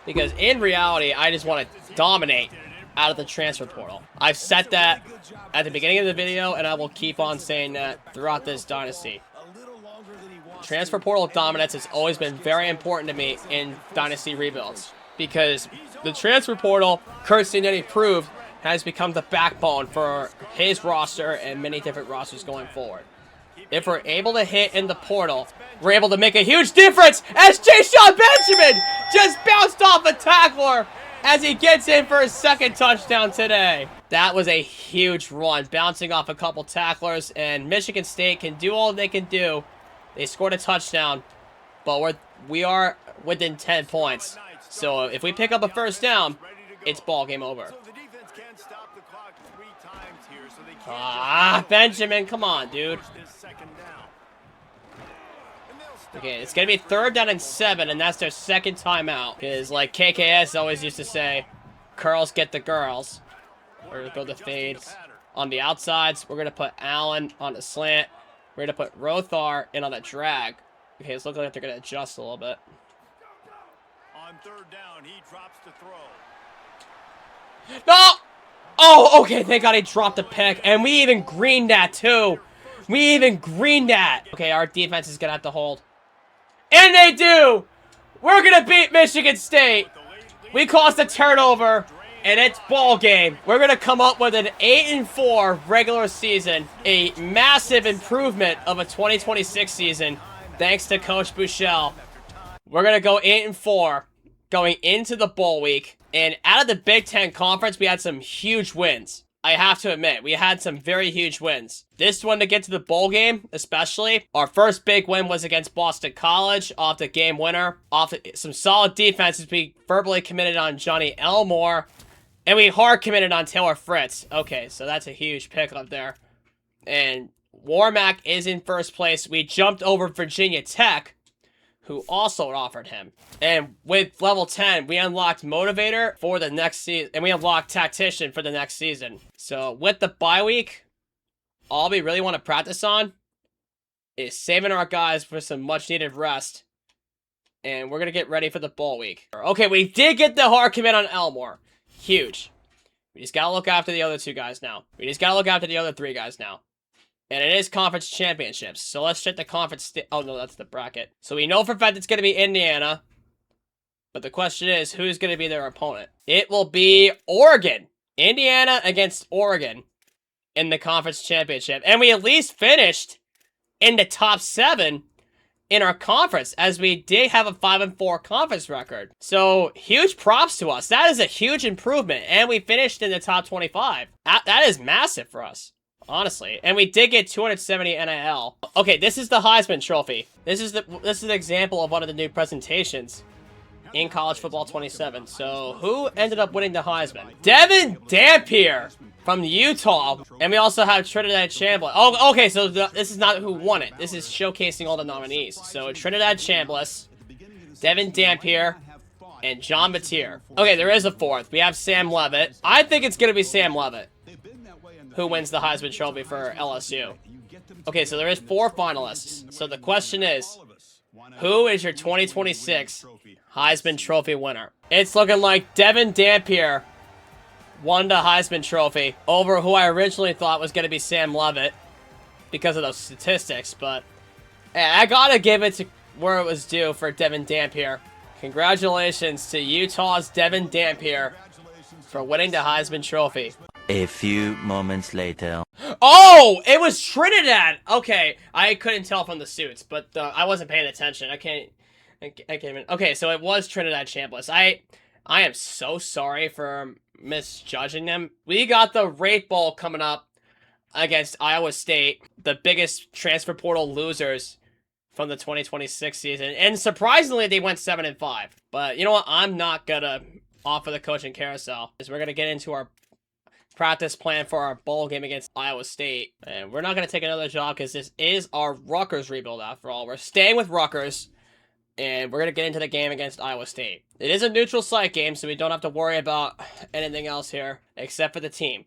Because in reality, I just want to dominate out of the transfer portal. I've said that at the beginning of the video, and I will keep on saying that throughout this dynasty. Transfer portal dominance has always been very important to me in dynasty rebuilds, because the transfer portal, Kirsty Nitty proved, has become the backbone for his roster and many different rosters going forward. If we're able to hit in the portal, we're able to make a huge difference, as Jayshon Benjamin just bounced off a tackler as he gets in for his 2nd touchdown today. That was a huge run, bouncing off a couple tacklers, and Michigan State can do all they can do. They scored a touchdown, but we are within 10 points. So if we pick up a first down, it's ball game over. Benjamin, come on, dude. Okay, it's going to be 3rd down and 7, and that's their 2nd timeout. Because, like KKS always used to say, curls get the girls. We're going to go the fades on the outsides. We're going to put Allen on the slant. We're going to put Rothar in on the drag. Okay, it's looking like they're going to adjust a little bit. On 3rd down, he drops to throw. No! Oh, okay, thank God he dropped a pick. And we even greened that, too. We even greened that. Okay, our defense is going to have to hold. And they do! We're going to beat Michigan State. We caused a turnover, and it's ball game. We're going to come up with an 8-4 regular season. A massive improvement of a 2026 season, thanks to Coach Bushell. We're going to go 8-4 going into the bowl week. And out of the Big Ten Conference, we had some huge wins. I have to admit, we had some very huge wins. This one to get to the bowl game, especially. Our first big win was against Boston College, off the game winner. Off some solid defenses. We verbally committed on Johnny Elmore. And we hard committed on Taylor Fritz. Okay, so that's a huge pickup there. And Warmack is in first place. We jumped over Virginia Tech, who also offered him. And with level 10, we unlocked Motivator for the next season, and we unlocked Tactician for the next season. So with the bye week, all we really want to practice on is saving our guys for some much needed rest. And we're going to get ready for the bowl week. Okay, we did get the hard commit on Elmore. Huge. We just got to look after the other 2 guys now. We just got to look after the other 3 guys now. And it is conference championships. So let's check the conference. Oh, no, that's the bracket. So we know for a fact it's going to be Indiana. But the question is, who's going to be their opponent? It will be Oregon. Indiana against Oregon in the conference championship. And we at least finished in the top 7 in our conference, as we did have a 5-4 conference record. So huge props to us. That is a huge improvement. And we finished in the top 25. That is massive for us, honestly. And we did get 270 NIL. Okay, this is the Heisman Trophy. This is an example of one of the new presentations in College Football 27. So, who ended up winning the Heisman? Devin Dampier from Utah. And we also have Trinidad Chambliss. Oh, okay, so this is not who won it. This is showcasing all the nominees. So, Trinidad Chambliss, Devin Dampier, and John Mateer. Okay, there is a 4th. We have Sam Levitt. I think it's going to be Sam Levitt who wins the Heisman Trophy for LSU. Okay, so there is 4 finalists. So the question is, who is your 2026 Heisman Trophy winner? It's looking like Devin Dampier won the Heisman Trophy over who I originally thought was going to be Sam Levitt because of those statistics. But hey, I got to give it to where it was due for Devin Dampier. Congratulations to Utah's Devin Dampier for winning the Heisman Trophy. A few moments later. Oh, it was Trinidad. Okay, I couldn't tell from the suits, but I wasn't paying attention. I can't even. Okay, so it was Trinidad Chambliss. I am so sorry for misjudging them. We got the Rape Bowl coming up against Iowa State, the biggest transfer portal losers from the 2026 season, and surprisingly, they went 7-5. But you know what? I'm not gonna offer the coaching carousel, because we're gonna get into our practice plan for our bowl game against Iowa State. And we're not going to take another job because this is our Rutgers rebuild after all. We're staying with Rutgers, and we're going to get into the game against Iowa State. It is a neutral site game, so we don't have to worry about anything else here except for the team.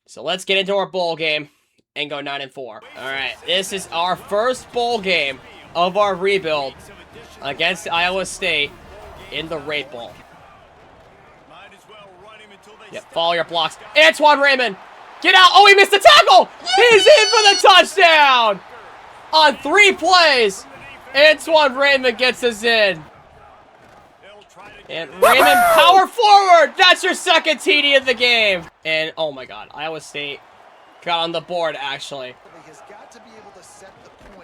So let's get into our bowl game and go 9-4. All right, this is our first bowl game of our rebuild against Iowa State in the Rape Bowl. Yep, follow your blocks. Antoine Raymond, get out. Oh, he missed the tackle. He's in for the touchdown. On 3 plays, Antoine Raymond gets us in. And Raymond, power forward. That's your second TD of the game. And, oh my God, Iowa State got on the board, actually.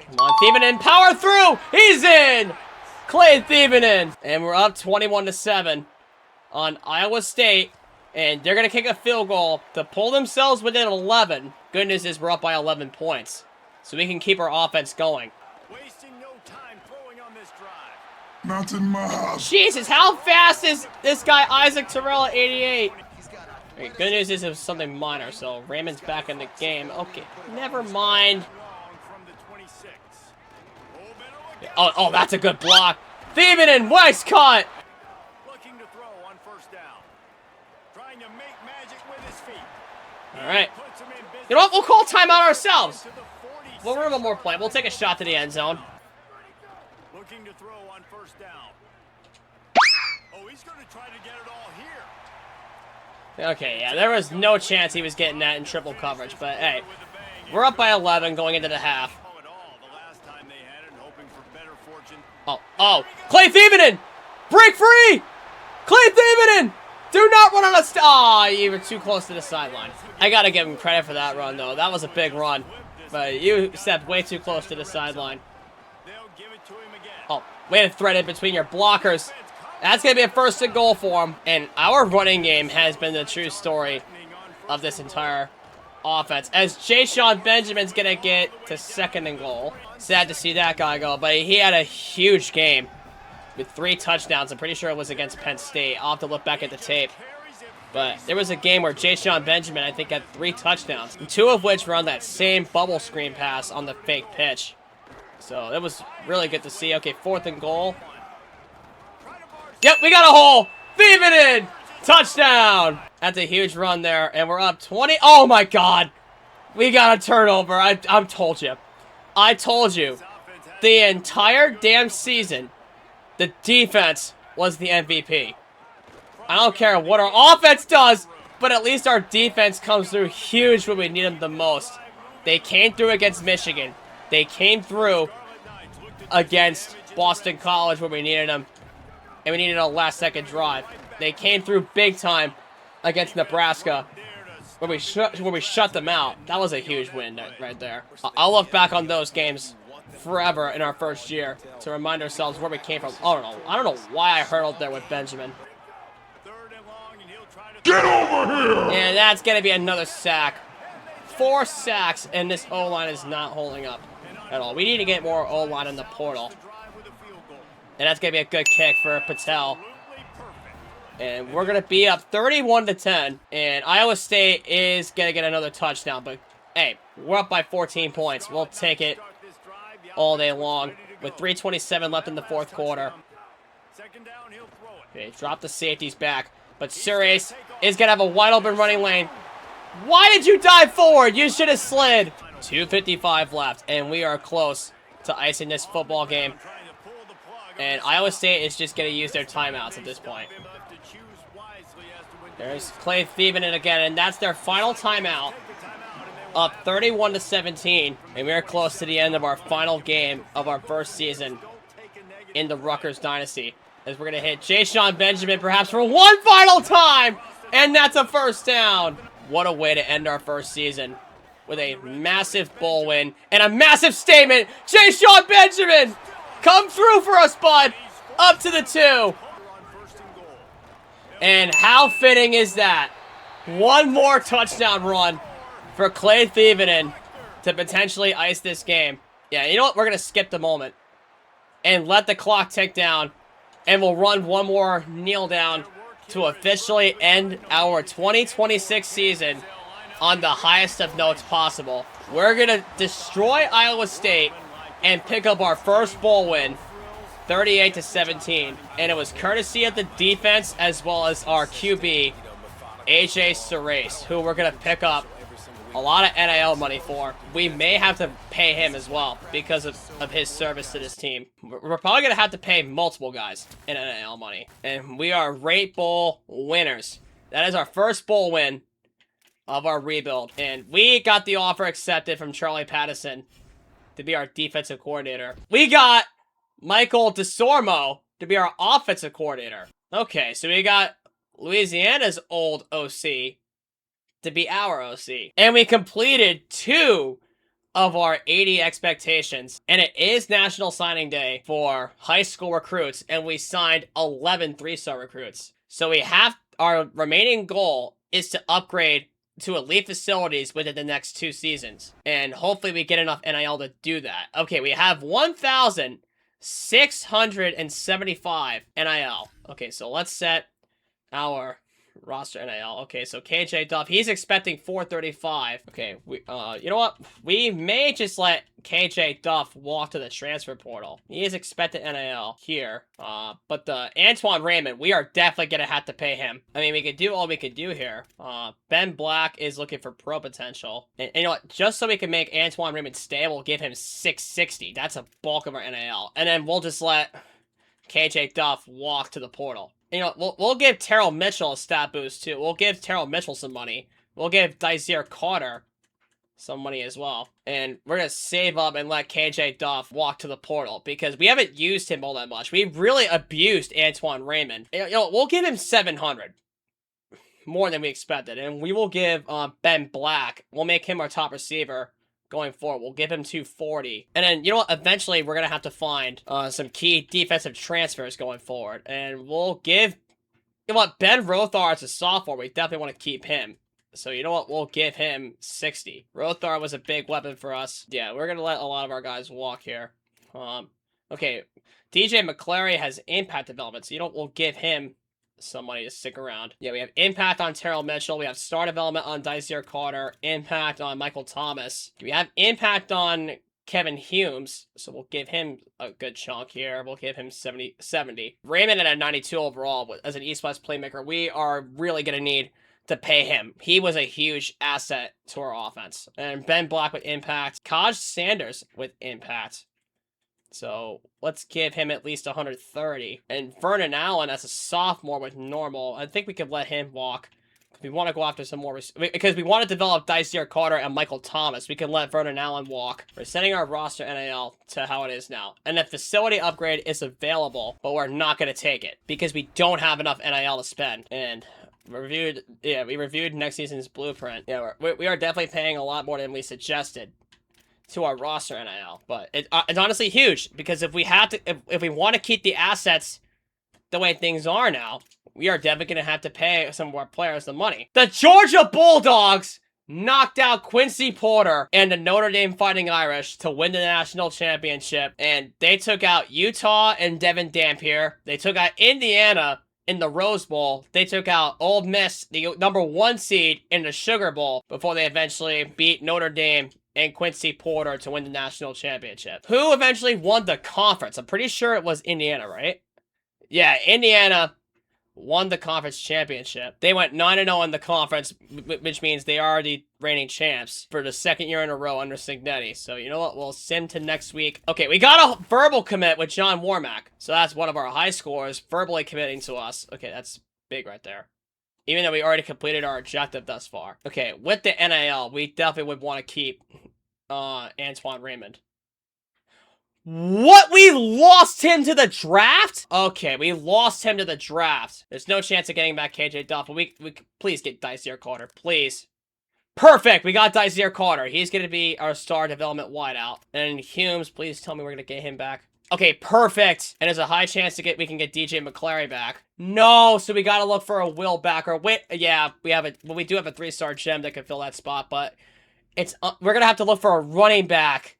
Come on, Thiebonen, power through. He's in. Clay Thiebonen. And we're up 21-7 on Iowa State. And they're going to kick a field goal to pull themselves within 11. Good news is we're up by 11 points. So we can keep our offense going. Wasting no time throwing on this drive. Not in my house. Jesus, how fast is this guy Isaac Terrell at 88? Okay, good news is it was something minor, so Raymond's back in the game. Okay, never mind. Oh, that's a good block. Thiebonen, nice cut. Looking to throw on first down. Trying to make magic with his feet. All right. You know what? We'll call timeout ourselves. We'll run one more play. We'll take a shot to the end zone. Looking to throw on first down. Oh, he's going to try to get it all here. Okay, yeah, there was no chance he was getting that in triple coverage, but hey, we're up by 11 going into the half. Oh, Clay Thiebonen! Break free! Clay Thiebonen! Do not run on a Aw, you were too close to the sideline. I gotta give him credit for that run, though. That was a big run. But you stepped way too close to the sideline. Oh, way to thread it between your blockers. That's gonna be a 1st and goal for him. And our running game has been the true story of this entire offense, as Ja'Sean Benjamin's gonna get to 2nd and goal. Sad to see that guy go, but he had a huge game with 3 touchdowns. I'm pretty sure it was against Penn State. I'll have to look back at the tape. But there was a game where Ja'Sean Benjamin, I think, had 3 touchdowns, and 2 of which were on that same bubble screen pass on the fake pitch. So it was really good to see. Okay, 4th and goal. Yep, we got a hole. Thiebonen! Touchdown! That's a huge run there, and we're up 20. Oh my God! We got a turnover. I told you. I told you. The entire damn season, the defense was the MVP. I don't care what our offense does, but at least our defense comes through huge when we need them the most. They came through against Michigan. They came through against Boston College when we needed them, and we needed a last-second drive. They came through big time against Nebraska where we shut them out. That was a huge win right there. I'll look back on those games forever in our first year to remind ourselves where we came from. I don't know why I hurdled there with Benjamin. Get over here! And that's going to be another sack. 4 sacks, and this O-line is not holding up at all. We need to get more O-line in the portal. And that's going to be a good kick for Patel. And we're going to be up 31-10. And Iowa State is going to get another touchdown. But, hey, we're up by 14 points. We'll take it all day long with 3:27 left in the 4th quarter. Okay, drop the safeties back. But Surace is going to have a wide open running lane. Why did you dive forward? You should have slid. 2:55 left. And we are close to icing this football game. And Iowa State is just going to use their timeouts at this point. There's Clay Thiebonen again, and that's their final timeout. Up 31-17, and we're close to the end of our final game of our first season in the Rutgers Dynasty. As we're going to hit Ja'Sean Benjamin perhaps for one final time, and that's a 1st down. What a way to end our first season with a massive bowl win and a massive statement. Jay Sean Benjamin, come through for us, bud. Up to the 2. And how fitting is that? One more touchdown run for Clay Thievenen to potentially ice this game. Yeah, you know what? We're going to skip the moment and let the clock tick down. And we'll run one more kneel down to officially end our 2026 season on the highest of notes possible. We're going to destroy Iowa State and pick up our first bowl win, 38-17. And it was courtesy of the defense as well as our QB, AJ Serace, who we're going to pick up a lot of NIL money for. We may have to pay him as well because of his service to this team. We're probably going to have to pay multiple guys in NIL money. And we are Rate Bowl winners. That is our first bowl win of our rebuild. And we got the offer accepted from Charlie Pattison to be our defensive coordinator. We got Michael DeSormo to be our offensive coordinator. Okay, so we got Louisiana's old OC to be our OC. And we completed 2 of our 80 expectations. And it is National Signing Day for high school recruits. And we signed 11 3-star recruits. So we have, our remaining goal is to upgrade to elite facilities within the next 2 seasons. And hopefully we get enough NIL to do that. Okay, we have 1,675 NIL. Okay, so let's set our roster NIL. Okay, so KJ Duff, he's expecting 435. Okay, you know what? We may just let KJ Duff walk to the transfer portal. He is expected NIL here. But the Antoine Raymond, we are definitely gonna have to pay him. I mean, we could do all we could do here. Ben Black is looking for pro potential. And you know what? Just so we can make Antoine Raymond stay, we'll give him 660. That's a bulk of our NIL. And then we'll just let KJ Duff walk to the portal. You know, we'll give Terrell Mitchell a stat boost, too. We'll give Terrell Mitchell some money. We'll give Daisier Carter some money as well. And we're going to save up and let KJ Duff walk to the portal because we haven't used him all that much. We really abused Antoine Raymond. You know, we'll give him 700. More than we expected. And we will give Ben Black. We'll make him our top receiver going forward. We'll give him 240. And then, you know what? Eventually, we're going to have to find some key defensive transfers going forward. And we'll give... You know what? Ben Rothar is a sophomore. We definitely want to keep him. So, you know what? We'll give him 60. Rothar was a big weapon for us. Yeah, we're going to let a lot of our guys walk here. Okay. DJ McClary has impact development. So, you know what? We'll give him some money to stick around. Yeah, we have impact on Terrell Mitchell. We have star development on Daisier Carter. Impact on Michael Thomas. We have impact on Kevin Humes. So we'll give him a good chunk here. We'll give him 70. Raymond at a 92 overall as an East-West playmaker. We are really going to need to pay him. He was a huge asset to our offense. And Ben Black with impact. Kaj Sanders with impact. So let's give him at least 130. And Vernon Allen as a sophomore with normal. I think we could let him walk. We want to go after some more. Because we want to develop Daisier Carter and Michael Thomas. We can let Vernon Allen walk. We're setting our roster NIL to how it is now. And the facility upgrade is available. But we're not going to take it. Because we don't have enough NIL to spend. And we reviewed next season's blueprint. Yeah, we are definitely paying a lot more than we suggested to our roster NIL, but it's honestly huge because if we have to, if we want to keep the assets the way things are now, we are definitely going to have to pay some of our players the money. The Georgia Bulldogs knocked out Quincy Porter and the Notre Dame Fighting Irish to win the national championship, and they took out Utah and Devin Dampier. They took out Indiana in the Rose Bowl. They took out Ole Miss, the #1 seed, in the Sugar Bowl before they eventually beat Notre Dame and Quincy Porter to win the national championship. Who eventually won the conference? I'm pretty sure it was Indiana, right? Yeah, Indiana won the conference championship. They went 9-0 in the conference, which means they are the reigning champs for the 2nd year in a row under Signetti. So, you know what? We'll sim to next week. Okay, we got a verbal commit with John Warmack. So that's one of our high scorers verbally committing to us. Okay, that's big right there. Even though we already completed our objective thus far. Okay, with the NIL, we definitely would want to keep Antoine Raymond. What? We lost him to the draft? Okay, we lost him to the draft. There's no chance of getting back KJ Duff, but we please get Daisier Carter. Please. Perfect. We got Dysere Carter. He's going to be our star development wideout. And Humes, please tell me we're going to get him back. Okay, perfect. And there's a high chance we can get DJ McClary back. No, so we got to look for a Will back. Or wait, yeah, we do have a 3-star gem that can fill that spot, but we're going to have to look for a running back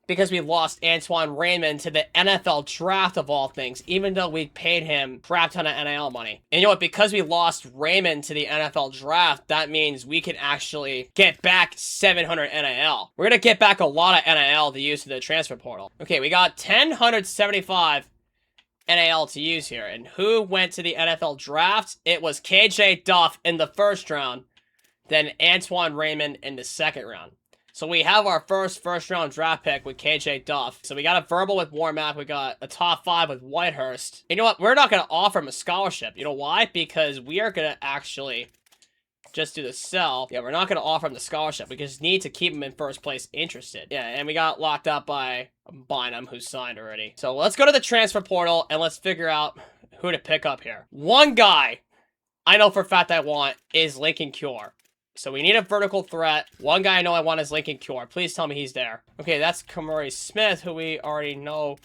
because we lost Antoine Raymond to the NFL draft of all things, even though we paid him a crap ton of NIL money. And you know what? Because we lost Raymond to the NFL draft, that means we can actually get back 700 NIL. We're going to get back a lot of NIL to use to the transfer portal. Okay, we got 1,075 NIL to use here. And who went to the NFL draft? It was KJ Duff in the first round, then Antoine Raymond in the second round. So we have our first round draft pick with KJ Duff. So we got a verbal with Warmack. We got a top 5 with Whitehurst. You know what? We're not going to offer him a scholarship. You know why? Because we are going to actually just do the sell. Yeah, we're not going to offer him the scholarship. We just need to keep him in first place interested. Yeah, and we got locked up by Bynum, who signed already. So let's go to the transfer portal and let's figure out who to pick up here. One guy I know for a fact I want is Lincoln Cure. So we need a vertical threat. One guy I know I want is Lincoln Cure. Please tell me he's there. Okay, that's Kamari Smith, who we already know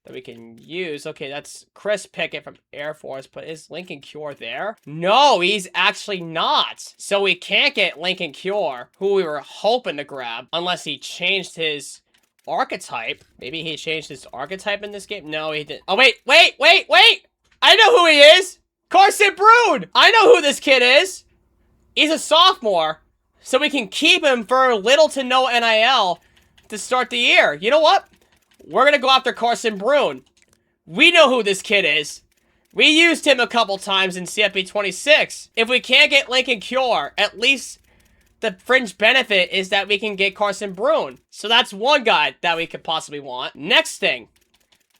that we can use. Okay, that's Chris Pickett from Air Force, but is Lincoln Cure there? No, he's actually not. So we can't get Lincoln Cure, who we were hoping to grab, unless he changed his archetype. Maybe he changed his archetype in this game? No, he didn't. Oh, wait! I know who he is! Carson Brood! I know who this kid is! He's a sophomore, so we can keep him for little to no NIL to start the year. You know what? We're going to go after Carson Brune. We know who this kid is. We used him a couple times in CFB26. If we can't get Lincoln Cure, at least the fringe benefit is that we can get Carson Brune. So that's one guy that we could possibly want. Next thing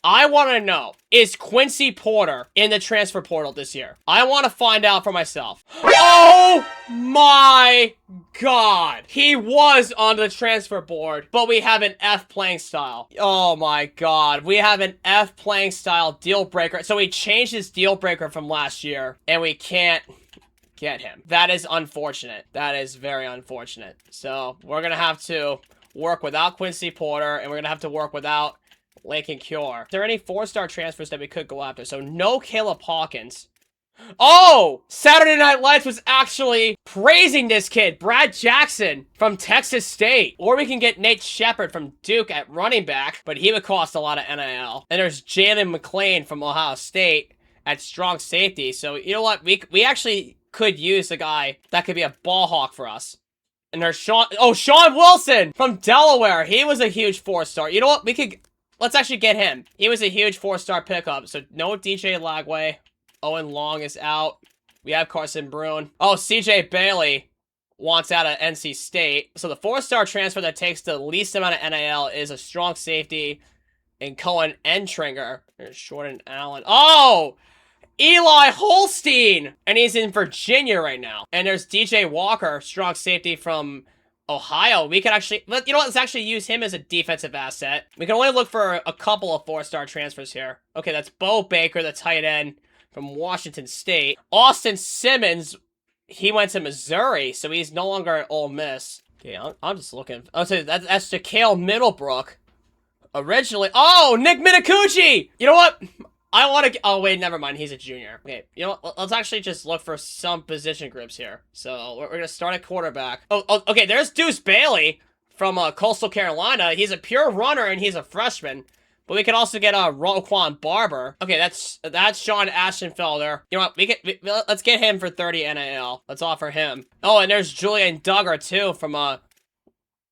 I want to know, is Quincy Porter in the transfer portal this year? I want to find out for myself. Oh my god. He was on the transfer board, but we have an F playing style. Oh my god. We have an F playing style deal breaker. So we changed his deal breaker from last year, and we can't get him. That is unfortunate. That is very unfortunate. So we're going to have to work without Quincy Porter, and we're going to have to work without Lincoln Cure. Are there any 4-star transfers that we could go after? So no Caleb Hawkins. Oh! Saturday Night Lights was actually praising this kid, Brad Jackson from Texas State. Or we can get Nate Shepard from Duke at running back, but he would cost a lot of NIL. And there's Jalen McClain from Ohio State at strong safety. So you know what? We actually could use a guy that could be a ball hawk for us. And there's Sean Wilson from Delaware. He was a huge 4-star. You know what? Let's actually get him. He was a huge 4-star pickup. So no DJ Lagway. Owen Long is out. We have Carson Brune. Oh, CJ Bailey wants out of NC State. So the 4-star transfer that takes the least amount of NIL is a strong safety in Cohen Entringer. There's Jordan Allen. Oh! Eli Holstein! And he's in Virginia right now. And there's DJ Walker, strong safety from Ohio. We could actually, you know what, let's actually use him as a defensive asset. We can only look for a couple of 4-star transfers here. Okay, that's Bo Baker, the tight end from Washington State. Austin Simmons, he went to Missouri, so he's no longer at Ole Miss. Okay, I'm just looking. Oh, so that's Jaquel Middlebrook. Originally, oh, Nick Minicucci! You know what? I want to, oh wait, never mind, he's a junior. Okay, you know what, let's actually just look for some position groups here. So, we're going to start at quarterback. Oh, okay, there's Deuce Bailey from Coastal Carolina. He's a pure runner and he's a freshman. But we could also get Roquan Barber. Okay, that's Sean Ashenfelder. You know what, let's get him for 30 NIL. Let's offer him. Oh, and there's Julian Duggar too from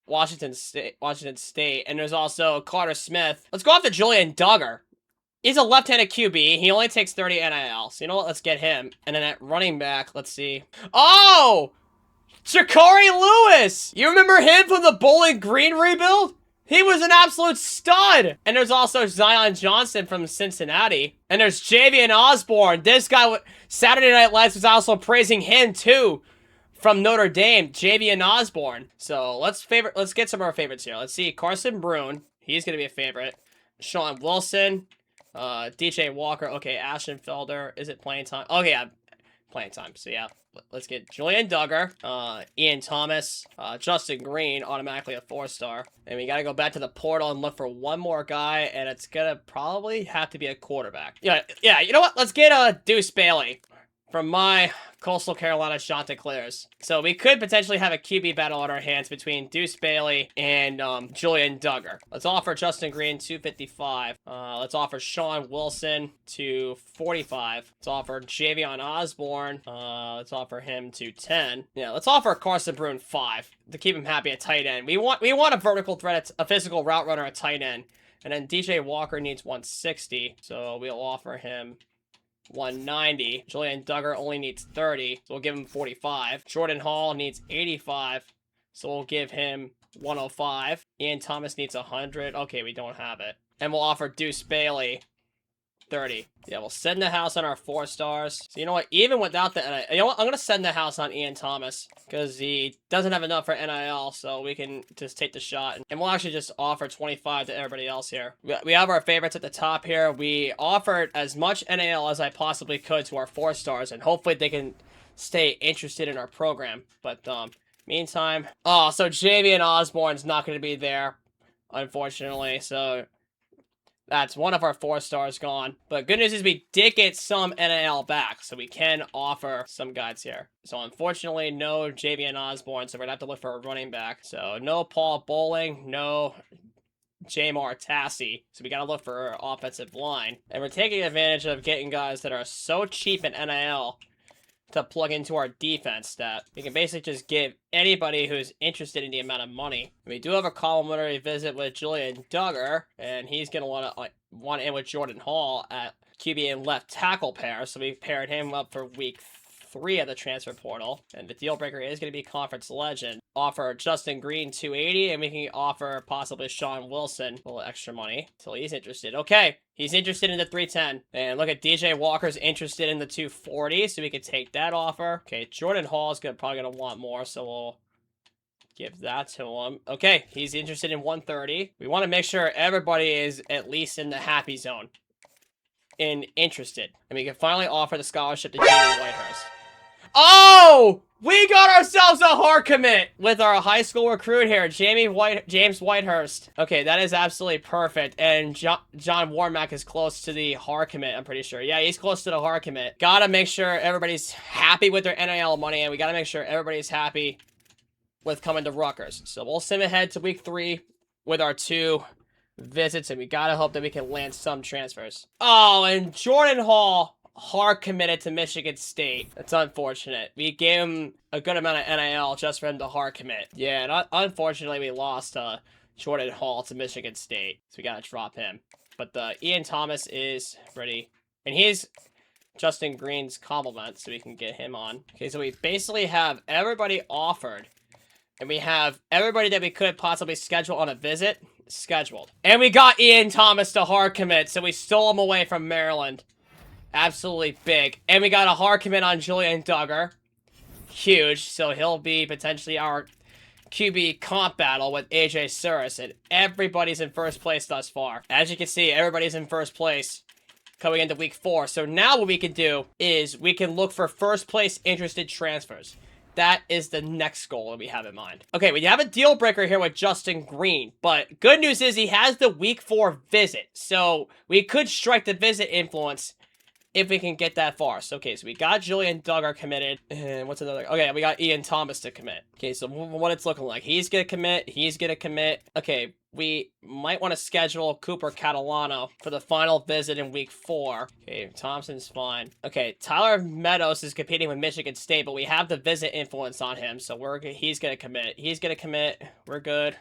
Washington State. And there's also Carter Smith. Let's go after Julian Duggar. He's a left-handed QB. He only takes 30 NIL. So you know what? Let's get him. And then at running back, let's see. Oh! Jakari Lewis! You remember him from the Bowling Green rebuild? He was an absolute stud! And there's also Zion Johnson from Cincinnati. And there's Javian Osborne. This guy, Saturday Night Lights was also praising him too. From Notre Dame, Javian Osborne. So let's get some of our favorites here. Let's see. Carson Brune. He's going to be a favorite. Sean Wilson. DJ Walker. Okay, Ashenfelder. Is it playing time? Okay, yeah, playing time. So yeah, let's get Julian Duggar, Ian Thomas, Justin Green, automatically a 4-star. And we got to go back to the portal and look for one more guy, and it's going to probably have to be a quarterback. Yeah, you know what? Let's get Deuce Bailey from my Coastal Carolina Chanticleers. So we could potentially have a QB battle on our hands between Deuce Bailey and Julian Duggar. Let's offer Justin Green 255. Let's offer Sean Wilson to 45. Let's offer Javion Osborne. Let's offer him to 10. Yeah, let's offer Carson Brune 5 to keep him happy at tight end. We want a vertical threat, a physical route runner at tight end. And then DJ Walker needs 160, so we'll offer him 190. Julian Duggar only needs 30, so we'll give him 45. Jordan Hall needs 85, so we'll give him 105. Ian Thomas needs 100. Okay, we don't have it. And we'll offer Deuce Bailey 30. Yeah, we'll send the house on our 4-stars. So you know what? Even without the NIL, you know what? I'm going to send the house on Ian Thomas because he doesn't have enough for NIL, so we can just take the shot. And we'll actually just offer 25 to everybody else here. We have our favorites at the top here. We offered as much NIL as I possibly could to our 4-stars, and hopefully they can stay interested in our program. But meantime, so Javion Osborne's not going to be there, unfortunately, so that's one of our 4-stars gone. But good news is we did get some NIL back, so we can offer some guys here. So unfortunately, no Javion Osborne, so we're going to have to look for a running back. So no Paul Bowling, no Jamar Tassie. So we got to look for our offensive line. And we're taking advantage of getting guys that are so cheap in NIL to plug into our defense that we can basically just give anybody who's interested in the amount of money. We do have a complimentary visit with Julian Duggar, and he's going to want in with Jordan Hall at QB and left tackle pair, so we paired him up for week 3 of the transfer portal. And the deal breaker is going to be conference legend. Offer Justin Green 280, and we can offer possibly Sean Wilson a little extra money until he's interested. Okay, he's interested in the 310. And look at DJ Walker's interested in the 240, so we can take that offer. Okay, Jordan Hall is probably going to want more, so we'll give that to him. Okay, he's interested in 130. We want to make sure everybody is at least in the happy zone and interested. And we can finally offer the scholarship to Jamie Whitehurst. Oh! We got ourselves a hard commit with our high school recruit here, James Whitehurst. Okay, that is absolutely perfect. And John Warmack is close to the hard commit, I'm pretty sure. Yeah, he's close to the hard commit. Gotta make sure everybody's happy with their NIL money, and we gotta make sure everybody's happy with coming to Rutgers. So we'll sim ahead to week 3 with our 2 visits, and we gotta hope that we can land some transfers. Oh, and Jordan Hall hard committed to Michigan State. That's unfortunate. We gave him a good amount of NIL just for him to hard commit. Yeah, and unfortunately we lost Jordan Hall to Michigan State, so we gotta drop him. But Ian Thomas is ready, and he's Justin Green's complement, so we can get him on. Okay, so we basically have everybody offered, and we have everybody that we could possibly schedule on a visit scheduled. And we got Ian Thomas to hard commit, so we stole him away from Maryland. Absolutely big. And we got a hard commit on Julian Duggar. Huge. So he'll be potentially our QB comp battle with AJ Suris. And everybody's in first place thus far. As you can see, everybody's in first place coming into week 4. So now what we can do is we can look for first place interested transfers. That is the next goal that we have in mind. Okay, we have a deal breaker here with Justin Green, but good news is he has the week 4 visit. So we could strike the visit influence if we can get that far. So, okay, so we got Julian Duggar committed. And what's another? Okay, we got Ian Thomas to commit. Okay, so what it's looking like. He's going to commit. He's going to commit. Okay, we might want to schedule Cooper Catalano for the final visit in week 4. Okay, Thompson's fine. Okay, Tyler Meadows is competing with Michigan State, but we have the visit influence on him, so he's going to commit. He's going to commit. We're good.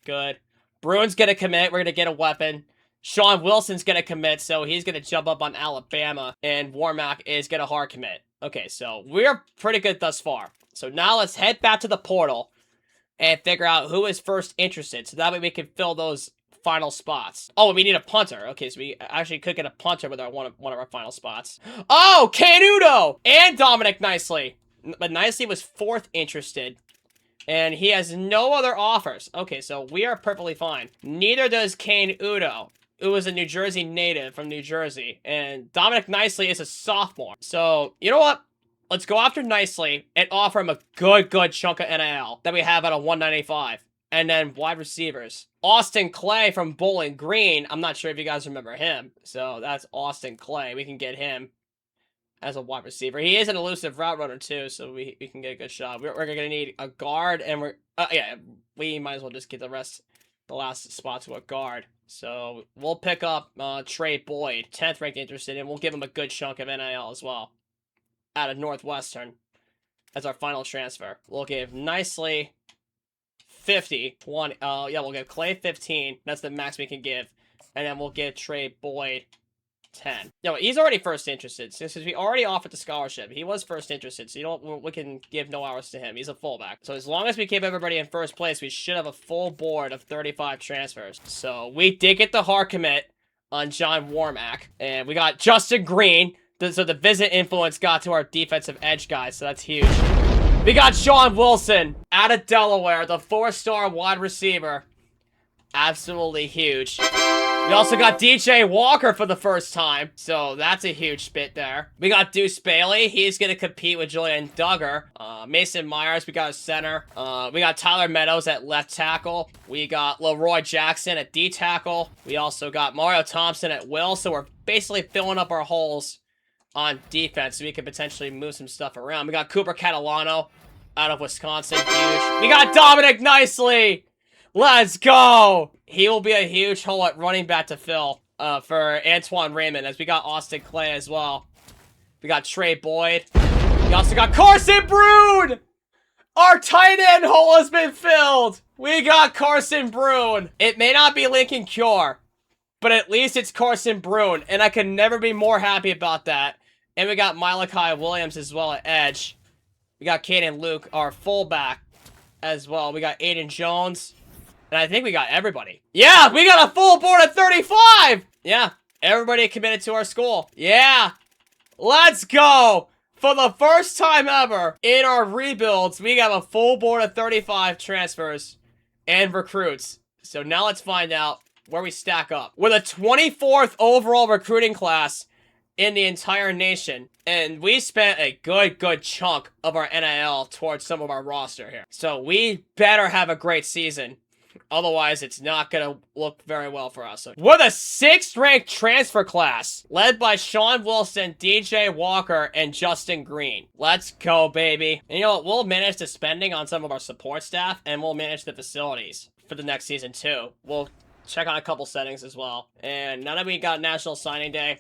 Good. Bruin's going to commit. We're going to get a weapon. Sean Wilson's going to commit, so he's going to jump up on Alabama, and Warmack is going to hard commit. Okay, so we're pretty good thus far. So now let's head back to the portal and figure out who is first interested, so that way we can fill those final spots. Oh, we need a punter. Okay, so we actually could get a punter with one of our final spots. Oh, Kane Udo and Dominic Nicely. But Nicely was 4th interested, and he has no other offers. Okay, so we are perfectly fine. Neither does Kane Udo, who is a New Jersey native from New Jersey. And Dominic Nicely is a sophomore. So, you know what? Let's go after Nicely and offer him a good chunk of NIL that we have at a 195. And then wide receivers. Austin Clay from Bowling Green. I'm not sure if you guys remember him. So that's Austin Clay. We can get him as a wide receiver. He is an elusive route runner too, so we can get a good shot. We're going to need a guard, and we might as well just get the last spot to a guard. So we'll pick up Trey Boyd, 10th ranked interested, and we'll give him a good chunk of NIL as well out of Northwestern as our final transfer. We'll give Nicely 50, 20, we'll give Clay 15. That's the max we can give. And then we'll give Trey Boyd 10. He's already first interested, since we already offered the scholarship. He was first interested, so we can give no hours to him. He's a fullback. So as long as we keep everybody in first place, we should have a full board of 35 transfers. So we did get the hard commit on John Warmack, and we got Justin Green. So the visit influence got to our defensive edge guys, so that's huge. We got Sean Wilson out of Delaware, the 4-star wide receiver. Absolutely huge. We also got DJ Walker for the first time, so that's a huge spit there. We got Deuce Bailey. He's going to compete with Julian Duggar. Mason Myers, we got a center. We got Tyler Meadows at left tackle. We got Leroy Jackson at D tackle. We also got Mario Thompson at will, so we're basically filling up our holes on defense, so we could potentially move some stuff around. We got Cooper Catalano out of Wisconsin, huge. We got Dominic Nicely. Let's go. He will be a huge hole at running back to fill for Antoine Raymond, as we got Austin Clay as well. We got Trey Boyd. We also got Carson Brune. Our tight end hole has been filled. We got Carson Brune. It may not be Lincoln Cure, but at least it's Carson Brune, and I can never be more happy about that. And we got Malachi Williams as well at edge. We got Caden Luke, our fullback, as well. We got Aiden Jones. And I think we got everybody. Yeah, we got a full board of 35! Yeah, everybody committed to our school. Yeah, let's go! For the first time ever in our rebuilds, we got a full board of 35 transfers and recruits. So now let's find out where we stack up. We're the 24th overall recruiting class in the entire nation. And we spent a good chunk of our NIL towards some of our roster here. So we better have a great season. Otherwise, it's not going to look very well for us. We're the 6th ranked transfer class, led by Sean Wilson, DJ Walker, and Justin Green. Let's go, baby. And you know what? We'll manage the spending on some of our support staff, and we'll manage the facilities for the next season, too. We'll check on a couple settings as well. And now that we got National Signing Day,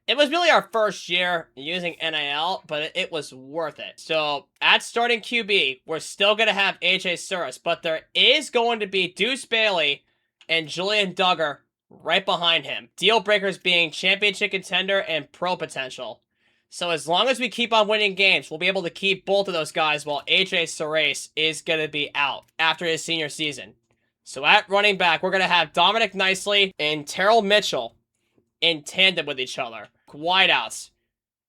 it was really our first year using NIL, but it was worth it. So, at starting QB, we're still going to have AJ Suris, but there is going to be Deuce Bailey and Julian Duggar right behind him. Deal breakers being championship contender and pro potential. So, as long as we keep on winning games, we'll be able to keep both of those guys while AJ Suris is going to be out after his senior season. So, at running back, we're going to have Dominic Nicely and Terrell Mitchell in tandem with each other. Wideouts.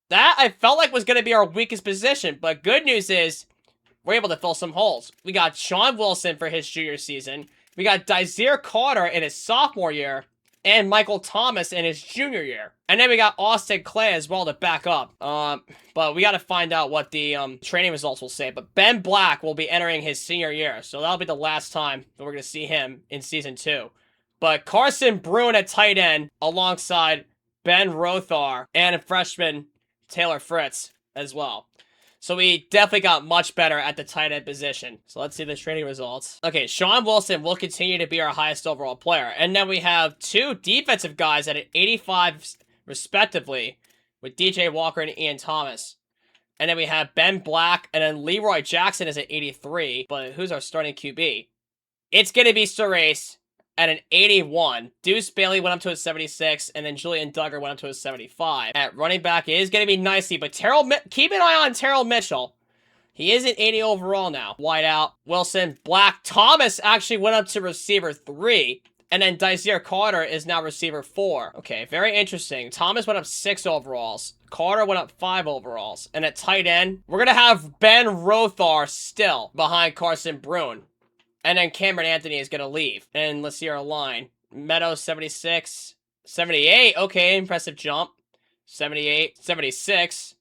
That I felt like was going to be our weakest position, but good news is we're able to fill some holes. We got Sean Wilson for his junior season. We got Dysere Carter in his sophomore year, and Michael Thomas in his junior year. And then we got Austin Clay as well to back up. But we got to find out what the training results will say. But Ben Black will be entering his senior year, so that'll be the last time that we're going to see him in season 2. But Carson Brune at tight end alongside Ben Rothar and freshman Taylor Fritz as well. So we definitely got much better at the tight end position. So let's see the training results. Okay, Sean Wilson will continue to be our highest overall player. And then we have 2 defensive guys at an 85 respectively with DJ Walker and Ian Thomas. And then we have Ben Black and then Leroy Jackson is at 83. But who's our starting QB? It's going to be Surace at an 81. Deuce Bailey went up to a 76, and then Julian Duggar went up to a 75. At running back, it is going to be Nicely, but keep an eye on Terrell Mitchell. He is at 80 overall now. Wide out, Wilson, Black. Thomas actually went up to receiver 3, and then Dysere Carter is now receiver 4. Okay, very interesting. Thomas went up 6 overalls. Carter went up 5 overalls. And at tight end, we're going to have Ben Rothar still behind Carson Brune. And then Cameron Anthony is going to leave. And let's see our line. Meadows, 76. 78. Okay, impressive jump. 78. 76.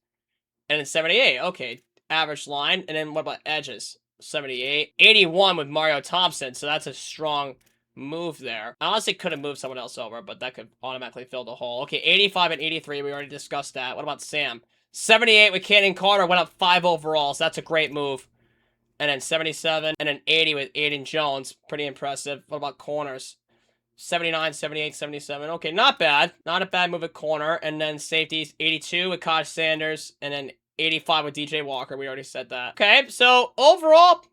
And then 78. Okay, average line. And then what about edges? 78. 81 with Mario Thompson, so that's a strong move there. I honestly could have moved someone else over, but that could automatically fill the hole. Okay, 85 and 83, we already discussed that. What about Sam? 78 with Cannon Carter, went up 5 overall, so that's a great move. And then 77, and then 80 with Aiden Jones. Pretty impressive. What about corners? 79, 78, 77. Okay, not bad. Not a bad move at corner. And then safeties, 82 with Kosh Sanders, and then 85 with DJ Walker. We already said that. Okay, so overall,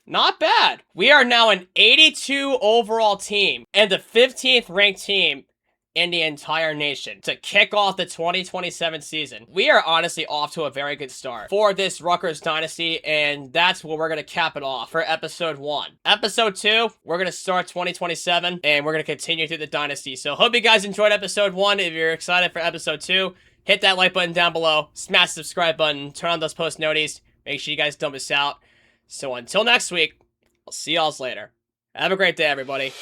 not bad. We are now an 82 overall team and the 15th ranked team in the entire nation to kick off the 2027 season. We are honestly off to a very good start for this Rutgers Dynasty, and that's where we're going to cap it off for episode 1. Episode 2, we're going to start 2027, and we're going to continue through the Dynasty. So hope you guys enjoyed episode 1. If you're excited for episode 2, hit that like button down below, smash the subscribe button, turn on those post noties, make sure you guys don't miss out. So until next week, I'll see y'all later. Have a great day, everybody.